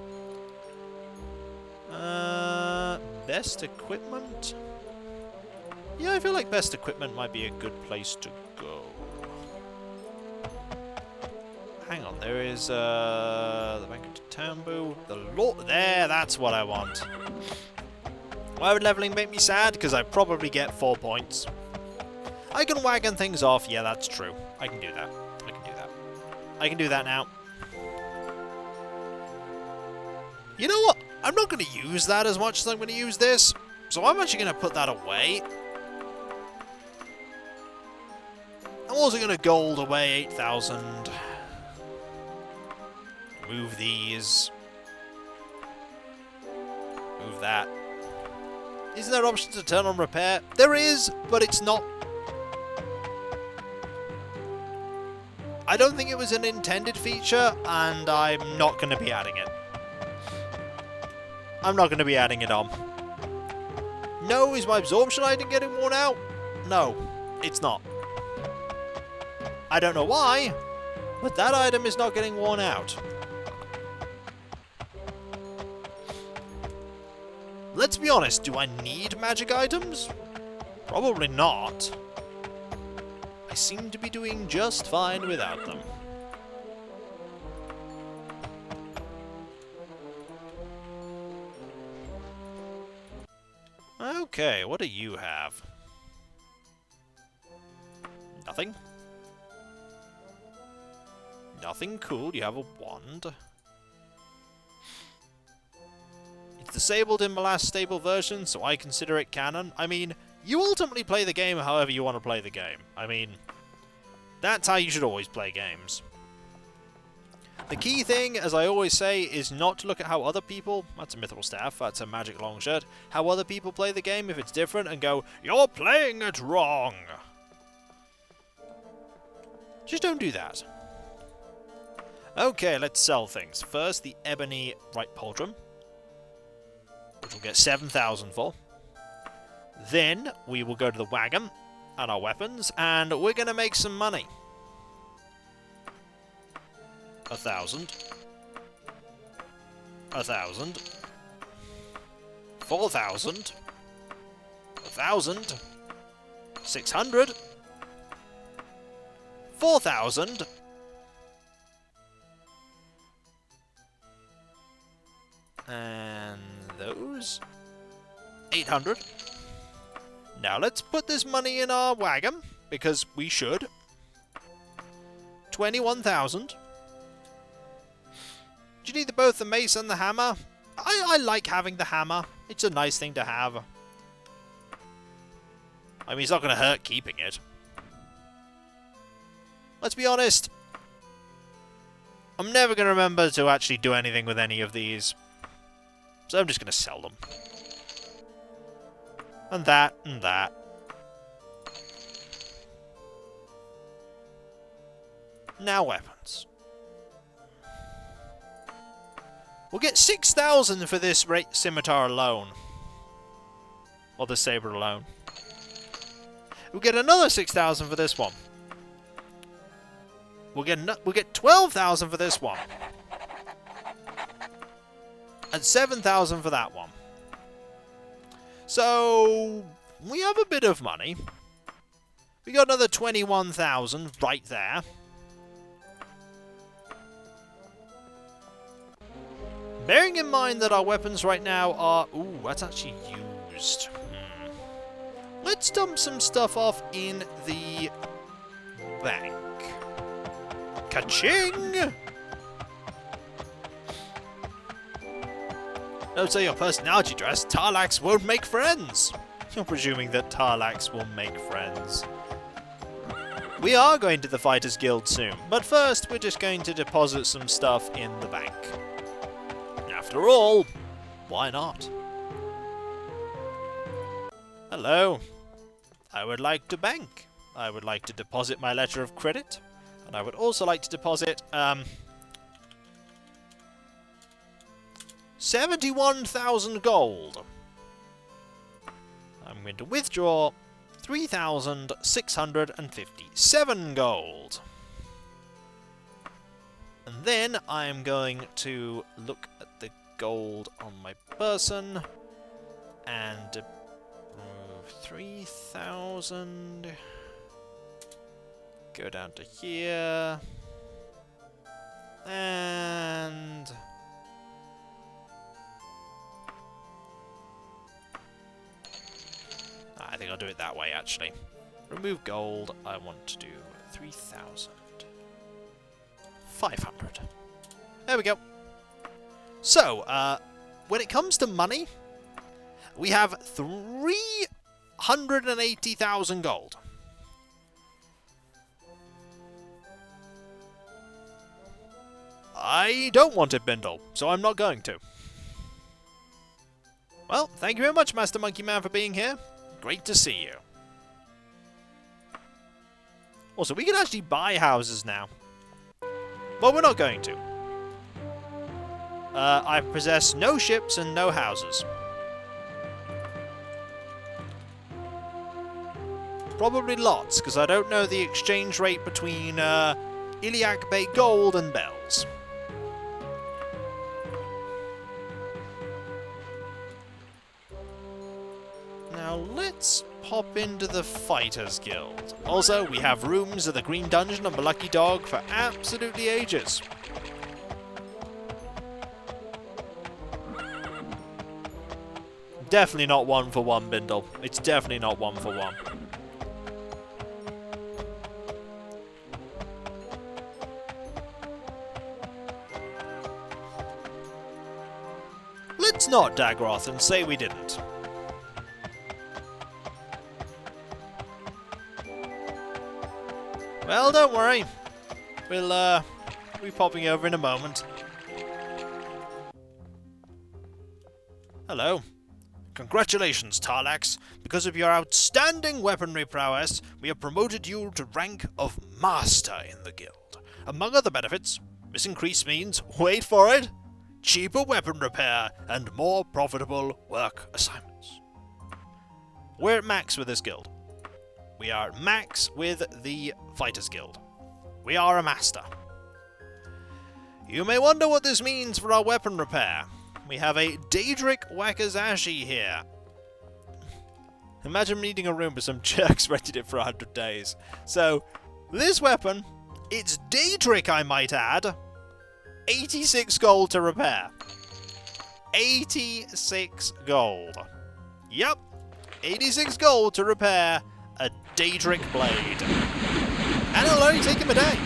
Best equipment? Yeah, I feel like best equipment might be a good place to go. hang on. There is the Bank of Tambu. The Lord. There, that's what I want. Why would leveling make me sad? Because I probably get 4 points. I can wagon things off. Yeah, that's true. I can do that. I can do that. I can do that now. You know what? I'm not going to use that as much as I'm going to use this. So I'm actually going to put that away. I'm also going to gold away 8,000. Move these. Move that. Isn't there an option to turn on repair? There is, but it's not. I don't think it was an intended feature, and I'm not going to be adding it. I'm not going to be adding it on. No, is my absorption item getting worn out? No, it's not. I don't know why, but that item is not getting worn out. Let's be honest, do I need magic items? Probably not. I seem to be doing just fine without them. Okay, what do you have? Nothing? Nothing cool, you have a wand. It's disabled in my last stable version, so I consider it canon. I mean, you ultimately play the game however you want to play the game. I mean, that's how you should always play games. The key thing, as I always say, is not to look at how other people, that's a mithril staff, that's a magic long shirt, how other people play the game if it's different and go, you're playing it wrong. Just don't do that. Okay, let's sell things. First, the ebony right pauldron, which we'll get 7,000 for. Then, we will go to the wagon and our weapons, and we're going to make some money. 1,000. 1,000. 4,000. 1,000. 600. 4,000. And those. 800. Now let's put this money in our wagon, because we should. 21,000. Do you need both the mace and the hammer? I like having the hammer. It's a nice thing to have. I mean, it's not going to hurt keeping it. Let's be honest. I'm never going to remember to actually do anything with any of these. So I'm just going to sell them. And that, and that. Now weapons. We'll get 6,000 for this scimitar alone. Or the saber alone. We'll get another 6,000 for this one. We'll get 12,000 for this one. And 7,000 for that one. So we have a bit of money. We got another 21,000 right there. Bearing in mind that our weapons right now are... Ooh, that's actually used. Let's dump some stuff off in the bank. Ka-ching! Note to your personality dress, Tar-laax won't make friends. You're presuming that Tar-laax will make friends. We are going to the Fighters Guild soon, but first we're just going to deposit some stuff in the bank. After all, why not? Hello. I would like to bank. I would like to deposit my letter of credit. And I would also like to deposit, 71,000 gold. I'm going to withdraw 3,657 gold. And then I'm going to look at the gold on my person and move 3,000. Go down to here. And... I think I'll do it that way, actually. Remove gold. I want to do 3,000. 500. There we go. So, when it comes to money, we have 380,000 gold. I don't want it, Bindle, so I'm not going to. Well, thank you very much, Master Monkey Man, for being here. Great to see you. Also, we can actually buy houses now. Well, we're not going to. I possess no ships and no houses. Probably lots, because I don't know the exchange rate between Iliac Bay gold and bells. Now let's pop into the Fighters Guild. Also, we have rooms at the Green Dungeon of the Lucky Dog for absolutely ages. Definitely not 1-for-1, Bindle. It's definitely not 1-for-1. Let's not Dagroth and say we didn't. Well, don't worry. We'll be popping over in a moment. Hello. Congratulations, Tar-laax. Because of your outstanding weaponry prowess, we have promoted you to rank of Master in the guild. Among other benefits, this increase means, wait for it, cheaper weapon repair and more profitable work assignments. We're at max with this guild. We are at max with the Fighters Guild. We are a master. You may wonder what this means for our weapon repair. We have a Daedric Wakazashi here. Imagine needing a room with some jerks rented it for 100 days. So, this weapon, it's Daedric, I might add. 86 gold to repair. 86 gold. Yep, 86 gold to repair a Daedric blade. And it'll only take him a day.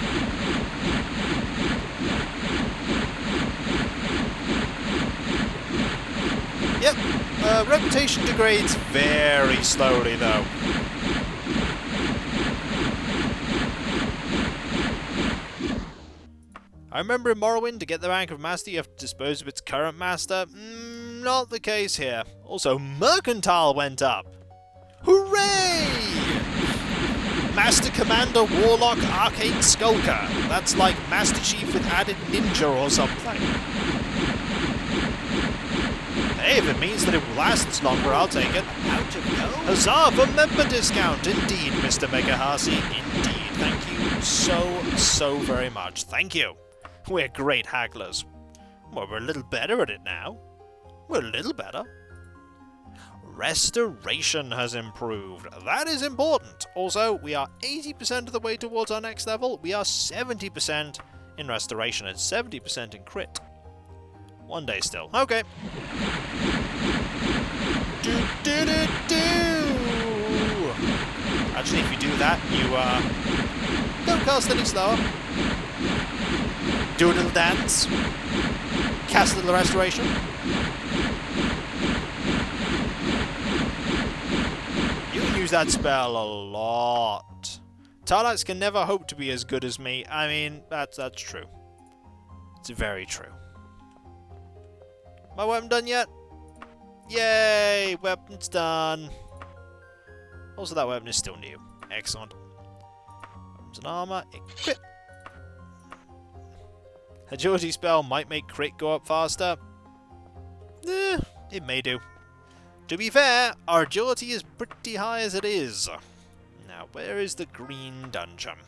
Yep, reputation degrades very slowly though. I remember in Morrowind, to get the rank of Master, you have to dispose of its current Master. Not the case here. Also, Mercantile went up. Hooray! Master Commander Warlock Arcane Skulker. That's like Master Chief with added ninja or something. Hey, if it means that it will last longer, I'll take it. Out of gold? Huzzah for member discount! Indeed, Mr. Megahasi. Indeed. Thank you so very much. Thank you. We're great hagglers. Well, we're a little better at it now. We're a little better. Restoration has improved. That is important. Also, we are 80% of the way towards our next level. We are 70% in restoration and 70% in crit. One day still. Okay. Actually, if you do that, you don't cast any slower. Do a little dance. Cast a little restoration. You can use that spell a lot. Tarlax can never hope to be as good as me. I mean, that's true. It's very true. My weapon done yet? Yay! Weapon's done. Also, that weapon is still new. Excellent. Weapons and armor. Equip. Agility spell might make crit go up faster. It may do. To be fair, our agility is pretty high as it is. Now, where is the green dungeon?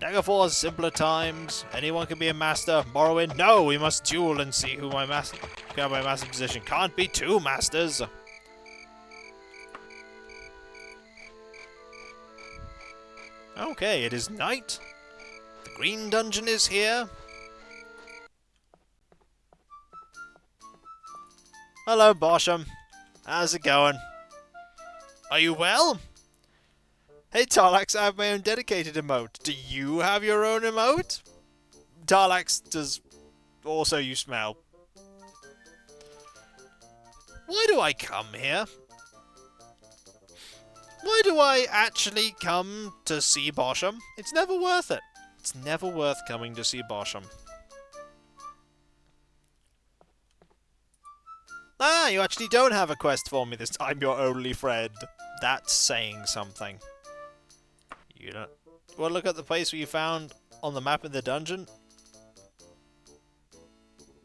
Daggerfall has simpler times. Anyone can be a master. Morrowind, no, we must duel and see who my master position. Can't be two masters. Okay, it is night. The green dungeon is here. Hello, Bosham. How's it going? Are you well? Hey, Tar-laax, I have my own dedicated emote. Do you have your own emote? Tar-laax does also you smell. Why do I come here? Why do I actually come to see Bosham? It's never worth it. It's never worth coming to see Bosham. Ah, you actually don't have a quest for me this time, your only friend. That's saying something. You don't... Well, look at the place where you found on the map in the dungeon.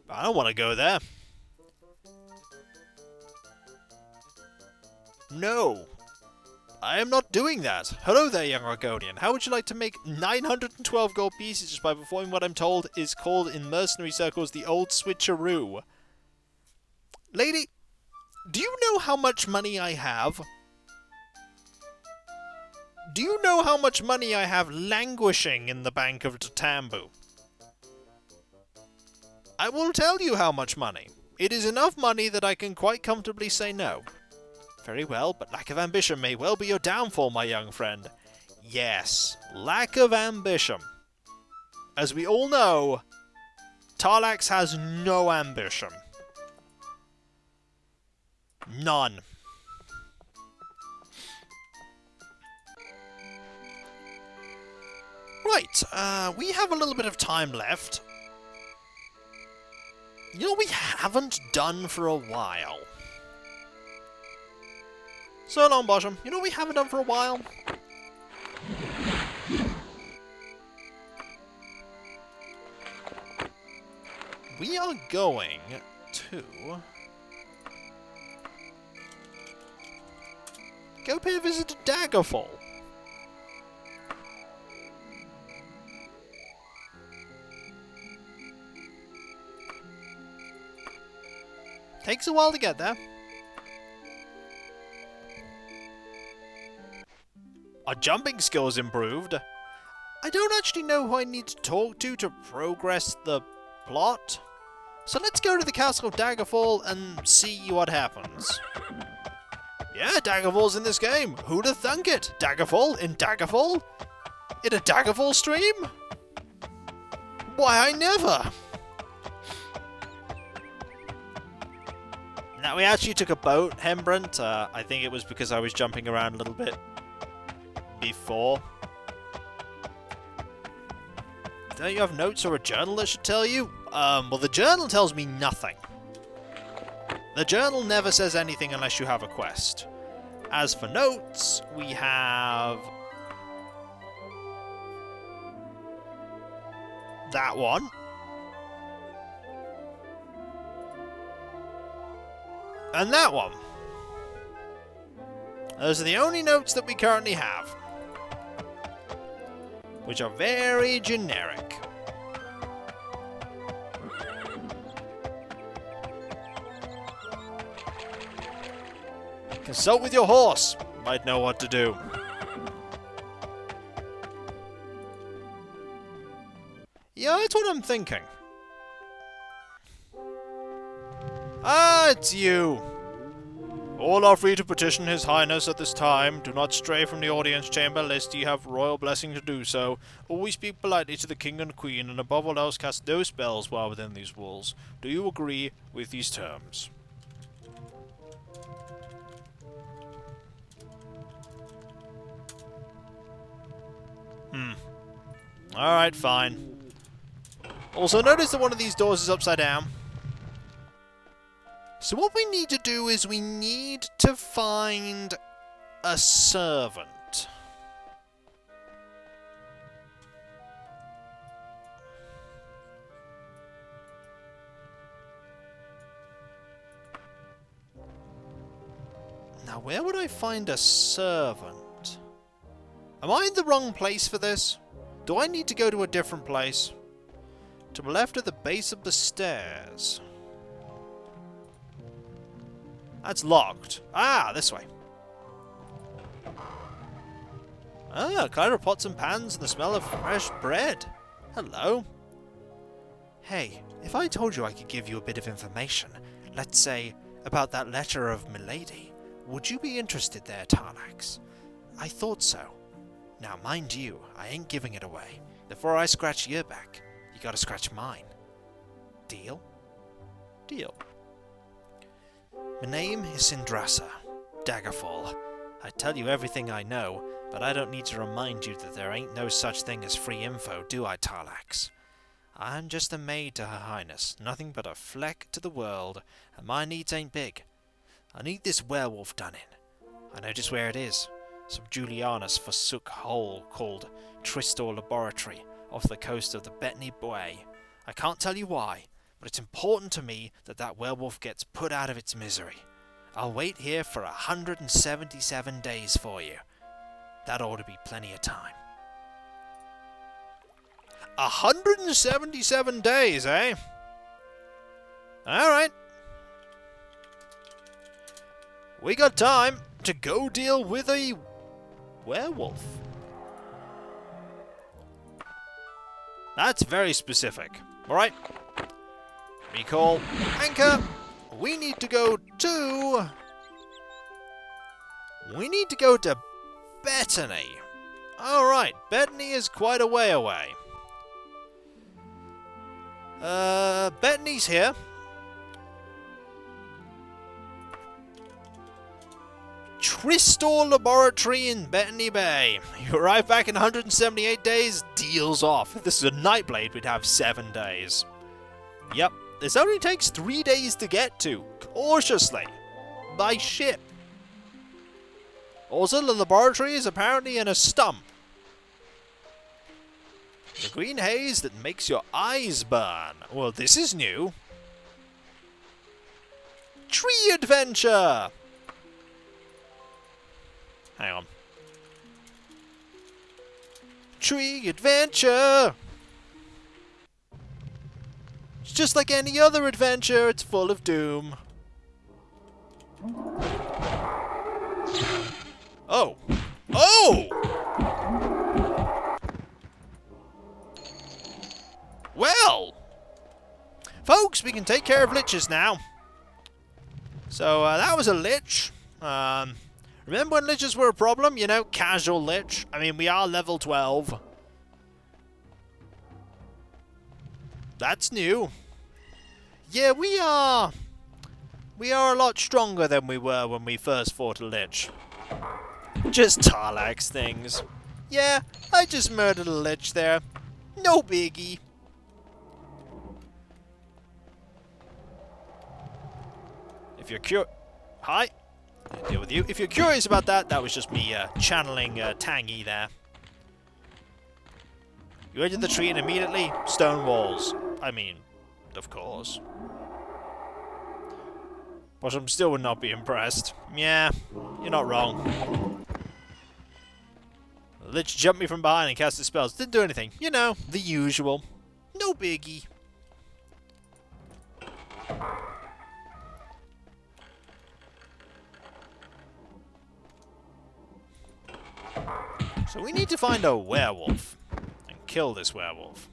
I don't want to go there. No. I am not doing that. Hello there, young Argonian. How would you like to make 912 gold pieces just by performing what I'm told is called in mercenary circles the old switcheroo? Lady, do you know how much money I have? Do you know how much money I have languishing in the Bank of Tatambu? I will tell you how much money. It is enough money that I can quite comfortably say no. Very well, but lack of ambition may well be your downfall, my young friend. Yes, lack of ambition. As we all know, Tarlax has no ambition. None. Right, we have a little bit of time left. You know what we haven't done for a while? So long, Bosham. You know what we haven't done for a while? We are going to... go pay a visit to Daggerfall. Takes a while to get there. Our jumping skills improved. I don't actually know who I need to talk to progress the plot. So let's go to the castle of Daggerfall and see what happens. Yeah, Daggerfall's in this game. Who'd have thunk it? Daggerfall in Daggerfall? In a Daggerfall stream? Why, I never! Now, we actually took a boat, Hembrant. I think it was because I was jumping around a little bit before. Don't you have notes or a journal that should tell you? Well, the journal tells me nothing. The journal never says anything unless you have a quest. As for notes, we have... that one. And that one. Those are the only notes that we currently have. Which are very generic. Consult with your horse. Might know what to do. Yeah, that's what I'm thinking. Ah, it's you. All are free to petition His Highness at this time. Do not stray from the audience chamber lest ye have royal blessing to do so. Always speak politely to the king and queen, and above all else cast no spells while within these walls. Do you agree with these terms? Alright, fine. Also, notice that one of these doors is upside down. So what we need to do is we need to find a servant. Now, where would I find a servant? Am I in the wrong place for this? Do I need to go to a different place? To the left at the base of the stairs. That's locked. Ah, this way. Ah, clear pots and pans and the smell of fresh bread. Hello. Hey, if I told you I could give you a bit of information, let's say, about that letter of Milady, would you be interested there, Tar-laax? I thought so. Now, mind you, I ain't giving it away. Before I scratch your back, you gotta scratch mine. Deal? Deal. My name is Sindrasa, Daggerfall. I tell you everything I know, but I don't need to remind you that there ain't no such thing as free info, do I, Tarlax? I'm just a maid to Her Highness, nothing but a fleck to the world, and my needs ain't big. I need this werewolf done in. I know just where it is. Some Julianus forsook hole called Tristor Laboratory, off the coast of the Bettany Bay. I can't tell you why, but it's important to me that that werewolf gets put out of its misery. I'll wait here for 177 days for you. That ought to be plenty of time. 177 days, eh? Alright. We got time to go deal with a werewolf. That's very specific. Alright. Recall anchor. We need to go to... Bettany. Alright, Bettany is quite a way away. Bettany's here. Tristor Laboratory in Bettany Bay. You arrive back in 178 days, deals off. If this is a nightblade, we'd have 7 days. Yep, this only takes 3 days to get to, cautiously, by ship. Also, the laboratory is apparently in a stump. The green haze that makes your eyes burn. Well, this is new. Tree adventure! Hang on. Tree adventure! It's just like any other adventure, it's full of doom. Oh! Oh! Well! Folks, we can take care of liches now. So, that was a lich. Remember when liches were a problem? You know, casual lich. I mean, we are level 12. That's new. Yeah, we are a lot stronger than we were when we first fought a lich. Just Tar-laax things. Yeah, I just murdered a lich there. No biggie. If you're Hi. I'll deal with you. If you're curious about that, that was just me channeling Tangy there. You enter the tree and immediately stone walls. I mean, of course. But I still would not be impressed. Yeah, you're not wrong. The lich jumped me from behind and cast his spells. Didn't do anything. You know, the usual. No biggie. So we need to find a werewolf and kill this werewolf.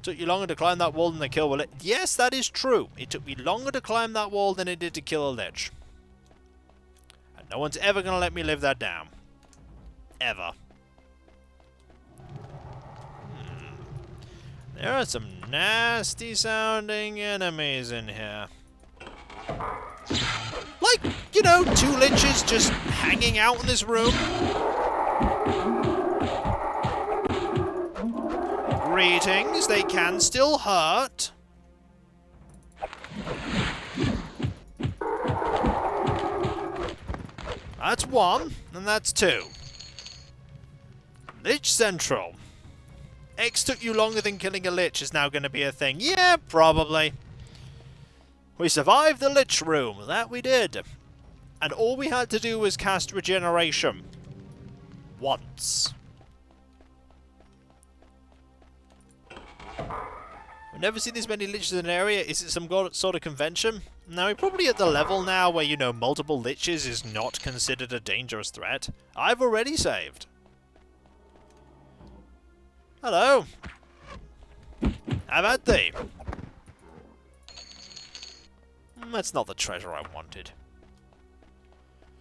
Took you longer to climb that wall than to kill a lich. Yes, that is true. It took me longer to climb that wall than it did to kill a lich. And no one's ever going to let me live that down. Ever. There are some nasty sounding enemies in here. Like, you know, 2 liches just hanging out in this room. Greetings, they can still hurt. That's 1, and that's 2. Lich Central. X took you longer than killing a lich is now going to be a thing. Yeah, probably. We survived the lich room, that we did. And all we had to do was cast regeneration. Once. never seen this many liches in an area. Is it some sort of convention? Now, we're probably at the level now where, you know, multiple liches is not considered a dangerous threat. I've already saved. Hello. Have at thee. That's not the treasure I wanted.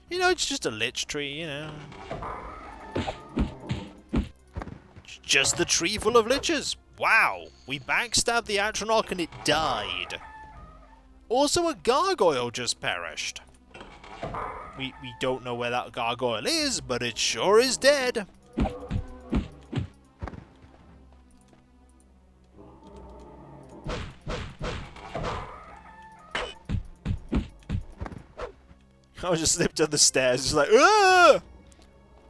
You know, it's just a lich tree, you know. Just the tree full of liches. Wow, we backstabbed the Atronach and it died. Also, a gargoyle just perished. We don't know where that gargoyle is, but it sure is dead. I just slipped down the stairs, just like, ah!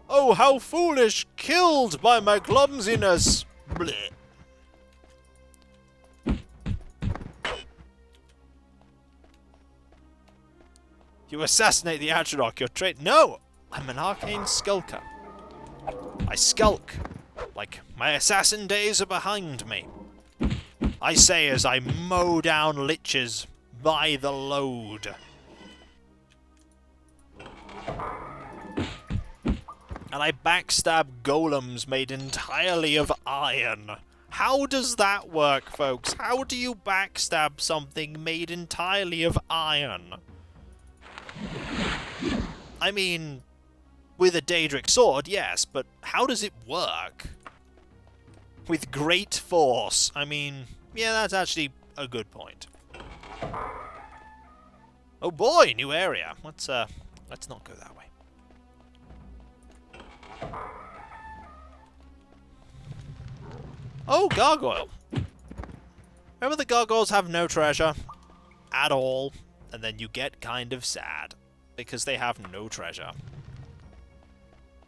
Oh, how foolish! Killed by my clumsiness! Blech. You assassinate the Atronach, you're No! I'm an arcane skulker. I skulk. Like, my assassin days are behind me. I say as I mow down liches by the load. And I backstab golems made entirely of iron. How does that work, folks? How do you backstab something made entirely of iron? I mean, with a Daedric sword, yes, but how does it work? With great force. I mean, yeah, that's actually a good point. Oh boy, new area. Let's not go that way. Oh, gargoyle. Remember the gargoyles have no treasure at all, and then you get kind of sad because they have no treasure.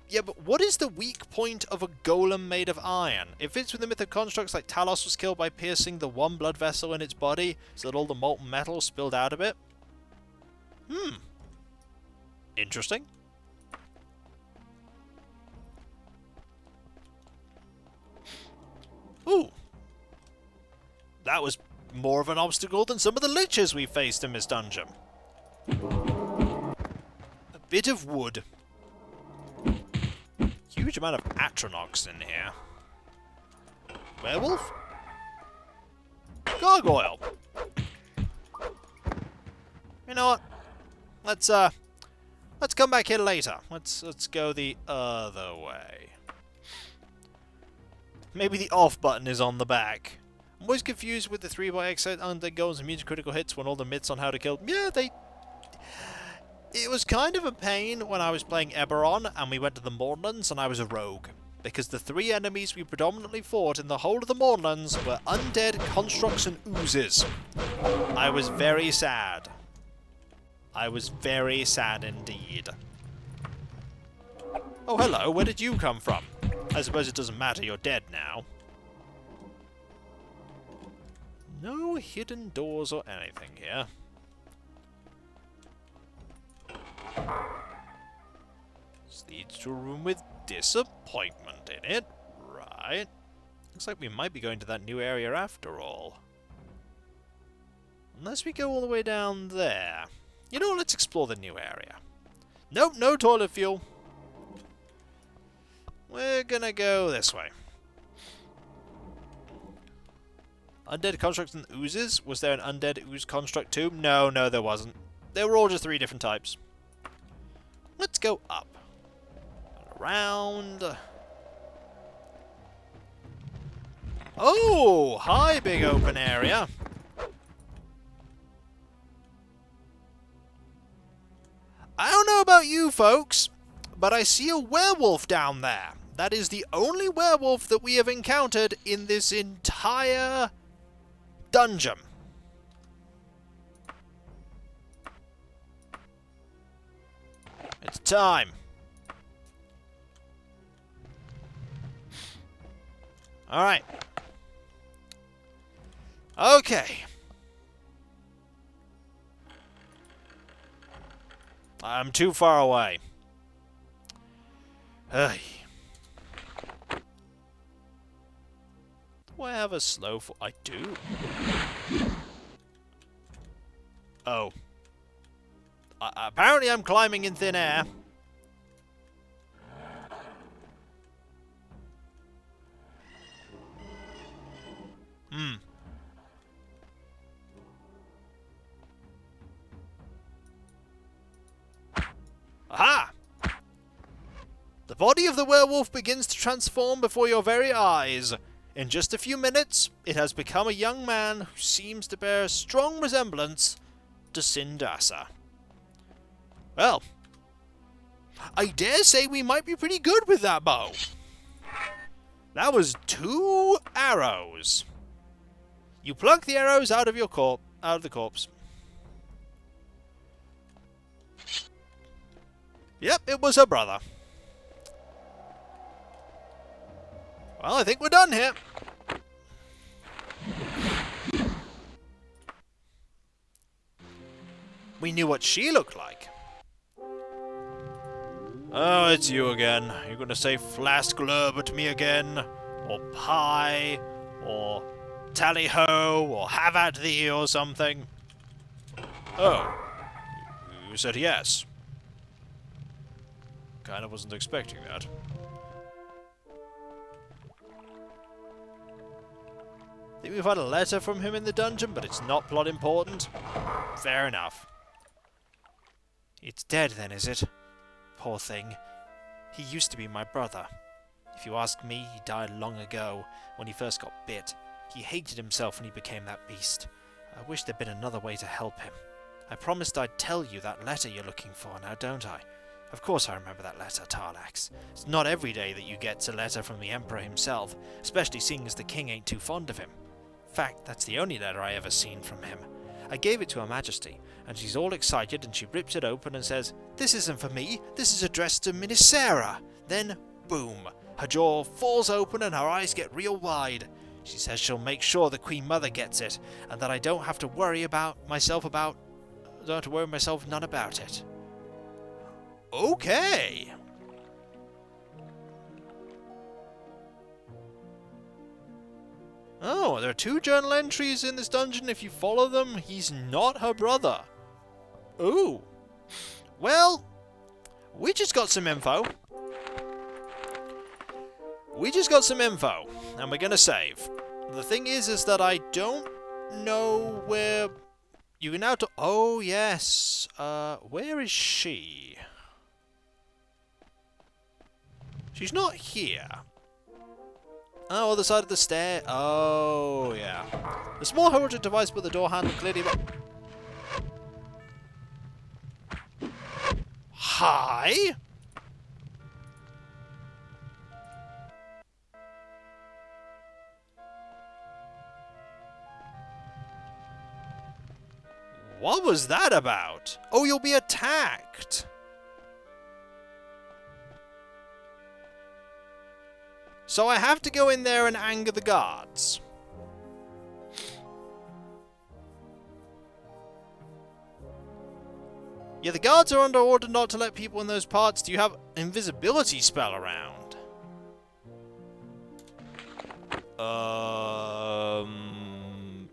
Yeah, but what is the weak point of a golem made of iron? It fits with the myth of constructs like Tarlax was killed by piercing the one blood vessel in its body so that all the molten metal spilled out of it. Interesting. Ooh. That was more of an obstacle than some of the liches we faced in this dungeon. A bit of wood. Huge amount of Atronachs in here. Werewolf? Gargoyle. You know what? Let's come back here later. Let's go the other way. Maybe the off button is on the back. I'm always confused with the 3x undead goals and mutant critical hits when all the myths on how to kill. Yeah, it was kind of a pain when I was playing Eberron and we went to the Mournlands and I was a rogue. Because the three enemies we predominantly fought in the whole of the Mournlands were undead, constructs, and oozes. I was very sad. I was very sad indeed. Oh, hello, where did you come from? I suppose it doesn't matter, you're dead now. No hidden doors or anything here. This leads to a room with disappointment in it. Right. Looks like we might be going to that new area after all. Unless we go all the way down there. You know, let's explore the new area. Nope, no toilet fuel. We're gonna go this way. Undead constructs and oozes? Was there an undead ooze construct too? No, there wasn't. They were all just 3 different types. Let's go up. Around. Oh! Hi, big open area. I don't know about you folks, but I see a werewolf down there. That is the only werewolf that we have encountered in this entire dungeon. It's time. Alright. Okay. I'm too far away. Hey. Do I have a slow fall? I do. Oh. Apparently I'm climbing in thin air. Aha! The body of the werewolf begins to transform before your very eyes. In just a few minutes, it has become a young man who seems to bear a strong resemblance to Sindasa. Well, I dare say we might be pretty good with that bow. That was 2 arrows. You pluck the arrows out of the corpse. Yep, it was her brother. Well, I think we're done here. We knew what she looked like. Oh, it's you again. You're gonna say flask lurb at me again? Or pie? Or tally-ho? Or have at thee or something? Oh. You said yes. Kinda wasn't expecting that. Think we've had a letter from him in the dungeon, but it's not plot important. Fair enough. It's dead then, is it? Poor thing. He used to be my brother. If you ask me, he died long ago, when he first got bit. He hated himself when he became that beast. I wish there'd been another way to help him. I promised I'd tell you that letter you're looking for, now don't I? Of course I remember that letter, Tar-laax. It's not every day that you get a letter from the Emperor himself, especially seeing as the king ain't too fond of him. In fact, that's the only letter I ever seen from him. I gave it to Her Majesty, and she's all excited and she rips it open and says, "This isn't for me, this is addressed to Minisera." Then, boom, her jaw falls open and her eyes get real wide. She says she'll make sure the Queen Mother gets it, and that I don't have to worry myself none about it. Okay. Oh, there are 2 journal entries in this dungeon. If you follow them, he's not her brother. Ooh. Well, we just got some info. And we're gonna save. The thing is that I don't know where you can now. Oh yes. Where is she? She's not here. Oh, other side of the stair. Oh, yeah. The small heralded device with the door handle clearly. Hi? What was that about? Oh, you'll be attacked. So I have to go in there and anger the guards. Yeah, the guards are under order not to let people in those parts. Do you have invisibility spell around?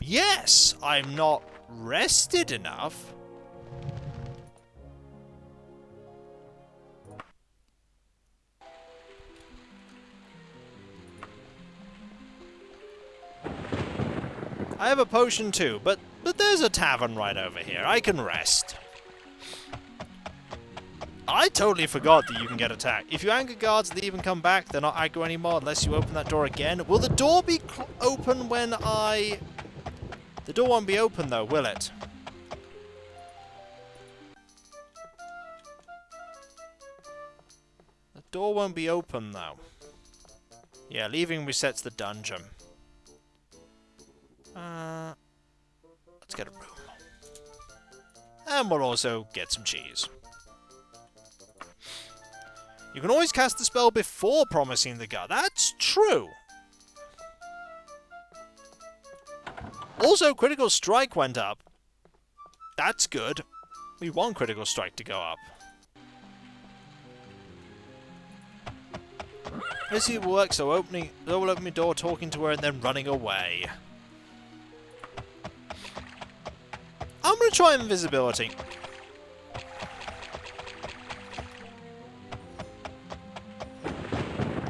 Yes, I'm not rested enough. I have a potion too, but there's a tavern right over here. I can rest. I totally forgot that you can get attacked. If you anger guards, they even come back. They're not aggro anymore unless you open that door again. Will the door be open when I... The door won't be open though, will it? The door won't be open though. Yeah, leaving resets the dungeon. Let's get a room. And we'll also get some cheese. You can always cast the spell before promising the guard. That's true. Also, critical strike went up. That's good. We want critical strike to go up. This will work, so will open my door, talking to her, and then running away. I'm gonna try invisibility.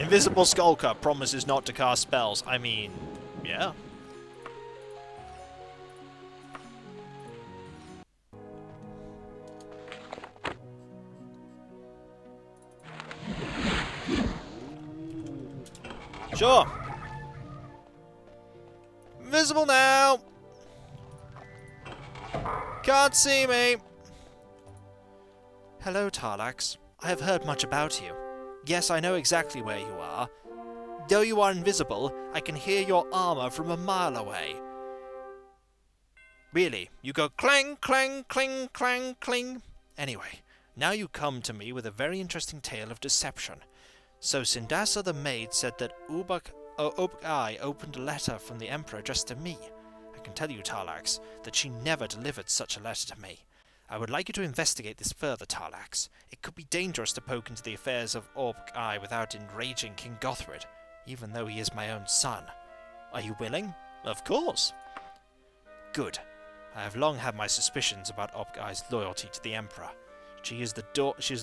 Invisible Skulker promises not to cast spells. I mean, yeah. Sure. Invisible now. Can't see me. Hello, Tar-laax. I have heard much about you. Yes, I know exactly where you are. Though you are invisible, I can hear your armor from a mile away. Really, you go clang, clang, cling, clang, cling. Anyway, now you come to me with a very interesting tale of deception. So Sindasa the maid said that Ubak-ai opened a letter from the Emperor addressed to me. I can tell you, Tar-laax, that she never delivered such a letter to me. I would like you to investigate this further, Tar-laax. It could be dangerous to poke into the affairs of Ubak-ai without enraging King Gothred, even though he is my own son. Are you willing? Of course. Good. I have long had my suspicions about Ubak-ai's loyalty to the Emperor. She is the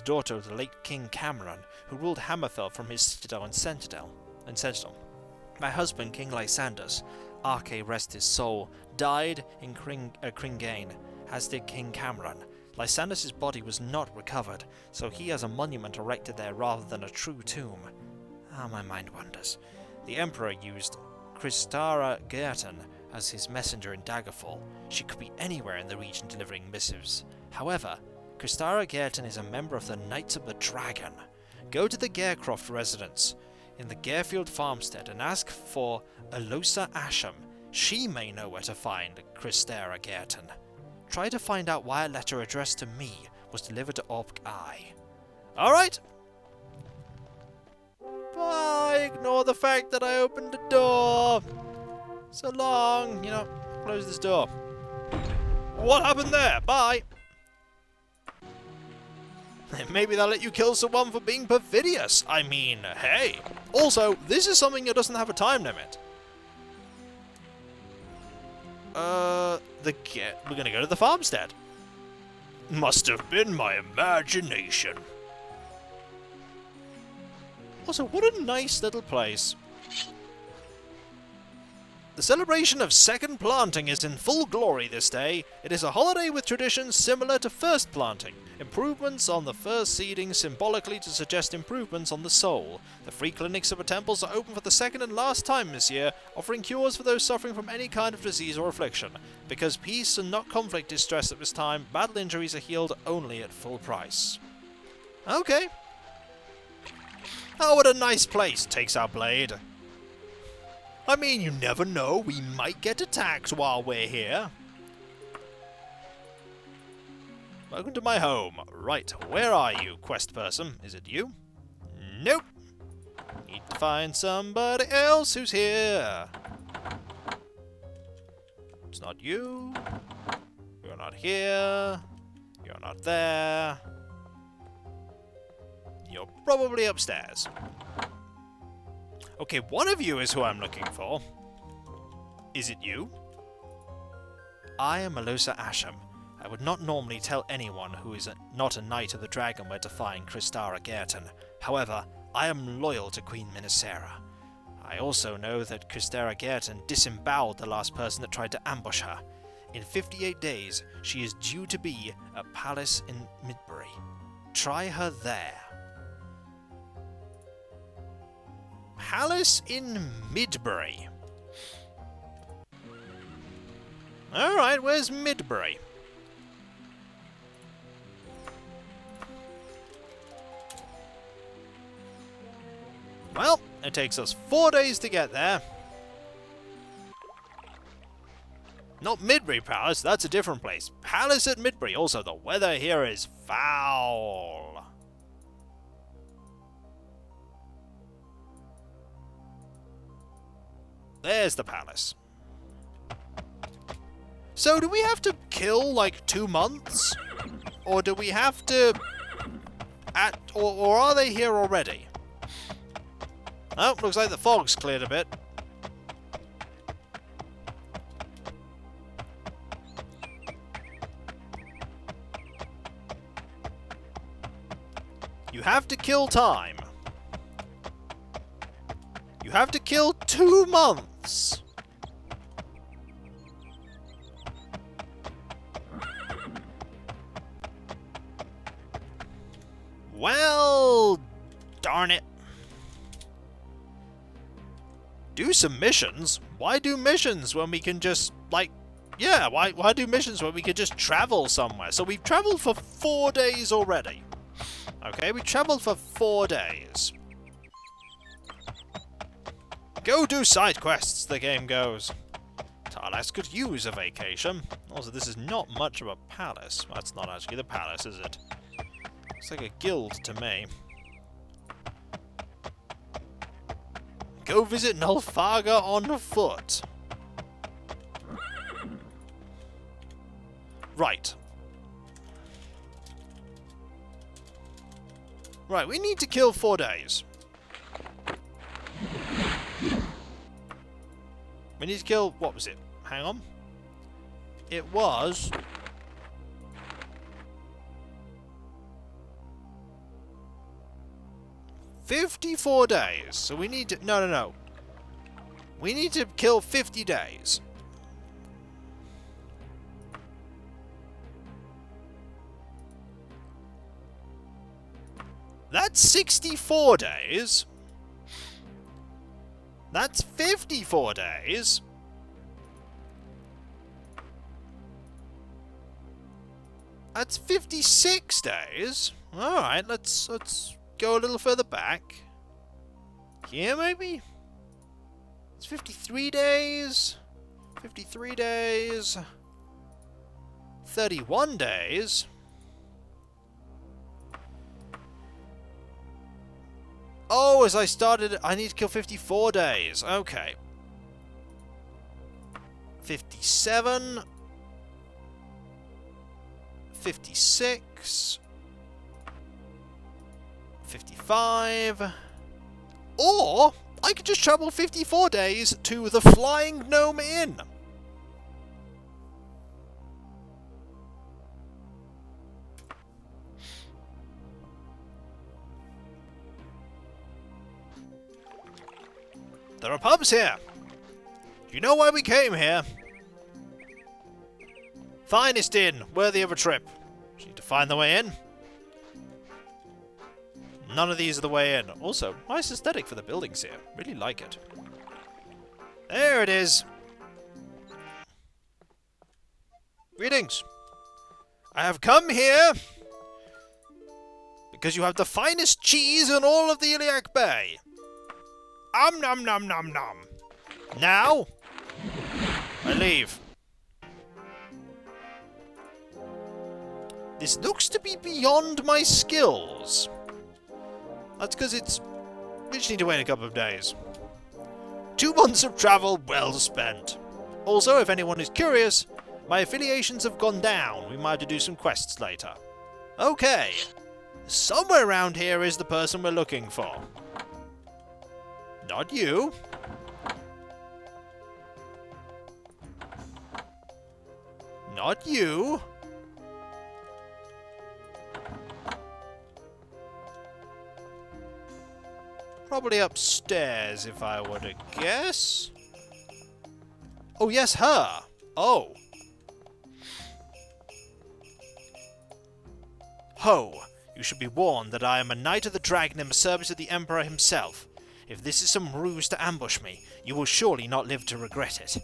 daughter of the late King Cameron, who ruled Hammerfell from his citadel and Sentinel. My husband, King Lysandus, Arche rest his soul, died in Cringane, as did King Cameron. Lysandus' body was not recovered, so he has a monument erected there rather than a true tomb. My mind wanders. The Emperor used Kristara Geerton as his messenger in Daggerfall. She could be anywhere in the region delivering missives. However, Kristara Geerton is a member of the Knights of the Dragon. Go to the Garecroft residence in the Garefield farmstead and ask for Alosa Asham. She may know where to find Kristara Geerton. Try to find out why a letter addressed to me was delivered to Ubak-ai. Alright! Bye! Ignore the fact that I opened the door! So long! Close this door. What happened there? Bye! Maybe they'll let you kill someone for being perfidious. I mean, hey! Also, this is something that doesn't have a time limit. We're gonna go to the farmstead. Must have been my imagination. Also, what a nice little place. The celebration of second planting is in full glory this day. It is a holiday with traditions similar to first planting. Improvements on the first seeding symbolically to suggest improvements on the soul. The free clinics of the temples are open for the second and last time this year, offering cures for those suffering from any kind of disease or affliction. Because peace and not conflict is stressed at this time, battle injuries are healed only at full price. Okay. Oh, what a nice place, takes our blade. I mean, you never know, we might get attacked while we're here. Welcome to my home. Right, where are you, quest person? Is it you? Nope. Need to find somebody else who's here. It's not you. You're not here. You're not there. You're probably upstairs. Okay, one of you is who I'm looking for. Is it you? I am Alosa Asham. I would not normally tell anyone who is not a Knight of the Dragon where to find Kristara Geerton. However, I am loyal to Queen Minisera. I also know that Kristara Geerton disemboweled the last person that tried to ambush her. In 58 days, she is due to be at Palace in Midbury. Try her there. Palace in Midbury. Alright, where's Midbury? Well, it takes us 4 days to get there. Not Midbury Palace, that's a different place. Palace at Midbury. Also, the weather here is foul. There's the palace. So, do we have to kill, like, 2 months? Or do we have to... or are they here already? Oh, looks like the fog's cleared a bit. You have to kill time. You have to kill 2 months. Well, darn it. Do some missions? Why do missions when we can just, like, yeah, why do missions when we can just travel somewhere? So we've traveled for 4 days already. Okay, we traveled for 4 days. Go do side quests, the game goes. Tar-laax could use a vacation. Also, this is not much of a palace. Well, that's not actually the palace, is it? Looks like a guild to me. Go visit Nulfaga on foot. Right. Right, we need to kill 4 days. We need to kill... what was it? Hang on. It was... 54 days. So we need to... No. We need to kill 50 days. That's 64 days. That's 54 days. That's 56 days. Alright, let's go a little further back. Here, maybe? It's 53 days. 53 days. 31 days. Oh, as I started, I need to kill 54 days. Okay. 57. 56. 55. Or, I could just travel 54 days to the Flying Gnome Inn. There are pubs here. Do you know why we came here? Finest inn, worthy of a trip. Just need to find the way in. None of these are the way in. Also, nice aesthetic for the buildings here. Really like it. There it is. Greetings. I have come here because you have the finest cheese in all of the Iliac Bay. Nom nom nom nom. Now, I leave. This looks to be beyond my skills. That's because we just need to wait a couple of days. 2 months of travel well spent. Also, if anyone is curious, my affiliations have gone down. We might have to do some quests later. Okay. Somewhere around here is the person we're looking for. Not you. Not you. Probably upstairs, if I were to guess. Oh, yes, her. Oh. Ho, you should be warned that I am a knight of the dragon in the service of the Emperor himself. If this is some ruse to ambush me, you will surely not live to regret it.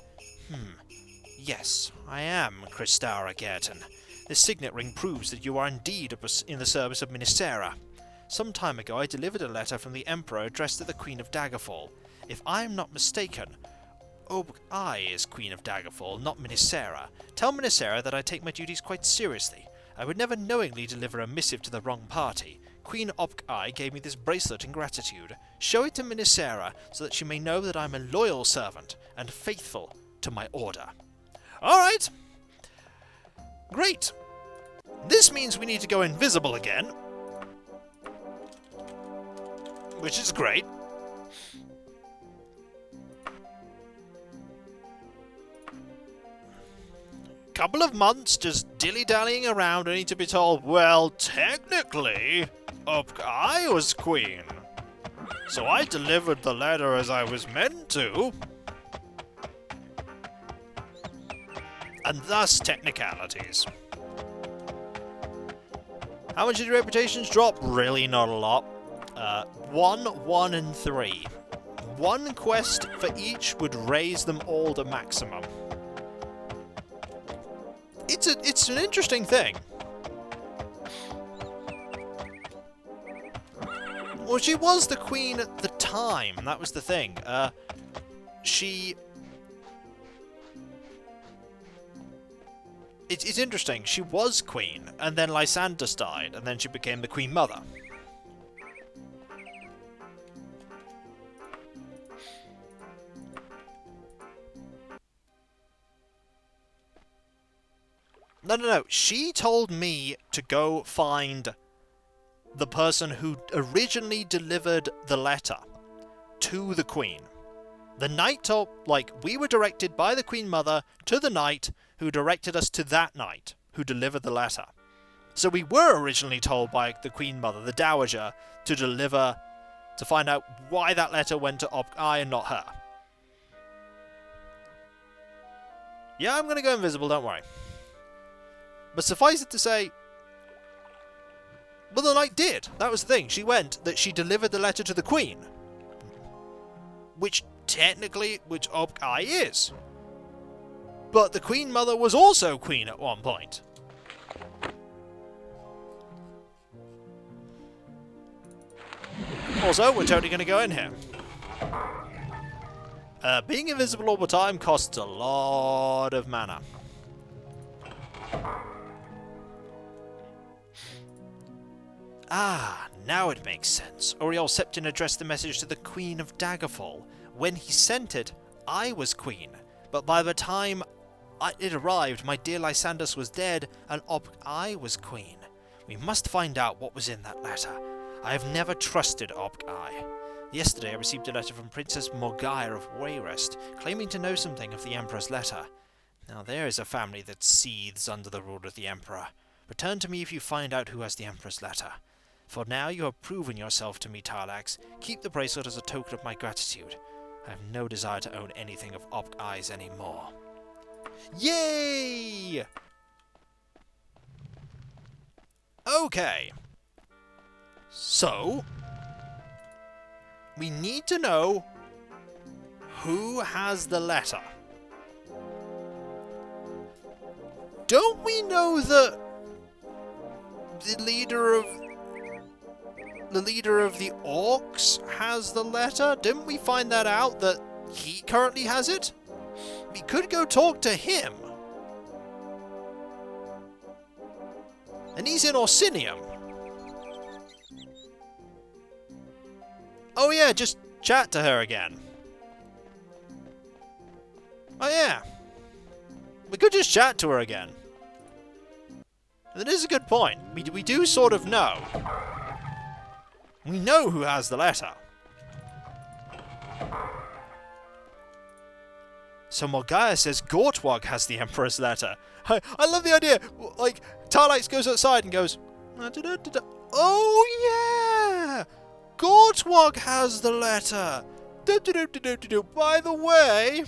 Yes, I am Kristara Gerton. This signet ring proves that you are indeed in the service of Minisera. Some time ago I delivered a letter from the Emperor addressed to the Queen of Daggerfall. If I am not mistaken, I is Queen of Daggerfall, not Minisera. Tell Minisera that I take my duties quite seriously. I would never knowingly deliver a missive to the wrong party. Queen Opk-I gave me this bracelet in gratitude. Show it to Minisera so that she may know that I am a loyal servant and faithful to my order. Alright. Great. This means we need to go invisible again. Which is great. couple of months just dilly-dallying around only to be told, well, technically, I was queen. So I delivered the letter as I was meant to. And thus technicalities. How much did your reputations drop? Really not a lot. 1, 1, and 3. One quest for each would raise them all to maximum. It's an interesting thing. Well, she was the queen at the time. That was the thing. It's interesting. She was queen, and then Lysandus died, and then she became the queen mother. No. She told me to go find the person who originally delivered the letter to the queen. The knight told, we were directed by the queen mother to the knight who directed us to that knight who delivered the letter. So we were originally told by the queen mother, the dowager, to find out why that letter went to I and not her. Yeah, I'm going to go invisible, don't worry. But suffice it to say, well, the knight did. That was the thing. She delivered the letter to the queen. Which I is. But the queen mother was also queen at one point. Also, we're totally going to go in here. Being invisible all the time costs a lot of mana. Ah, now it makes sense. Oriol Septon addressed the message to the Queen of Daggerfall. When he sent it, I was queen. But by the time it arrived, my dear Lysandus was dead, and I was queen. We must find out what was in that letter. I have never trusted I. Yesterday I received a letter from Princess Morgaya of Wayrest, claiming to know something of the Emperor's letter. Now there is a family that seethes under the rule of the Emperor. Return to me if you find out who has the Emperor's letter. For now you have proven yourself to me, Tar-laax. Keep the bracelet as a token of my gratitude. I have no desire to own anything of Eyes anymore. Yay! Okay. So, we need to know who has the letter. Don't we know that the leader of the orcs has the letter? Didn't we find that out, that he currently has it? We could go talk to him. And he's in Orsinium. Oh yeah, just chat to her again. Oh yeah. We could just chat to her again. That is a good point. We do sort of know. We know who has the letter. So Morgaya says Gortwog has the Emperor's letter. I love the idea. Like, Tarlax goes outside and goes, oh yeah! Gortwog has the letter! By the way...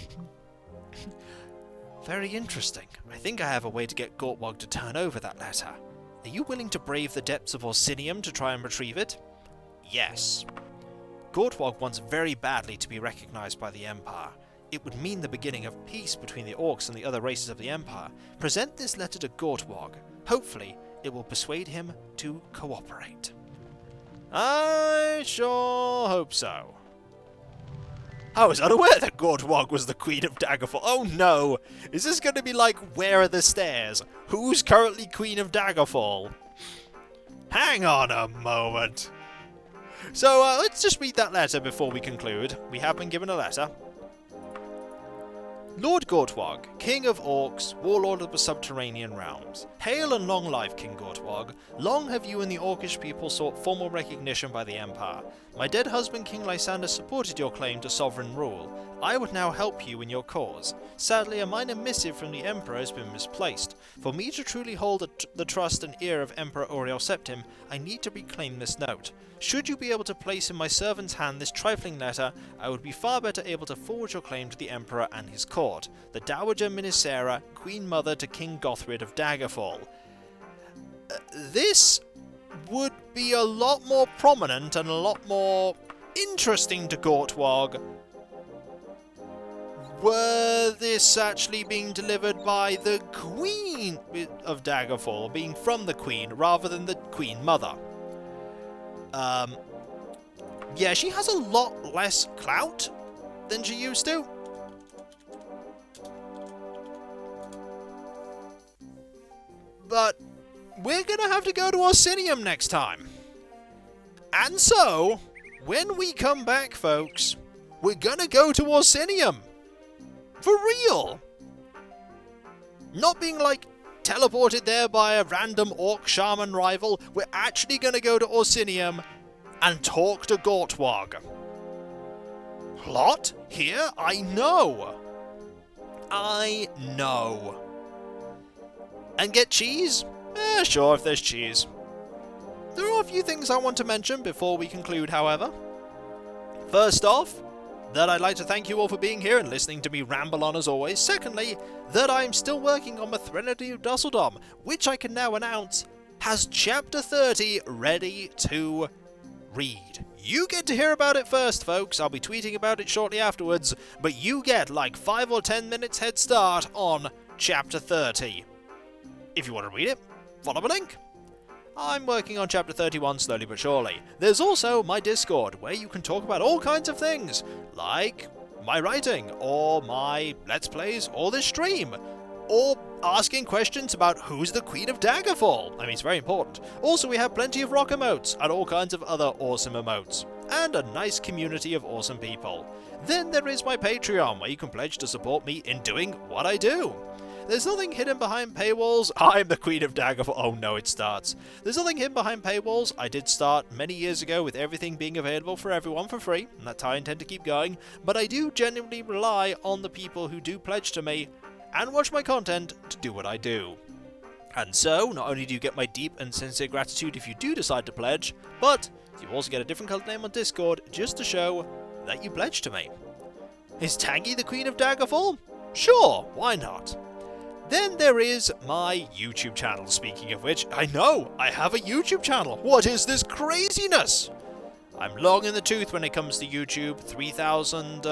Very interesting. I think I have a way to get Gortwog to turn over that letter. Are you willing to brave the depths of Orsinium to try and retrieve it? Yes. Gortwog wants very badly to be recognized by the Empire. It would mean the beginning of peace between the orcs and the other races of the Empire. Present this letter to Gortwog. Hopefully, it will persuade him to cooperate. I sure hope so. I was unaware that Gortwog was the Queen of Daggerfall. Oh no! Is this going to be like, where are the stairs? Who's currently Queen of Daggerfall? Hang on a moment. So, let's just read that letter before we conclude. We have been given a letter. Lord Gortwog, King of Orcs, Warlord of the Subterranean Realms. Hail and long life, King Gortwog. Long have you and the Orcish people sought formal recognition by the Empire. My dead husband, King Lysandus, supported your claim to sovereign rule, I would now help you in your cause. Sadly, a minor missive from the Emperor has been misplaced. For me to truly hold the trust and ear of Emperor Auriel Septim, I need to reclaim this note. Should you be able to place in my servant's hand this trifling letter, I would be far better able to forward your claim to the Emperor and his court, the Dowager Minisera, Queen Mother to King Gothrid of Daggerfall. This would be a lot more prominent and a lot more interesting to Gortwog were this actually being delivered by the Queen of Daggerfall, being from the Queen, rather than the Queen Mother. Yeah, she has a lot less clout than she used to. But we're gonna have to go to Orsinium next time. And so, when we come back, folks, we're gonna go to Orsinium. For real! Not being like teleported there by a random orc shaman rival, we're actually gonna go to Orsinium and talk to Gortwog. Plot? Here? I know! And get cheese? Sure, if there's cheese. There are a few things I want to mention before we conclude, however. First off, that I'd like to thank you all for being here and listening to me ramble on as always. Secondly, that I'm still working on the Threnody of Dusseldom, which I can now announce has Chapter 30 ready to read. You get to hear about it first, folks. I'll be tweeting about it shortly afterwards, but you get like 5 or 10 minutes head start on Chapter 30. If you want to read it, follow the link. I'm working on Chapter 31 slowly but surely. There's also my Discord, where you can talk about all kinds of things, like my writing, or my Let's Plays, or this stream, or asking questions about who's the Queen of Daggerfall. I mean, it's very important. Also, we have plenty of rock emotes, and all kinds of other awesome emotes, and a nice community of awesome people. Then there is my Patreon, where you can pledge to support me in doing what I do. There's nothing hidden behind paywalls. I'm the Queen of Daggerfall. Oh no, it starts. There's nothing hidden behind paywalls. I did start many years ago with everything being available for everyone for free, and that's how I intend to keep going. But I do genuinely rely on the people who do pledge to me and watch my content to do what I do. And so, not only do you get my deep and sincere gratitude if you do decide to pledge, but you also get a different colored name on Discord just to show that you pledge to me. Is Tangy the Queen of Daggerfall? Sure, why not? Then there is my YouTube channel, speaking of which, I know, I have a YouTube channel. What is this craziness? I'm long in the tooth when it comes to YouTube. 3,000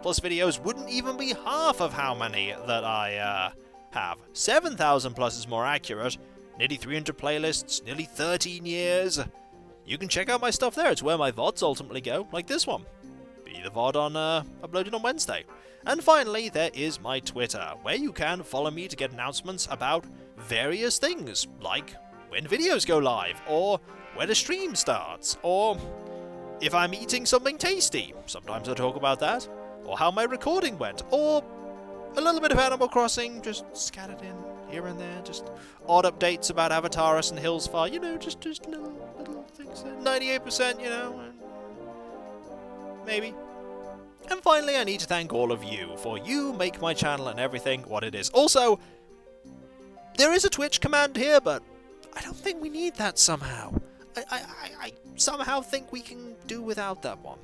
plus videos wouldn't even be half of how many that I have. 7,000 plus is more accurate. Nearly 300 playlists, nearly 13 years. You can check out my stuff there. It's where my VODs ultimately go, like this one. Be the VOD on uploaded on Wednesday. And finally, there is my Twitter, where you can follow me to get announcements about various things, like when videos go live, or when a stream starts, or if I'm eating something tasty. Sometimes I talk about that, or how my recording went, or a little bit of Animal Crossing, just scattered in here and there, just odd updates about Tar-laax and Hillsfar, you know, just little things there. 98%, you know, maybe. And finally, I need to thank all of you, for you make my channel and everything what it is. Also, there is a Twitch command here, but I don't think we need that somehow. I somehow think we can do without that one.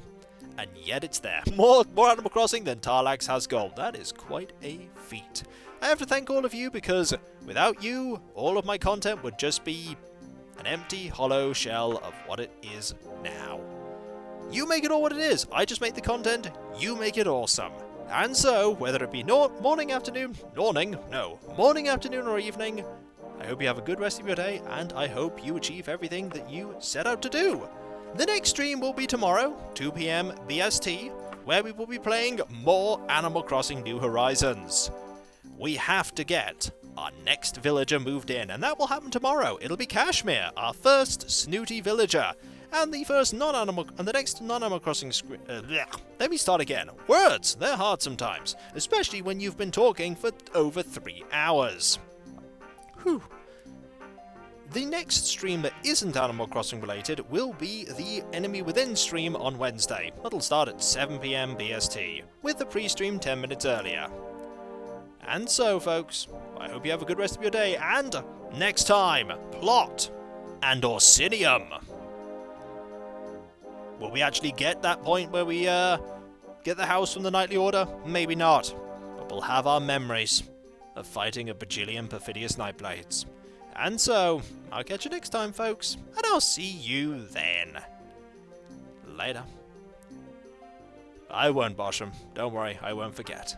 And yet it's there. More Animal Crossing than Tar-laax has gold. That is quite a feat. I have to thank all of you, because without you, all of my content would just be an empty, hollow shell of what it is now. You make it all what it is. I just make the content. You make it awesome. And so, whether it be morning, afternoon, or evening, I hope you have a good rest of your day, and I hope you achieve everything that you set out to do. The next stream will be tomorrow, 2 PM BST, where we will be playing more Animal Crossing New Horizons. We have to get our next villager moved in, and that will happen tomorrow. It'll be Kashmir, our first snooty villager. And the next non-Animal Crossing let me start again. Words, they're hard sometimes, especially when you've been talking for over 3 hours. Whew. The next stream that isn't Animal Crossing related will be the Enemy Within stream on Wednesday. That'll start at 7 PM BST, with the pre-stream 10 minutes earlier. And so, folks, I hope you have a good rest of your day, and next time, Plot and Orsinium. Will we actually get that point where we, get the house from the Knightly Order? Maybe not, but we'll have our memories of fighting a bajillion perfidious nightblades. And so, I'll catch you next time, folks, and I'll see you then. Later. I won't, Bosham. Don't worry, I won't forget.